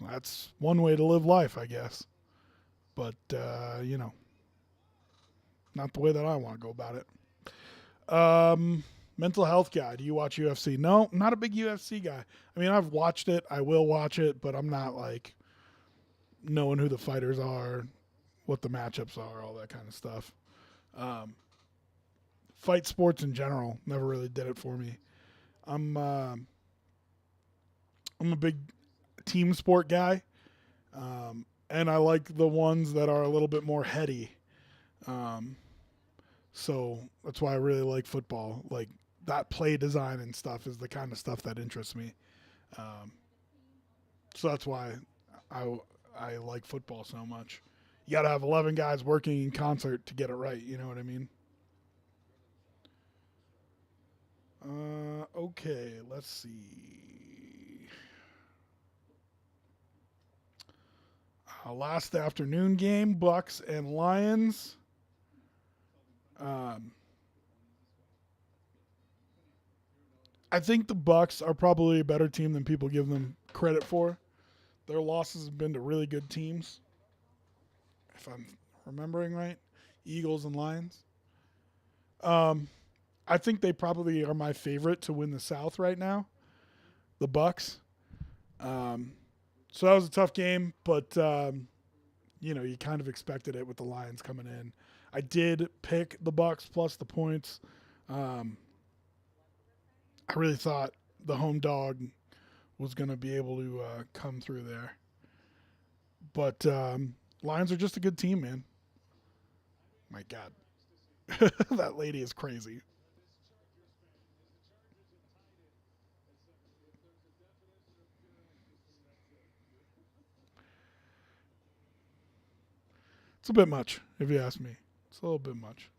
That's one way to live life, I guess. But, not the way that I want to go about it. Mental health guy. Do you watch UFC? No, I'm not a big UFC guy. I mean, I've watched it. I will watch it, but I'm not like knowing who the fighters are. what the matchups are, all that kind of stuff. Um, Fight sports in general never really did it for me. I'm uh, I'm a big team sport guy, and I like the ones that are a little bit more heady. Um, so that's why I really like football. Like that play design and stuff is the kind of stuff that interests me. Um, so that's why I I like football so much. You got to have 11 guys working in concert to get it right. You know what I mean? Okay, let's see. Last afternoon game, Bucks and Lions. Um, I think the Bucks are probably a better team than people give them credit for. Their losses have been to really good teams, if I'm remembering right. Eagles and Lions. Um, I think they probably are my favorite to win the South right now. The Bucks. Um, so that was a tough game, but you kind of expected it with the Lions coming in. I did pick the Bucks plus the points. Um, I really thought the home dog was going to be able to come through there, but Lions are just a good team, man. My God, that lady is crazy. It's a bit much, if you ask me. It's a little bit much.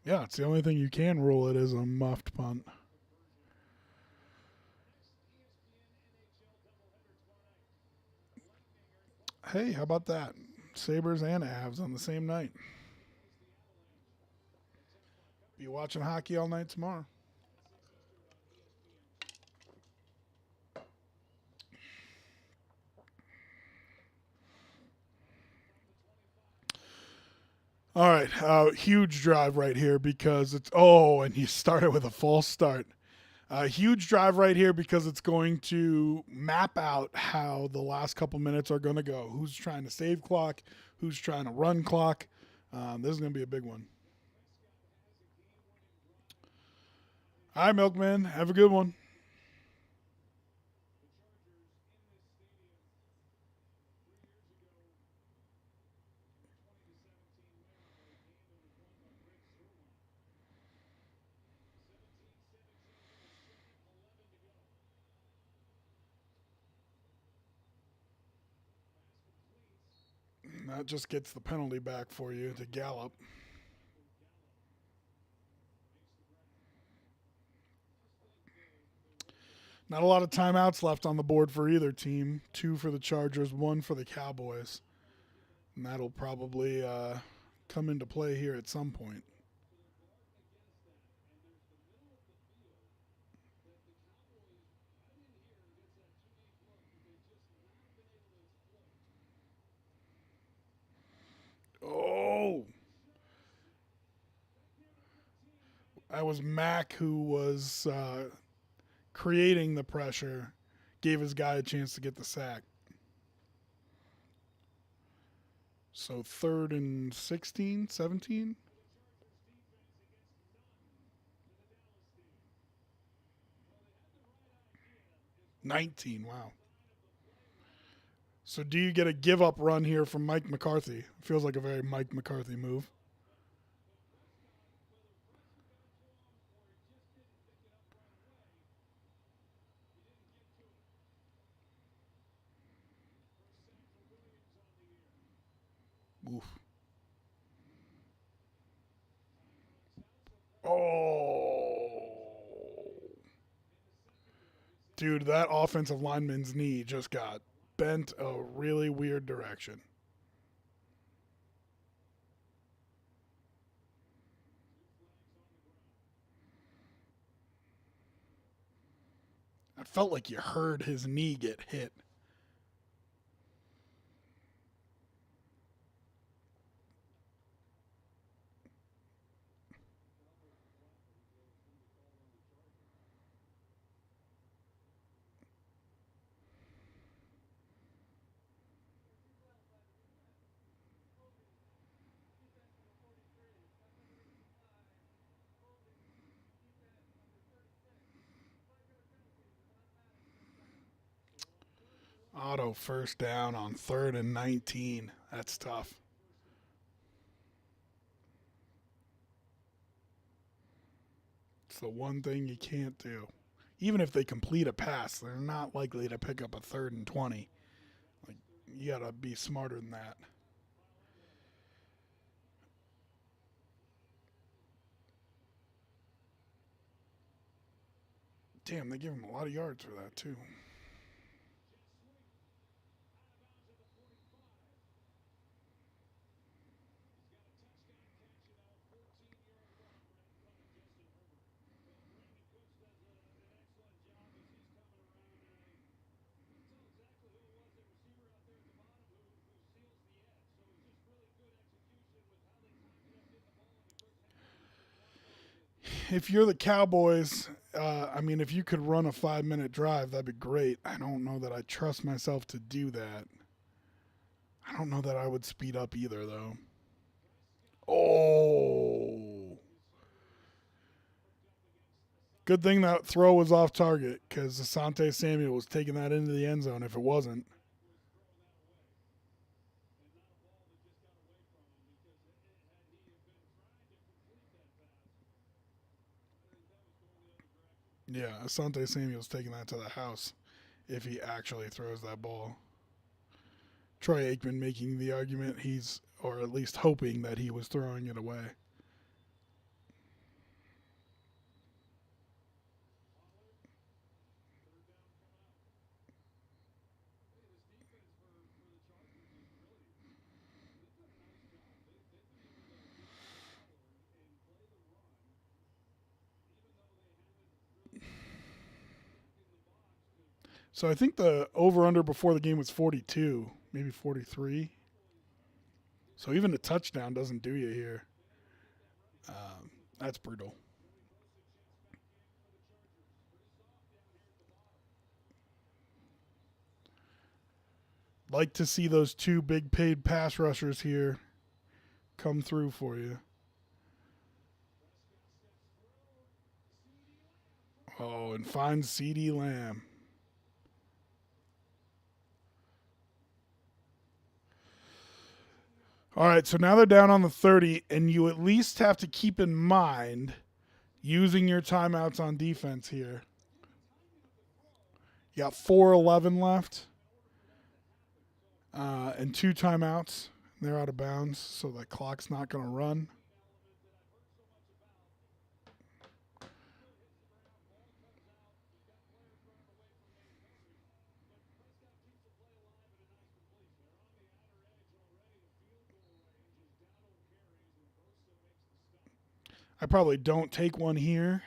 Yeah, it's the only thing you can rule it as a muffed punt. Hey, how about that? Sabres and Avs on the same night. Be watching hockey all night tomorrow. All right, huge drive right here because it's and you started with a false start. Huge drive right here because it's going to map out how the last couple minutes are going to go. Who's trying to save clock? Who's trying to run clock? This is going to be a big one. All right, Milkman, have a good one. That just gets the penalty back for you to Gallup. Not a lot of timeouts left on the board for either team. Two for the Chargers, one for the Cowboys. And that'll probably come into play here at some point. Oh, that was Mack who was creating the pressure, gave his guy a chance to get the sack. So third and 16, 17, 19. Wow. So do you get a give up run here from Mike McCarthy? Feels like a very Mike McCarthy move. Oof. Oh. Dude, that offensive lineman's knee just got bent a really weird direction. I felt like you heard his knee get hit. Auto first down on 3rd and 19. That's tough. It's the one thing you can't do. Even if they complete a pass, they're not likely to pick up a 3rd and 20. Like, you got to be smarter than that. Damn, they give him a lot of yards for that, too. If you're the Cowboys, I mean, if you could run a 5-minute drive, that'd be great. I don't know that I trust myself to do that. I don't know that I would speed up either, though. Oh. Good thing that throw was off target because Asante Samuel was taking that into the end zone if it wasn't. Yeah, Asante Samuel's taking that to the house if he actually throws that ball. Troy Aikman making the argument he's, or at least hoping that he was throwing it away. So I think the over under before the game was 42, maybe 43. So even a touchdown doesn't do you here. That's brutal. Like to see those two big paid pass rushers here come through for you. Oh, and find CeeDee Lamb. All right, so now they're down on the 30, and you at least have to keep in mind using your timeouts on defense here. You got 4:11 left and 2 timeouts. They're out of bounds, so the clock's not going to run. I probably don't take one here.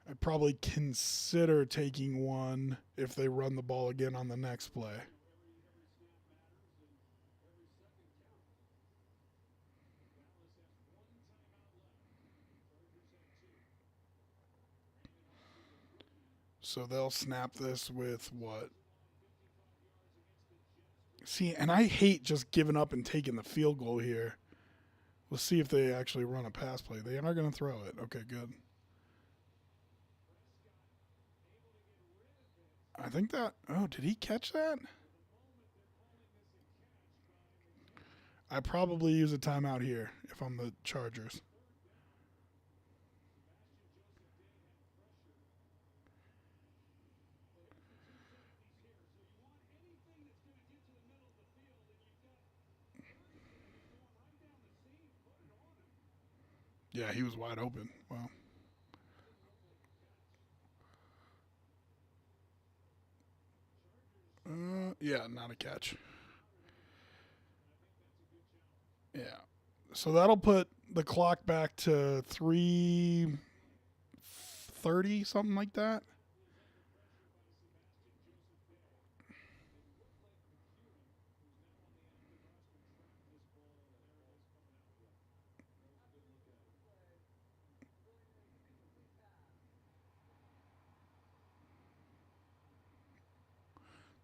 I'd probably consider taking one if they run the ball again on the next play. So they'll snap this with what? See, and I hate just giving up and taking the field goal here. We'll see if they actually run a pass play. They are going to throw it. Okay, good. I think that. Oh, did he catch that? I probably use a timeout here if I'm the Chargers. Yeah, he was wide open. Wow. Yeah, not a catch. Yeah. So that'll put the clock back to 3:30, something like that.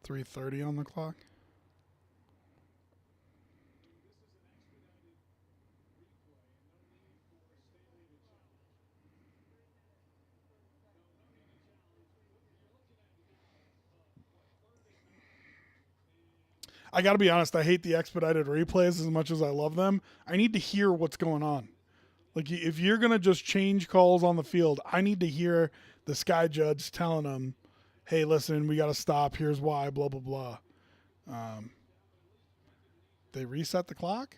3:30 on the clock. I got to be honest. I hate the expedited replays as much as I love them. I need to hear what's going on. Like if you're gonna just change calls on the field, I need to hear the sky judge telling them, "Hey, listen, we got to stop. Here's why." Blah blah blah. Um, they reset the clock.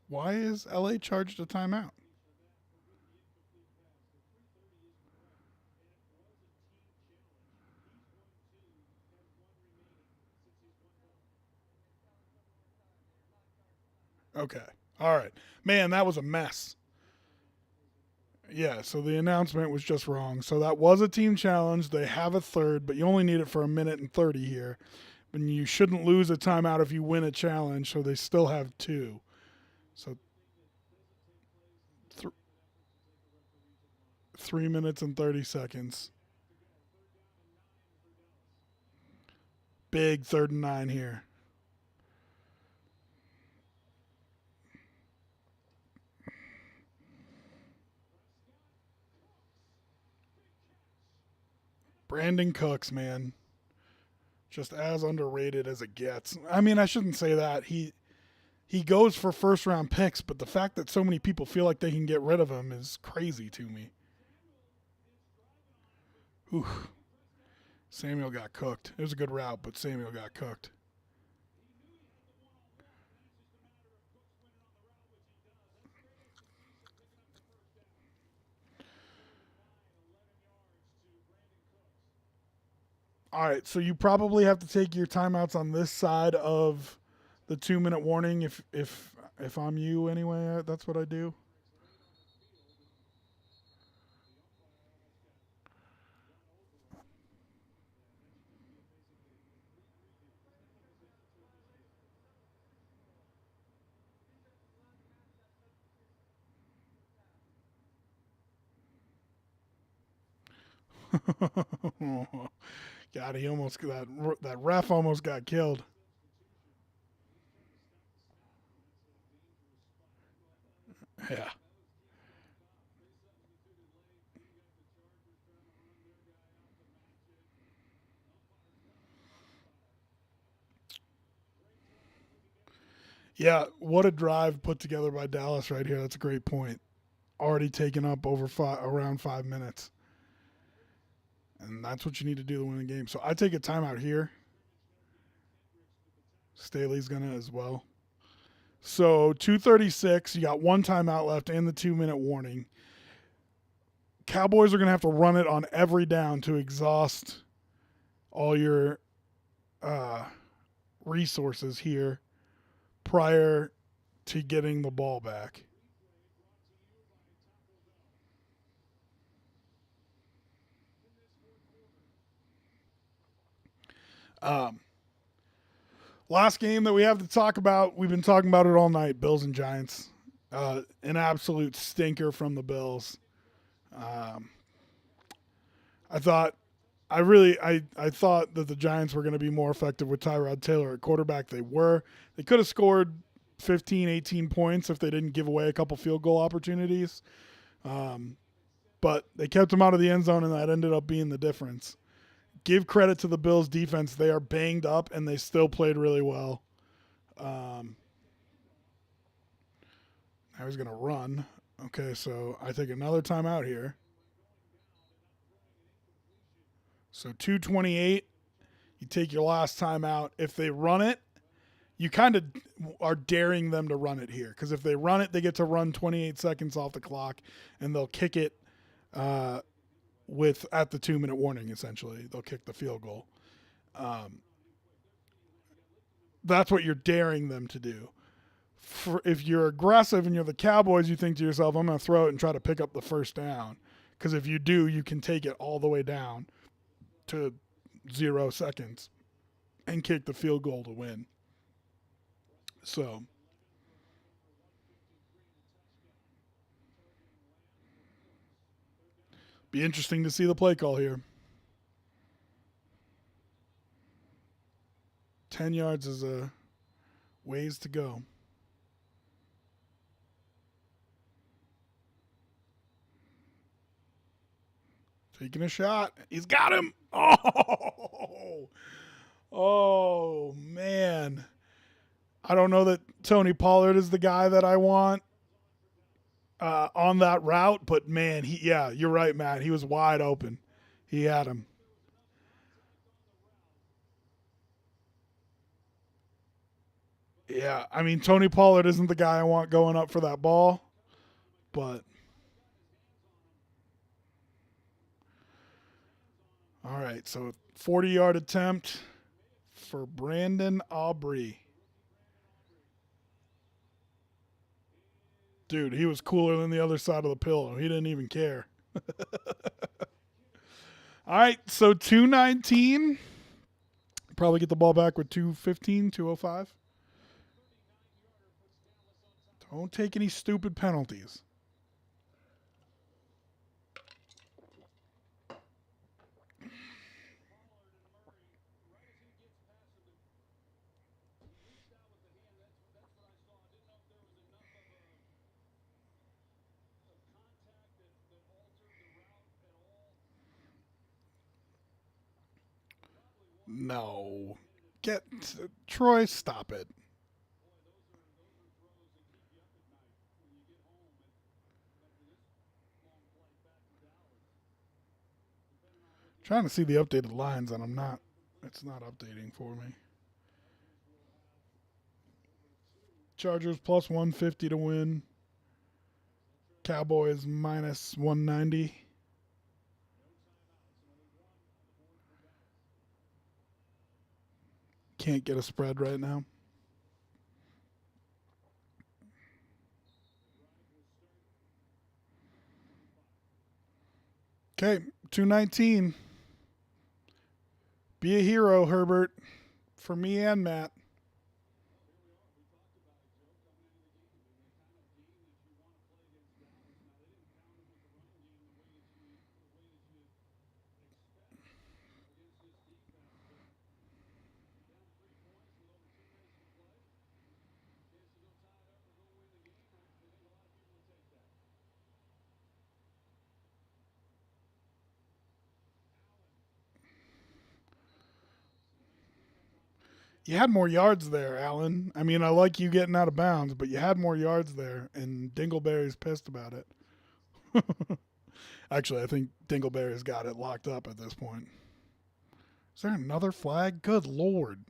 Why is LA charged a timeout? Okay. All right. Man, that was a mess. Yeah, so the announcement was just wrong. So that was a team challenge. They have a third, but you only need it for a minute and 30 here. And you shouldn't lose a timeout if you win a challenge, so they still have two. So 3 minutes and 30 seconds. Big 3rd and 9 here. Brandon Cooks, man. Just as underrated as it gets. I mean, I shouldn't say that. He goes for first round picks, but the fact that so many people feel like they can get rid of him is crazy to me. Whew. Samuel got cooked. It was a good route, but Samuel got cooked. All right, so you probably have to take your timeouts on this side of the 2 minute warning. If I'm you anyway, that's what I do. God, he almost that ref almost got killed. Yeah, yeah. What a drive put together by Dallas right here. That's a great point. Already taken up around 5 minutes, and that's what you need to do to win the game. So I take a timeout here. Staley's gonna as well. So 2:36. You got one timeout left and the 2 minute warning. Cowboys are gonna have to run it on every down to exhaust all your uh, resources here prior to getting the ball back. Um, Last game that we have to talk about, we've been talking about it all night. Bills and Giants. An absolute stinker from the Bills. Um, I thought, I thought that the Giants were going to be more effective with Tyrod Taylor at quarterback. They were. They could have scored 15, 18 points if they didn't give away a couple field goal opportunities. Um, but they kept him out of the end zone, and that ended up being the difference. Give credit to the Bills' defense. They are banged up, and they still played really well. Um, I was going to run. Okay, so I take another timeout here. So 2:28, you take your last timeout. If they run it, you kind of are daring them to run it here because if they run it, they get to run 28 seconds off the clock, and they'll kick it uh, with at the 2 minute warning. Essentially, they'll kick the field goal. Um, that's what you're daring them to do. If you're aggressive and you're the Cowboys, you think to yourself, I'm going to throw it and try to pick up the first down. Because if you do, you can take it all the way down to 0 seconds and kick the field goal to win. So, Be interesting to see the play call here. 10 yards is a ways to go. Taking a shot. He's got him. Oh, oh man. I don't know that Tony Pollard is the guy that I want on that route, but man, yeah, you're right, Matt. He was wide open. He had him. Yeah, I mean, Tony Pollard isn't the guy I want going up for that ball, but all right. So 40-yard attempt for Brandon Aubrey. Dude, he was cooler than the other side of the pillow. He didn't even care. All right, so 219. Probably get the ball back with 215, 205. Don't take any stupid penalties. No. Get Troy, stop it. Trying to see the updated lines, and I'm not. It's not updating for me. Chargers plus 150 to win. Cowboys minus 190. Can't get a spread right now. Okay, 219. Be a hero, Herbert, for me and Matt. You had more yards there, Allen. I mean, I like you getting out of bounds, but you had more yards there, and Dingleberry's pissed about it. Actually, I think Dingleberry's got it locked up at this point. Is there another flag? Good Lord.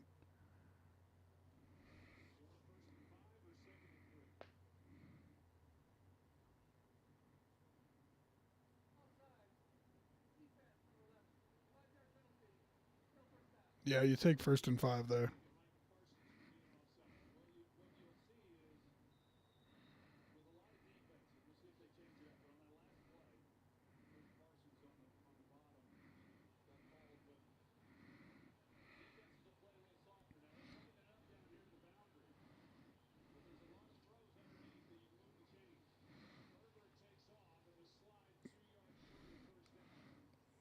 Yeah, you take 1st and 5 there.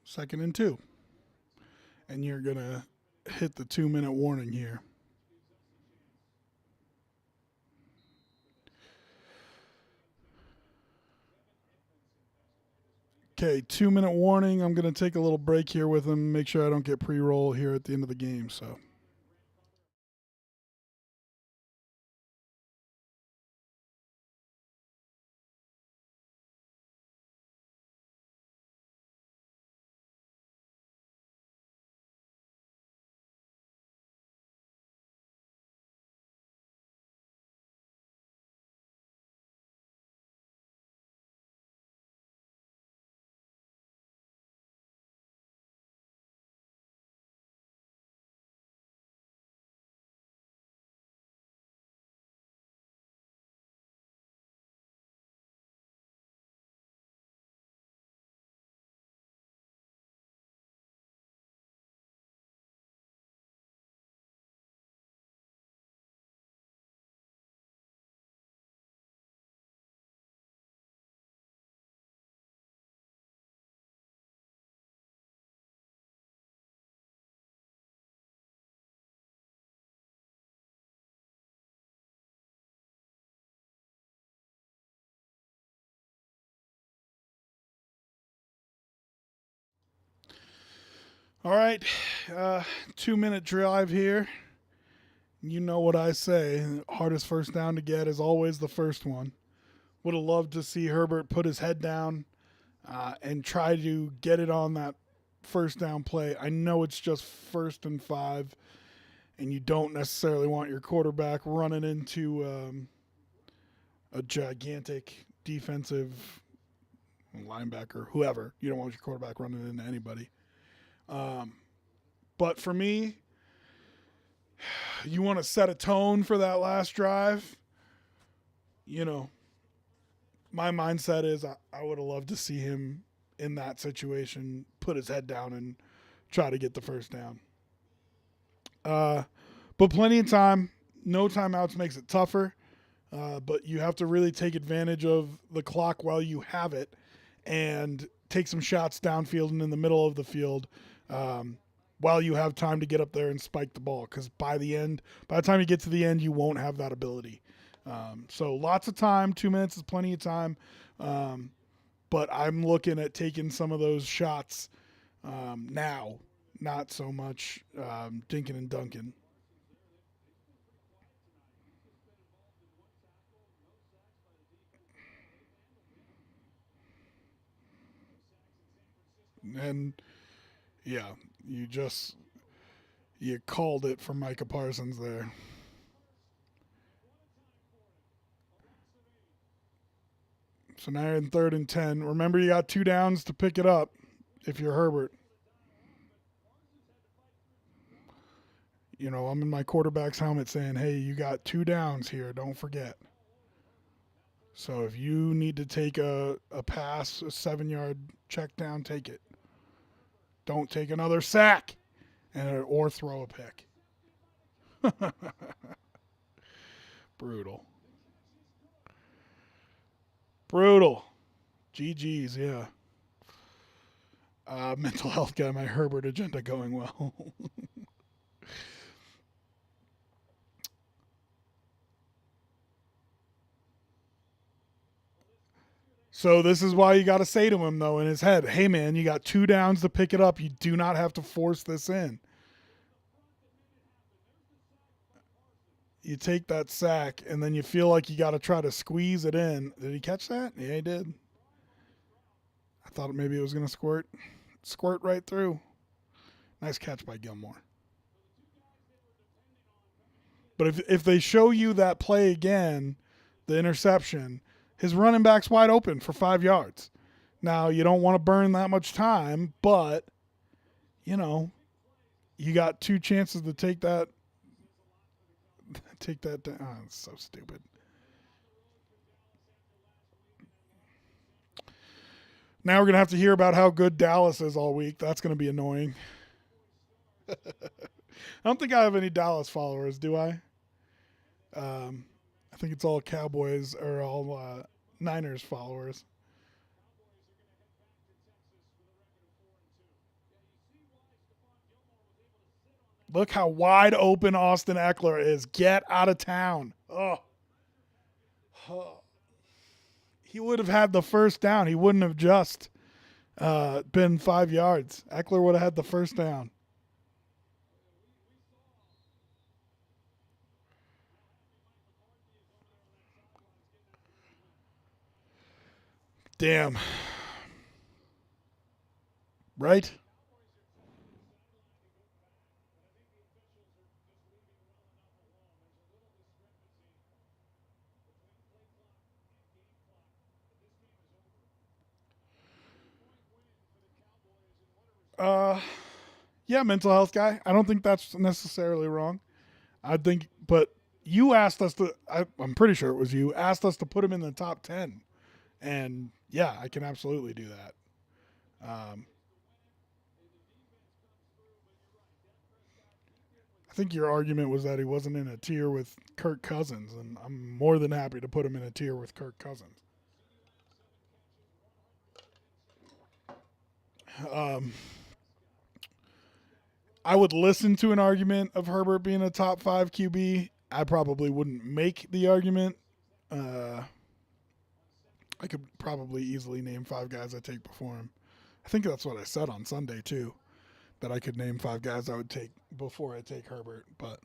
Second and 2. And you're going to hit the 2-minute warning here. Okay, 2-minute warning. I'm going to take a little break here with him, make sure I don't get pre-roll here at the end of the game. So All right, 2-minute drive here. You know what I say. Hardest first down to get is always the first one. Would have loved to see Herbert put his head down and try to get it on that first down play. I know it's just 1st and 5, and you don't necessarily want your quarterback running into a gigantic defensive linebacker, whoever. You don't want your quarterback running into anybody. But for me, you want to set a tone for that last drive. You know, my mindset is I would have loved to see him in that situation put his head down and try to get the first down. But plenty of time. No timeouts makes it tougher. But you have to really take advantage of the clock while you have it and take some shots downfield and in the middle of the field while you have time to get up there and spike the ball. Because by the time you get to the end, you won't have that ability. So lots of time. 2 minutes is plenty of time. But I'm looking at taking some of those shots now, not so much dinking and dunking. And yeah, you called it for Micah Parsons there. So now you're in 3rd and 10. Remember, you got 2 downs to pick it up if you're Herbert. You know, I'm in my quarterback's helmet saying, hey, you got 2 downs here. Don't forget. So if you need to take a pass, a 7-yard check down, take it. Don't take another sack or throw a pick. Brutal. Brutal. GG's, yeah. Mental health guy, my Herbert agenda going well. So this is why you got to say to him, though, in his head, hey, man, you got 2 downs to pick it up. You do not have to force this in. You take that sack, and then you feel like you got to try to squeeze it in. Did he catch that? Yeah, he did. I thought maybe it was going to squirt right through. Nice catch by Gilmore. But if they show you that play again, the interception, his running back's wide open for 5 yards. Now, you don't want to burn that much time, but, you know, you got 2 chances to take that down. Oh, it's so stupid. Now we're going to have to hear about how good Dallas is all week. That's going to be annoying. I don't think I have any Dallas followers, do I? I think it's all Cowboys or all Niners followers. Look how wide open Austin Eckler is. Get out of town. Oh. He would have had the first down. He wouldn't have just been 5 yards. Eckler would have had the first down. Damn. Right? Uh, yeah, mental health guy. I don't think that's necessarily wrong. I think, but you asked us to, I'm pretty sure it was you, asked us to put him in the top 10. And yeah, I can absolutely do that. Um, I think your argument was that he wasn't in a tier with Kirk Cousins, and I'm more than happy to put him in a tier with Kirk Cousins. Um, I would listen to an argument of Herbert being a top 5 QB. I probably wouldn't make the argument. I could probably easily name 5 guys I take before him. I think that's what I said on Sunday too. that I could name 5 guys I would take before I take Herbert, but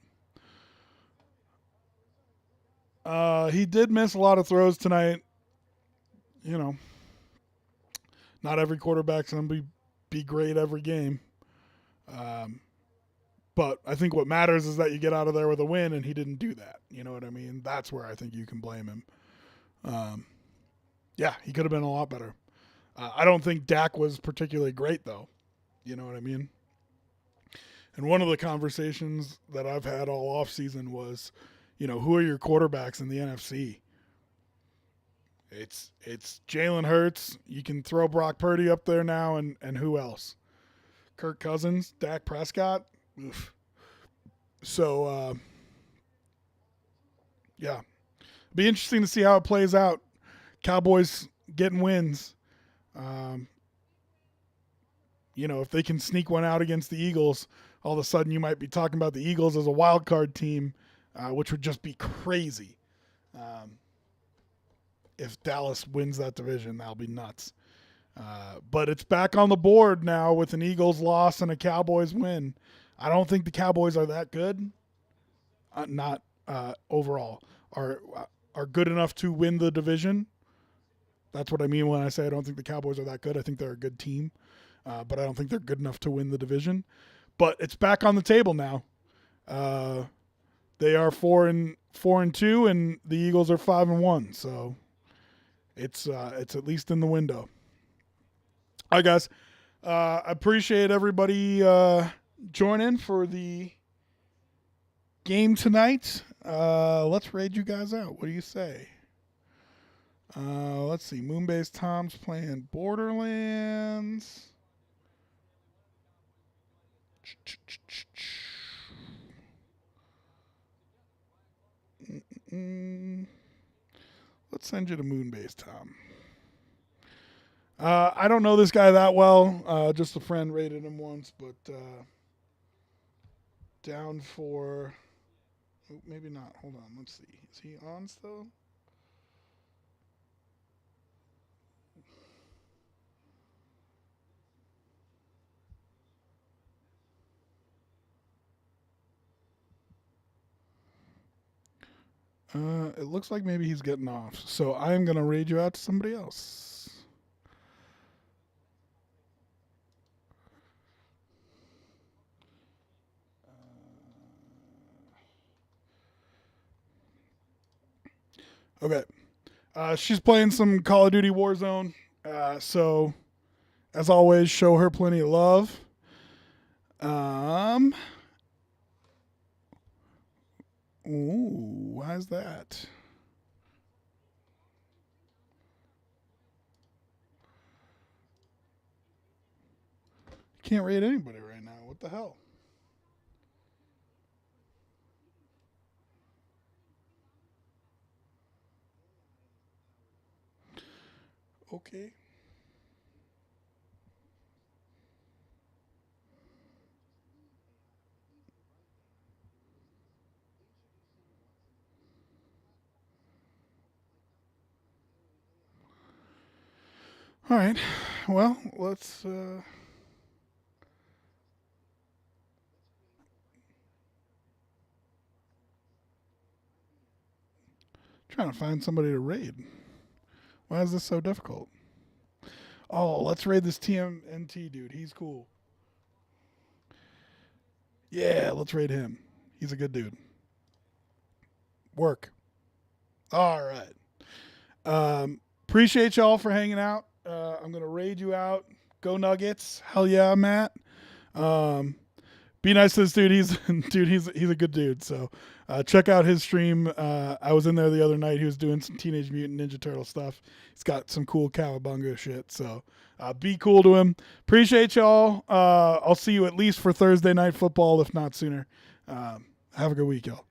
he did miss a lot of throws tonight. You know, not every quarterback's going to be great every game. But I think what matters is that you get out of there with a win, and he didn't do that. You know what I mean? That's where I think you can blame him. Yeah, he could have been a lot better. I don't think Dak was particularly great, though. You know what I mean? And one of the conversations that I've had all offseason was, who are your quarterbacks in the NFC? It's Jalen Hurts. You can throw Brock Purdy up there now, and who else? Kirk Cousins, Dak Prescott. Oof. So, yeah. Be interesting to see how it plays out. Cowboys getting wins. If they can sneak one out against the Eagles, all of a sudden you might be talking about the Eagles as a wild card team, which would just be crazy. If Dallas wins that division, that'll be nuts. But it's back on the board now with an Eagles loss and a Cowboys win. I don't think the Cowboys are that good. Not overall. Are good enough to win the division. That's what I mean when I say I don't think the Cowboys are that good. I think they're a good team. But I don't think they're good enough to win the division. But it's back on the table now. They are 4-2, and the Eagles are 5-1. So it's at least in the window. All right, guys. I appreciate everybody joining for the game tonight. Let's raid you guys out. What do you say? Let's see. Moonbase Tom's playing Borderlands. Let's send you to Moonbase Tom. I don't know this guy that well. Just a friend rated him once, but down for... Oh, maybe not. Hold on. Let's see. Is he on still? It looks like maybe he's getting off. So I am going to raid you out to somebody else. Okay. She's playing some Call of Duty Warzone. So, as always, show her plenty of love. Ooh, why's that? Can't rate anybody right now. What the hell? Okay. All right. Well, let's trying to find somebody to raid. Why is this so difficult? Oh, let's raid this TMNT dude. He's cool. Yeah, let's raid him. He's a good dude. Work. All right. Appreciate y'all for hanging out. I'm gonna raid you out. Go Nuggets. Hell yeah, Matt. Be nice to this dude. He's a good dude. So check out his stream. I was in there the other night. He was doing some Teenage Mutant Ninja Turtle stuff. He's got some cool cowabunga shit. So be cool to him. Appreciate y'all. I'll see you at least for Thursday Night Football, if not sooner. Have a good week, y'all.